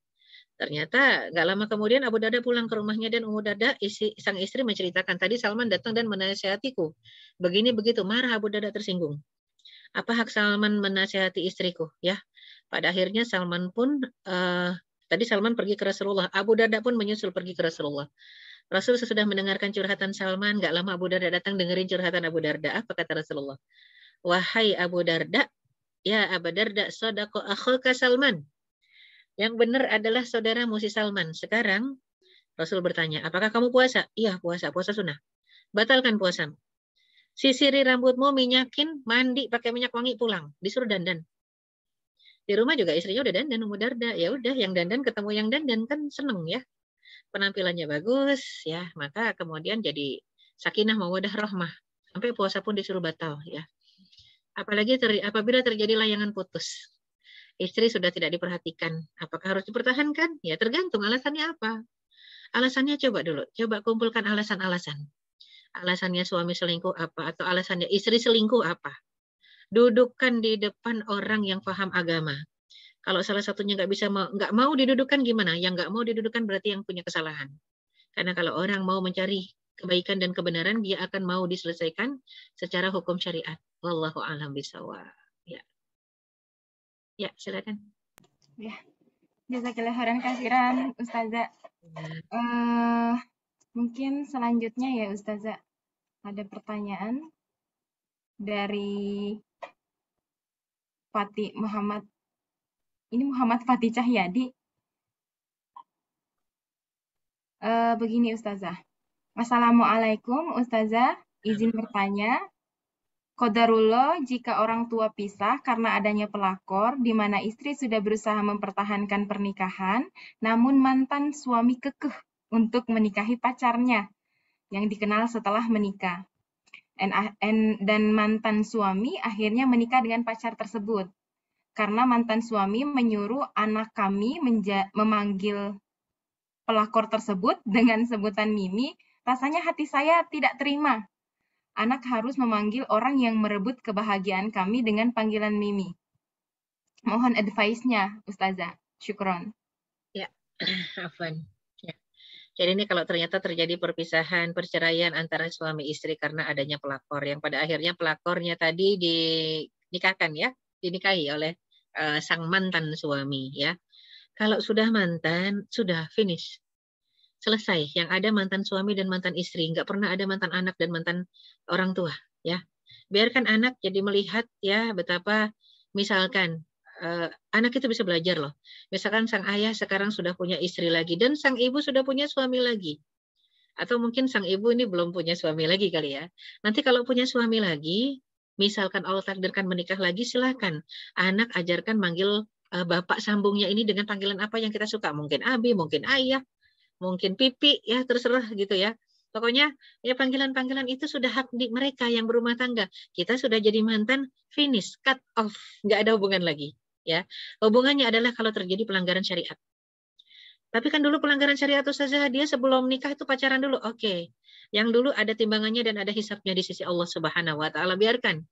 Ternyata nggak lama kemudian Abu Darda pulang ke rumahnya dan Ummu Darda, sang istri menceritakan, tadi Salman datang dan menasihatiku. Begini begitu, marah Abu Darda tersinggung. Apa hak Salman menasihati istriku? Ya. Pada akhirnya Salman pun tadi Salman pergi ke Rasulullah. Abu Darda pun menyusul pergi ke Rasulullah. Rasul sesudah mendengarkan curhatan Salman, nggak lama Abu Darda datang dengerin curhatan Abu Darda. Apa kata Rasulullah? Wahai Abu Darda, ya Abu Darda, sodako akhuka Salman. Yang benar adalah saudaramu si Salman. Sekarang Rasul bertanya, apakah kamu puasa? Iya puasa, puasa sunnah. Batalkan puasamu. Sisiri rambutmu, minyakin, mandi, pakai minyak wangi, pulang. Disuruh dandan. Di rumah juga istrinya udah dandan, Ummu Darda. Ya udah, yang dandan ketemu yang dandan kan seneng ya. Penampilannya bagus ya, maka kemudian jadi sakinah mawaddah rahmah. Sampai puasa pun disuruh batal ya. Apalagi apabila terjadi layangan putus. Istri sudah tidak diperhatikan. Apakah harus dipertahankan? Ya tergantung alasannya apa. Alasannya coba dulu. Coba kumpulkan alasan-alasan. Alasannya suami selingkuh apa? Atau alasannya istri selingkuh apa? Dudukkan di depan orang yang paham agama. Kalau salah satunya nggak mau didudukkan gimana? Yang nggak mau didudukkan berarti yang punya kesalahan. Karena kalau orang mau mencari kebaikan dan kebenaran, dia akan mau diselesaikan secara hukum syariat. Wallahu a'lam bishawab. Ya. Ya, silakan. Ya, jazakallah khairan katsiran, Ustazah. Mungkin selanjutnya ya Ustazah, ada pertanyaan dari Fatih Muhammad. Ini Muhammad Fatih Cahyadi. Begini Ustazah. Assalamualaikum Ustazah, izin bertanya. Qadarullah jika orang tua pisah karena adanya pelakor, di mana istri sudah berusaha mempertahankan pernikahan, namun mantan suami kekeh untuk menikahi pacarnya yang dikenal setelah menikah. Dan mantan suami akhirnya menikah dengan pacar tersebut. Karena mantan suami menyuruh anak kami memanggil pelakor tersebut dengan sebutan Mimi, rasanya hati saya tidak terima. Anak harus memanggil orang yang merebut kebahagiaan kami dengan panggilan Mimi. Mohon advice-nya, Ustazah. Syukron. Ya, afwan. Ya. Jadi ini kalau ternyata terjadi perpisahan, perceraian antara suami istri karena adanya pelakor, yang pada akhirnya pelakornya tadi dinikahkan ya, dinikahi oleh sang mantan suami ya. Kalau sudah mantan, sudah finish. Selesai. Yang ada mantan suami dan mantan istri, nggak pernah ada mantan anak dan mantan orang tua ya. Biarkan anak jadi melihat ya betapa misalkan anak itu bisa belajar loh. Misalkan sang ayah sekarang sudah punya istri lagi dan sang ibu sudah punya suami lagi. Atau mungkin sang ibu ini belum punya suami lagi kali ya. Nanti kalau punya suami lagi, misalkan Allah takdirkan menikah lagi, silakan. Anak ajarkan manggil bapak sambungnya ini dengan panggilan apa yang kita suka. Mungkin abi, mungkin ayah, mungkin pipi, ya terserah gitu ya. Pokoknya ya panggilan-panggilan itu sudah hak di mereka yang berumah tangga. Kita sudah jadi mantan, finish, cut off, nggak ada hubungan lagi. Ya, hubungannya adalah kalau terjadi pelanggaran syariat. Tapi kan dulu pelanggaran syariat Ustazah, dia sebelum nikah itu pacaran dulu. Oke. Yang dulu ada timbangannya dan ada hisabnya di sisi Allah Subhanahu wa taala. Biarkan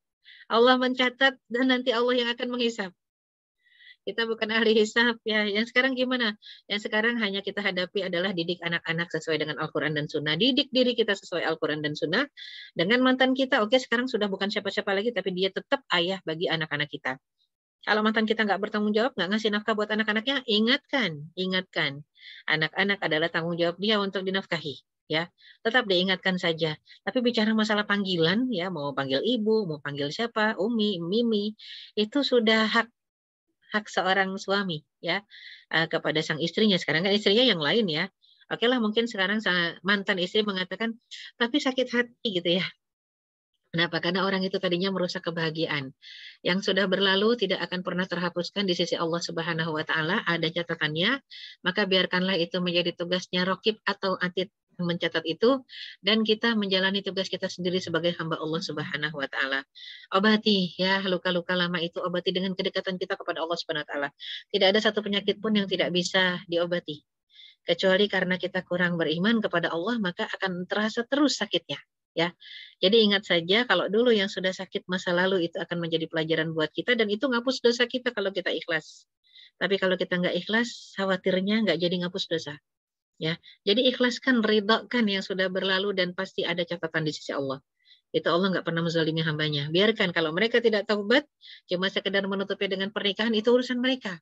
Allah mencatat dan nanti Allah yang akan menghisab. Kita bukan ahli hisab ya. Yang sekarang gimana? Yang sekarang hanya kita hadapi adalah didik anak-anak sesuai dengan Al-Quran dan Sunnah. Didik diri kita sesuai Al-Quran dan Sunnah. Dengan mantan kita, oke sekarang sudah bukan siapa-siapa lagi, tapi dia tetap ayah bagi anak-anak kita. Kalau mantan kita nggak bertanggung jawab, nggak ngasih nafkah buat anak-anaknya, ingatkan. Anak-anak adalah tanggung jawab dia untuk dinafkahi. Ya, tetap diingatkan saja. Tapi bicara masalah panggilan, ya mau panggil ibu, mau panggil siapa, Umi, Mimi, itu sudah hak seorang suami, ya kepada sang istrinya. Sekarang kan istrinya yang lain ya. Oke lah, mungkin sekarang mantan istri mengatakan, tapi sakit hati gitu ya. Kenapa? Karena orang itu tadinya merusak kebahagiaan. Yang sudah berlalu tidak akan pernah terhapuskan di sisi Allah Subhanahu wa taala, ada catatannya, maka biarkanlah itu menjadi tugasnya Raqib atau Atid yang mencatat itu, dan kita menjalani tugas kita sendiri sebagai hamba Allah Subhanahu wa taala. Obati ya luka-luka lama itu, obati dengan kedekatan kita kepada Allah Subhanahu wa taala. Tidak ada satu penyakit pun yang tidak bisa diobati. Kecuali karena kita kurang beriman kepada Allah, maka akan terasa terus sakitnya. Ya, jadi ingat saja kalau dulu yang sudah sakit masa lalu itu akan menjadi pelajaran buat kita dan itu ngapus dosa kita kalau kita ikhlas. Tapi kalau kita nggak ikhlas, khawatirnya nggak jadi ngapus dosa. Ya, jadi ikhlaskan, ridhakan yang sudah berlalu dan pasti ada catatan di sisi Allah. Itu Allah nggak pernah menzalimi hambanya. Biarkan kalau mereka tidak taubat, cuma sekedar menutupi dengan pernikahan, itu urusan mereka.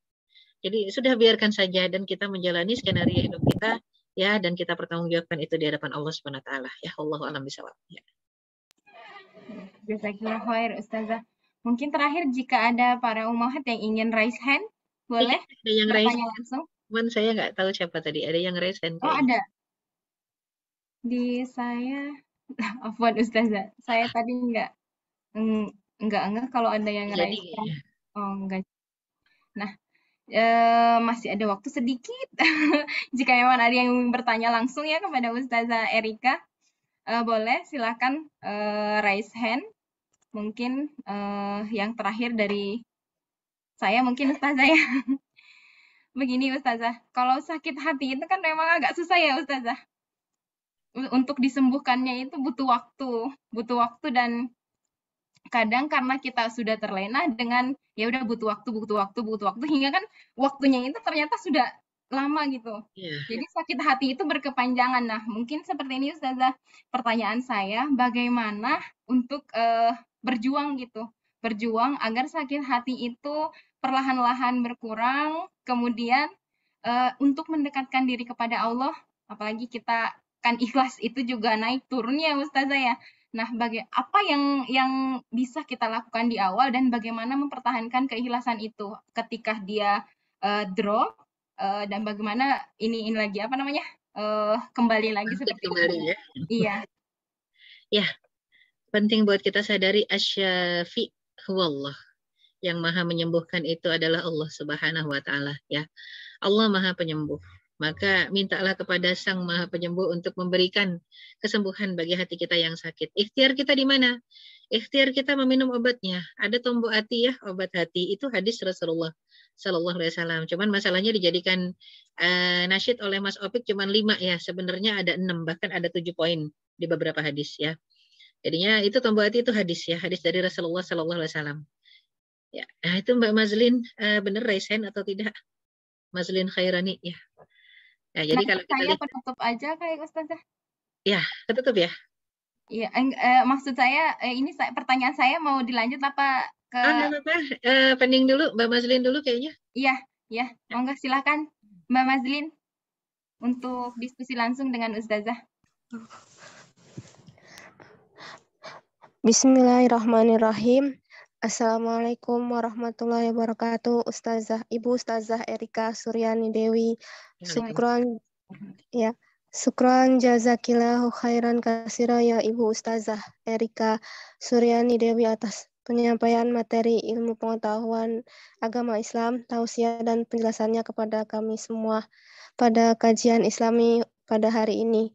Jadi sudah biarkan saja dan kita menjalani skenario hidup kita. Ya, dan kita pertanggungjawabkan itu di hadapan Allah Subhanahu wa taala. Ya, Allahu a'lam bishawab. Ya. Jazakallah khair Ustazah. Mungkin terakhir jika ada para ummahat yang ingin raise hand, boleh Ada yang bertanya raise langsung. Cuman saya nggak tahu siapa tadi. Ada yang raise hand. Oh, ada. Di saya, afwan Ustazah. Saya tadi nggak ngeh kalau ada yang raise hand. Oh, enggak. Nah, masih ada waktu sedikit. Jika memang ada yang ingin bertanya langsung ya kepada Ustazah Erika, boleh silakan raise hand mungkin yang terakhir dari saya mungkin Ustazah ya. Begini Ustazah, kalau sakit hati itu kan memang agak susah ya Ustazah. Untuk disembuhkannya itu butuh waktu dan kadang karena kita sudah terlena dengan ya udah butuh waktu hingga kan waktunya itu ternyata sudah lama gitu. Iya. Jadi sakit hati itu berkepanjangan. Nah, mungkin seperti ini Ustazah. Pertanyaan saya, bagaimana untuk berjuang gitu? Berjuang agar sakit hati itu perlahan-lahan berkurang, kemudian untuk mendekatkan diri kepada Allah, apalagi kita kan ikhlas itu juga naik turunnya Ustazah ya. Nah, apa yang bisa kita lakukan di awal dan bagaimana mempertahankan keikhlasan itu ketika dia drop dan bagaimana ini lagi apa namanya kembali lagi seperti Kembali ya. Iya. Ya, penting buat kita sadari asy-syafi huwallah. Yang maha menyembuhkan itu adalah Allah Subhanahu wa Ta'ala ya. Allah maha penyembuh. Maka mintalah kepada Sang Maha Penyembuh untuk memberikan kesembuhan bagi hati kita yang sakit. Ikhtiar kita di mana? Ikhtiar kita meminum obatnya. Ada tombok hati ya, obat hati. Itu hadis Rasulullah Sallallahu Alaihi Wasallam. Cuman masalahnya dijadikan nasyid oleh Mas Opik cuman 5 ya. Sebenarnya ada 6, bahkan ada 7 poin di beberapa hadis ya. Jadinya itu tombok hati itu hadis ya, hadis dari Rasulullah Sallallahu Alaihi Wasallam. Ya, nah itu Mbak Mazlin benar raise hand atau tidak? Mazlin Khairani ya. Nah, jadi kalau kita saya lihat, penutup aja kayak Ustazah. ya ketutup ya. Iya, maksud saya ini pertanyaan saya mau dilanjut apa ke Nggak apa-apa. Pending dulu, Mbak Mazlin dulu kayaknya. Iya, monggo silakan Mbak Mazlin untuk diskusi langsung dengan Ustazah. Bismillahirrahmanirrahim. Assalamualaikum warahmatullahi wabarakatuh. Ibu Ustazah Erika Suryani Dewi. Syukran jazakillahu khairan katsira ya Ibu Ustazah Erika Suryani Dewi atas penyampaian materi ilmu pengetahuan agama Islam, tausiah dan penjelasannya kepada kami semua pada kajian Islami pada hari ini.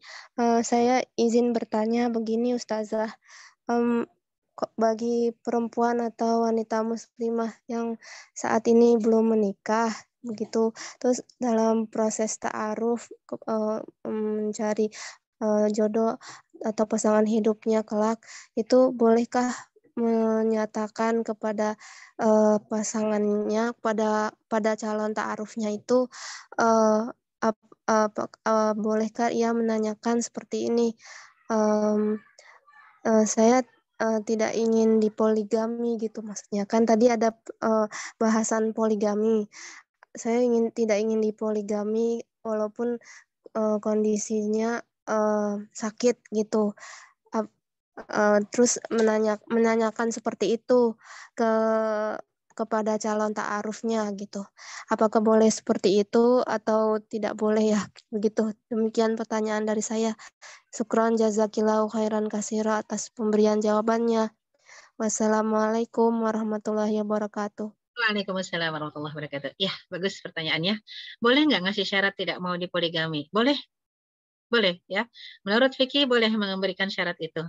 Saya izin bertanya begini Ustazah. Bagi perempuan atau wanita muslimah yang saat ini belum menikah begitu, terus dalam proses ta'aruf mencari jodoh atau pasangan hidupnya kelak, itu bolehkah menyatakan kepada pasangannya pada calon ta'arufnya itu bolehkah ia menanyakan seperti ini, saya tidak ingin dipoligami gitu maksudnya. Kan tadi ada bahasan poligami. Saya tidak ingin dipoligami walaupun kondisinya sakit gitu. Terus menanyakan seperti itu kepada calon ta'arufnya gitu. Apakah boleh seperti itu atau tidak boleh ya? Begitu. Demikian pertanyaan dari saya. Syukran jazakillahu khairan katsira atas pemberian jawabannya. Wassalamualaikum warahmatullahi wabarakatuh. Waalaikumsalam warahmatullahi wabarakatuh. Ya, bagus pertanyaannya. Boleh nggak ngasih syarat tidak mau dipoligami? Boleh. Boleh ya. Menurut fikih boleh memberikan syarat itu.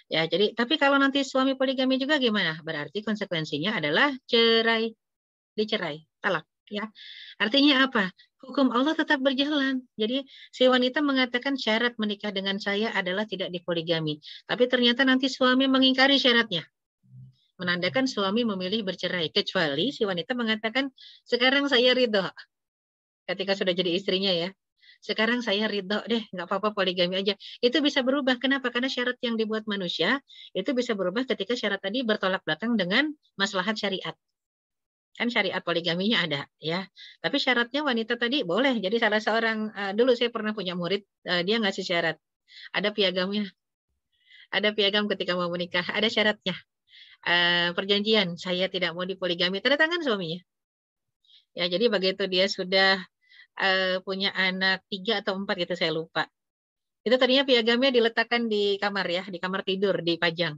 Ya, jadi tapi kalau nanti suami poligami juga gimana? Berarti konsekuensinya adalah cerai, dicerai, talak ya. Artinya apa? Hukum Allah tetap berjalan. Jadi si wanita mengatakan syarat menikah dengan saya adalah tidak dipoligami. Tapi ternyata nanti suami mengingkari syaratnya. Menandakan suami memilih bercerai. Kecuali si wanita mengatakan sekarang saya ridho. Ketika sudah jadi istrinya ya. Sekarang saya ridho deh, nggak apa-apa poligami aja. Itu bisa berubah. Kenapa? Karena syarat yang dibuat manusia itu bisa berubah ketika syarat tadi bertolak belakang dengan maslahat syariat. Kan syariat poligaminya ada ya. Tapi syaratnya wanita tadi boleh. Jadi salah seorang dulu saya pernah punya murid, dia ngasih syarat. Ada piagamnya. Ada piagam ketika mau menikah, ada syaratnya. Perjanjian, saya tidak mau dipoligami, tanda tangan suaminya. Ya, jadi begitu dia sudah punya anak 3 atau 4 gitu saya lupa. Itu tadinya piagamnya diletakkan di kamar ya, di kamar tidur, dipajang.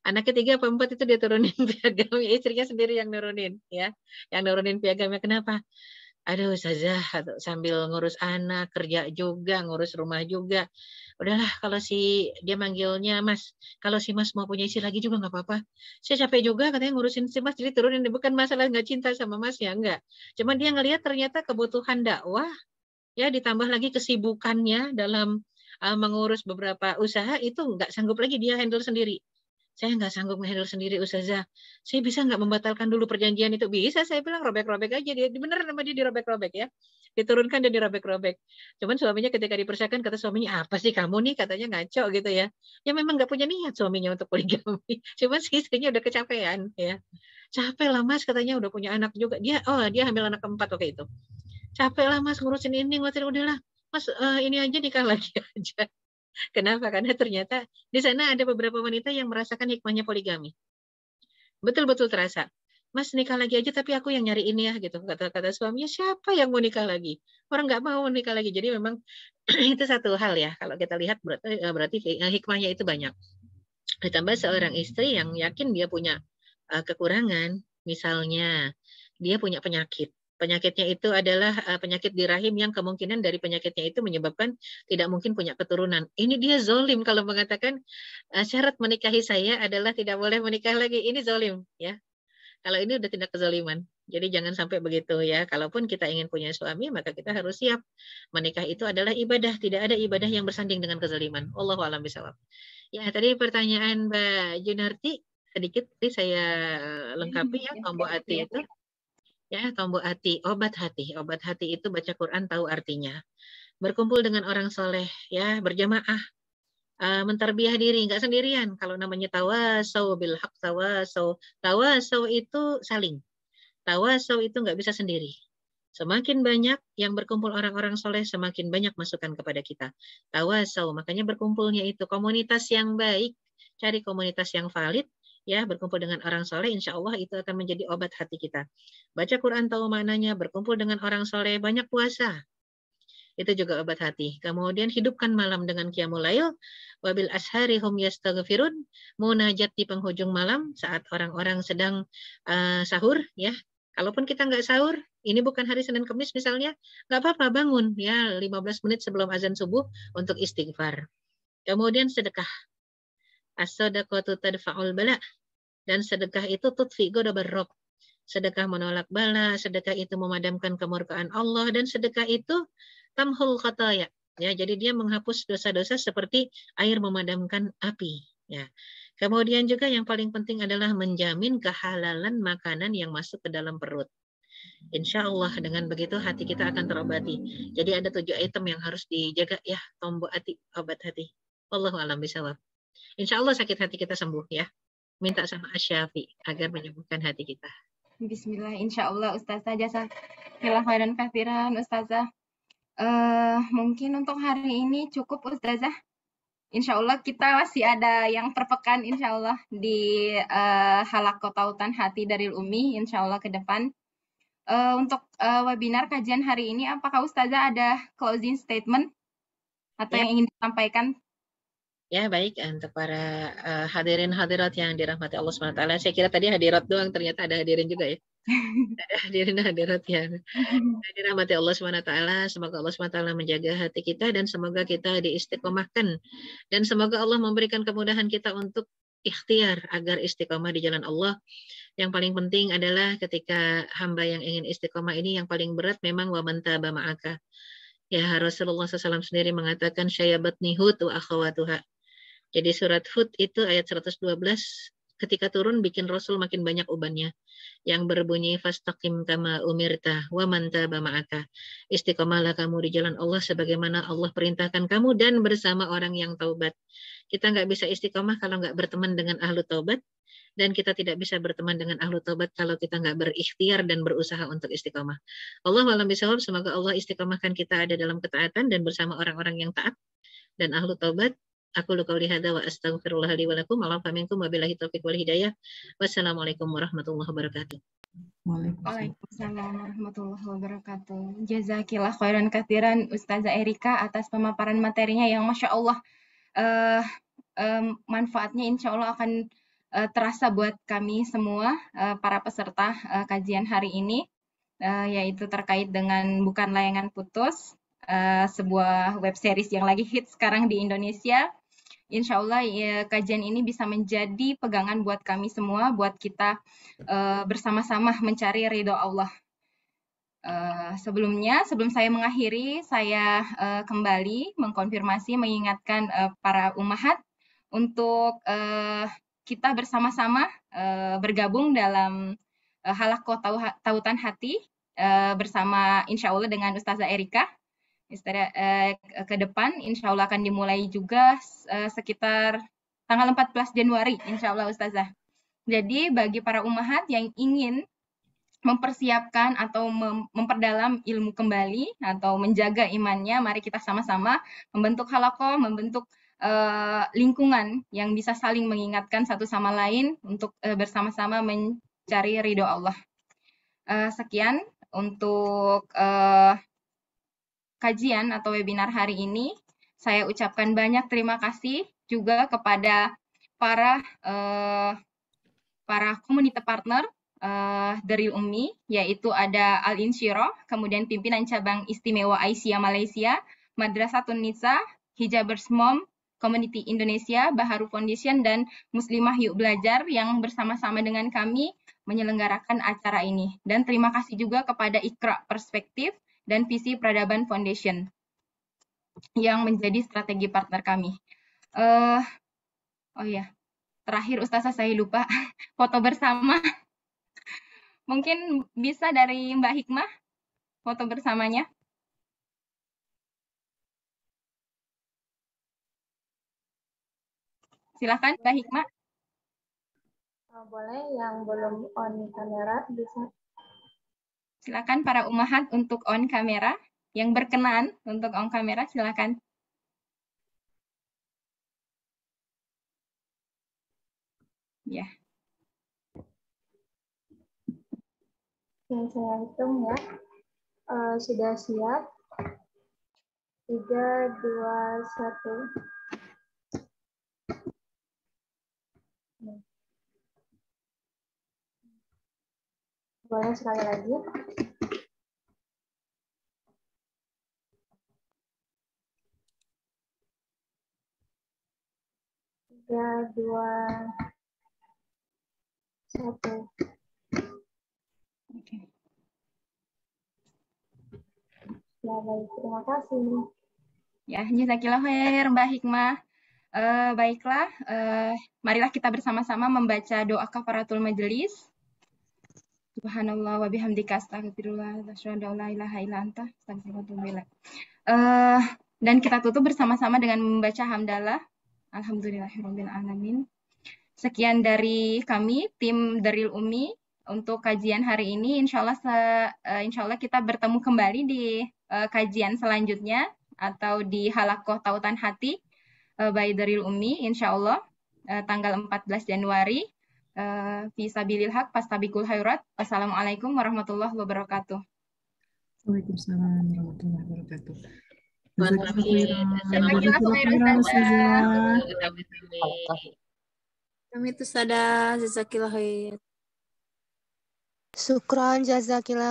Anak ketiga atau 4 itu dia turunin piagamnya, istrinya sendiri yang nurunin ya. Yang nurunin piagamnya. Kenapa? aduh Ustazah, sambil ngurus anak, kerja juga, ngurus rumah juga. Udahlah kalau dia manggilnya Mas, kalau si Mas mau punya istri lagi juga nggak apa-apa. Saya capek juga katanya ngurusin si Mas, jadi turunin. Bukan masalah nggak cinta sama Mas ya, enggak. Cuma dia ngelihat ternyata kebutuhan dakwah, ya ditambah lagi kesibukannya dalam mengurus beberapa usaha, itu nggak sanggup lagi dia handle sendiri. Saya nggak sanggup menghandle sendiri Ustazah. Saya bisa nggak membatalkan dulu perjanjian itu? Bisa, saya bilang robek-robek aja. Dia bener sama dia dirobek-robek ya. Diturunkan dan dirobek-robek. Cuman suaminya ketika dipersiapkan, kata suaminya, apa sih kamu nih? Katanya ngaco gitu ya. Ya memang nggak punya niat suaminya untuk poligami. Cuman si istrinya udah kecapean ya. Capek lah Mas, katanya udah punya anak juga. Dia hamil anak keempat waktu itu. Capek lah Mas ngurusin ini, ngurusin udahlah. Mas ini aja nikah lagi aja. Kenapa? Karena ternyata di sana ada beberapa wanita yang merasakan hikmahnya poligami. Betul-betul terasa. Mas nikah lagi aja tapi aku yang nyari ini ya gitu. Kata suaminya, siapa yang mau nikah lagi? Orang nggak mau nikah lagi. Jadi memang itu satu hal ya. Kalau kita lihat berarti hikmahnya itu banyak. Ditambah seorang istri yang yakin dia punya kekurangan. Misalnya dia punya penyakit. Penyakitnya itu adalah penyakit di rahim yang kemungkinan dari penyakitnya itu menyebabkan tidak mungkin punya keturunan. Ini dia zolim kalau mengatakan syarat menikahi saya adalah tidak boleh menikah lagi. Ini zolim ya. Kalau ini udah tindak kezaliman. Jadi jangan sampai begitu ya. Kalaupun kita ingin punya suami, maka kita harus siap. Menikah itu adalah ibadah. Tidak ada ibadah yang bersanding dengan kezaliman. Allahu a'lam bishawab. Ya, tadi pertanyaan Mbak Junarti sedikit saya lengkapi ya, tombol hati itu. Ya, tombol hati, obat hati. Obat hati itu baca Quran tahu artinya. Berkumpul dengan orang soleh, ya, berjamaah. Mentarbiah diri, nggak sendirian. Kalau namanya tawasau bil haq, tawasau itu saling. Tawasau itu nggak bisa sendiri. Semakin banyak yang berkumpul orang-orang soleh, semakin banyak masukan kepada kita. Tawasau, makanya berkumpulnya itu komunitas yang baik, cari komunitas yang valid, ya berkumpul dengan orang soleh, insya Allah itu akan menjadi obat hati kita. Baca Quran tahu maknanya, berkumpul dengan orang soleh, banyak puasa. Itu juga obat hati. Kemudian hidupkan malam dengan qiyamul lail, wabil ashari hum yastaghfirun, munajat di penghujung malam saat orang-orang sedang sahur, ya. Kalaupun kita nggak sahur, ini bukan hari Senin Kamis misalnya, nggak apa-apa bangun ya 15 menit sebelum azan subuh untuk istighfar. Kemudian sedekah. As-sadaqatu tadfa'ul bala. Dan sedekah itu tutfi ghadabar rabb. Sedekah menolak bala, sedekah itu memadamkan kemurkaan Allah, dan sedekah itu tamhul khataya. Ya, jadi dia menghapus dosa-dosa seperti air memadamkan api. Ya. Kemudian juga yang paling penting adalah menjamin kehalalan makanan yang masuk ke dalam perut. Insya Allah dengan begitu hati kita akan terobati. Jadi ada 7 item yang harus dijaga ya, tombol hati, obat hati. Wallahu a'lam bishawab. Insya Allah sakit hati kita sembuh ya. Minta sama Asyafi agar menyembuhkan hati kita. Bismillah, insya Allah Ustazah, jazakallahu khairan katsiran Ustazah. Mungkin untuk hari ini cukup Ustazah. Insya Allah kita masih ada yang per pekan insya Allah di halaqah tautan hati dari Umi insya Allah ke depan. Untuk webinar kajian hari ini, apakah Ustazah ada closing statement atau yang ingin disampaikan? Ya, baik untuk para hadirin hadirat yang dirahmati Allah SWT. Saya kira tadi hadirat doang, ternyata ada hadirin juga ya. Ada hadirin hadirat yang dirahmati Allah SWT. Semoga Allah SWT menjaga hati kita dan semoga kita diistiqomahkan. Dan semoga Allah memberikan kemudahan kita untuk ikhtiar agar istiqomah di jalan Allah. Yang paling penting adalah ketika hamba yang ingin istiqomah ini, yang paling berat memang wa man taba ma'aka. Ya, Rasulullah SAW sendiri mengatakan syayabatni hud wa akhawatuha. Jadi surat Hud itu ayat 112 ketika turun bikin Rasul makin banyak ubannya yang berbunyi fastaqim kama umirta wa man taba ma'aka. Istiqomahlah kamu di jalan Allah sebagaimana Allah perintahkan kamu dan bersama orang yang taubat. Kita nggak bisa istiqomah kalau nggak berteman dengan ahlu taubat, dan kita tidak bisa berteman dengan ahlu taubat kalau kita nggak berikhtiar dan berusaha untuk istiqomah. Allah a'lam bishawab, semoga Allah istiqomahkan kita ada dalam ketaatan dan bersama orang-orang yang taat dan ahlu taubat. Aku qauli hadza wa astaghfirullah li wa lakum wa la minkum wa billahi taufiq wal hidayah. Wassalamualaikum warahmatullahi wabarakatuh. Waalaikumsalam warahmatullahi wabarakatuh. Jazakillah khairan katsiran Ustazah Erika atas pemaparan materinya yang Masya Allah manfaatnya insya Allah akan terasa buat kami semua para peserta kajian hari ini. yaitu terkait dengan Bukan Layangan Putus, sebuah web series yang lagi hits sekarang di Indonesia. Insya Allah kajian ini bisa menjadi pegangan buat kami semua, buat kita bersama-sama mencari ridho Allah. Sebelum saya mengakhiri, saya kembali mengkonfirmasi, mengingatkan para ummahat untuk kita bersama-sama bergabung dalam Halaqah Tautan Hati bersama insya Allah dengan Ustazah Erika. Ke depan insya Allah akan dimulai juga sekitar tanggal 14 Januari insya Allah Ustazah. Jadi bagi para ummahat yang ingin mempersiapkan atau memperdalam ilmu kembali atau menjaga imannya, mari kita sama-sama membentuk halaqah, membentuk lingkungan yang bisa saling mengingatkan satu sama lain untuk bersama-sama mencari ridho Allah. Sekian untuk kajian atau webinar hari ini. Saya ucapkan banyak terima kasih juga kepada para komunitas partner Daril Ummi, yaitu ada Al-Insyirah, kemudian pimpinan cabang istimewa Aisyah Malaysia, Madrasatun Nisa, Hijabers Mom, Community Indonesia, Baharu Foundation, dan Muslimah Yuk Belajar yang bersama-sama dengan kami menyelenggarakan acara ini. Dan terima kasih juga kepada Iqra Perspektif dan Visi Peradaban Foundation yang menjadi strategi partner kami. Oh ya, terakhir Ustazah saya lupa, foto bersama. Mungkin bisa dari Mbak Hikmah, foto bersamanya. Silakan Mbak Hikmah. Boleh, yang belum on kamera bisa. Silakan para ummahat untuk on kamera. Yang berkenan untuk on kamera, silakan. Ya. Yang saya hitung ya. Sudah siap. 3, 2, 1. Boleh sekali lagi. Tiga, 2, 1. Oke. Ya baik, terima kasih. Ya, jazakillah khair Mbak Hikmah. Baiklah, marilah kita bersama-sama membaca doa kafaratul majelis. Subhanallah wa bihamdika astaghfirullah wa asyhadu an la ilaha illa anta astaghfiruka wa atubu. Dan kita tutup bersama-sama dengan membaca hamdalah. Alhamdulillahirabbil alamin. Sekian dari kami tim Daril Ummi untuk kajian hari ini. Insya Allah kita bertemu kembali di kajian selanjutnya atau di Halaqah Tautan Hati by Daril Ummi insya Allah tanggal 14 Januari. Fisabilil haq fastabikul khairat. Wassalamualaikum warahmatullahi wabarakatuh. Waalaikumsalam warahmatullahi wabarakatuh. Kami itu sada jazakillah khair. Syukran jazakillah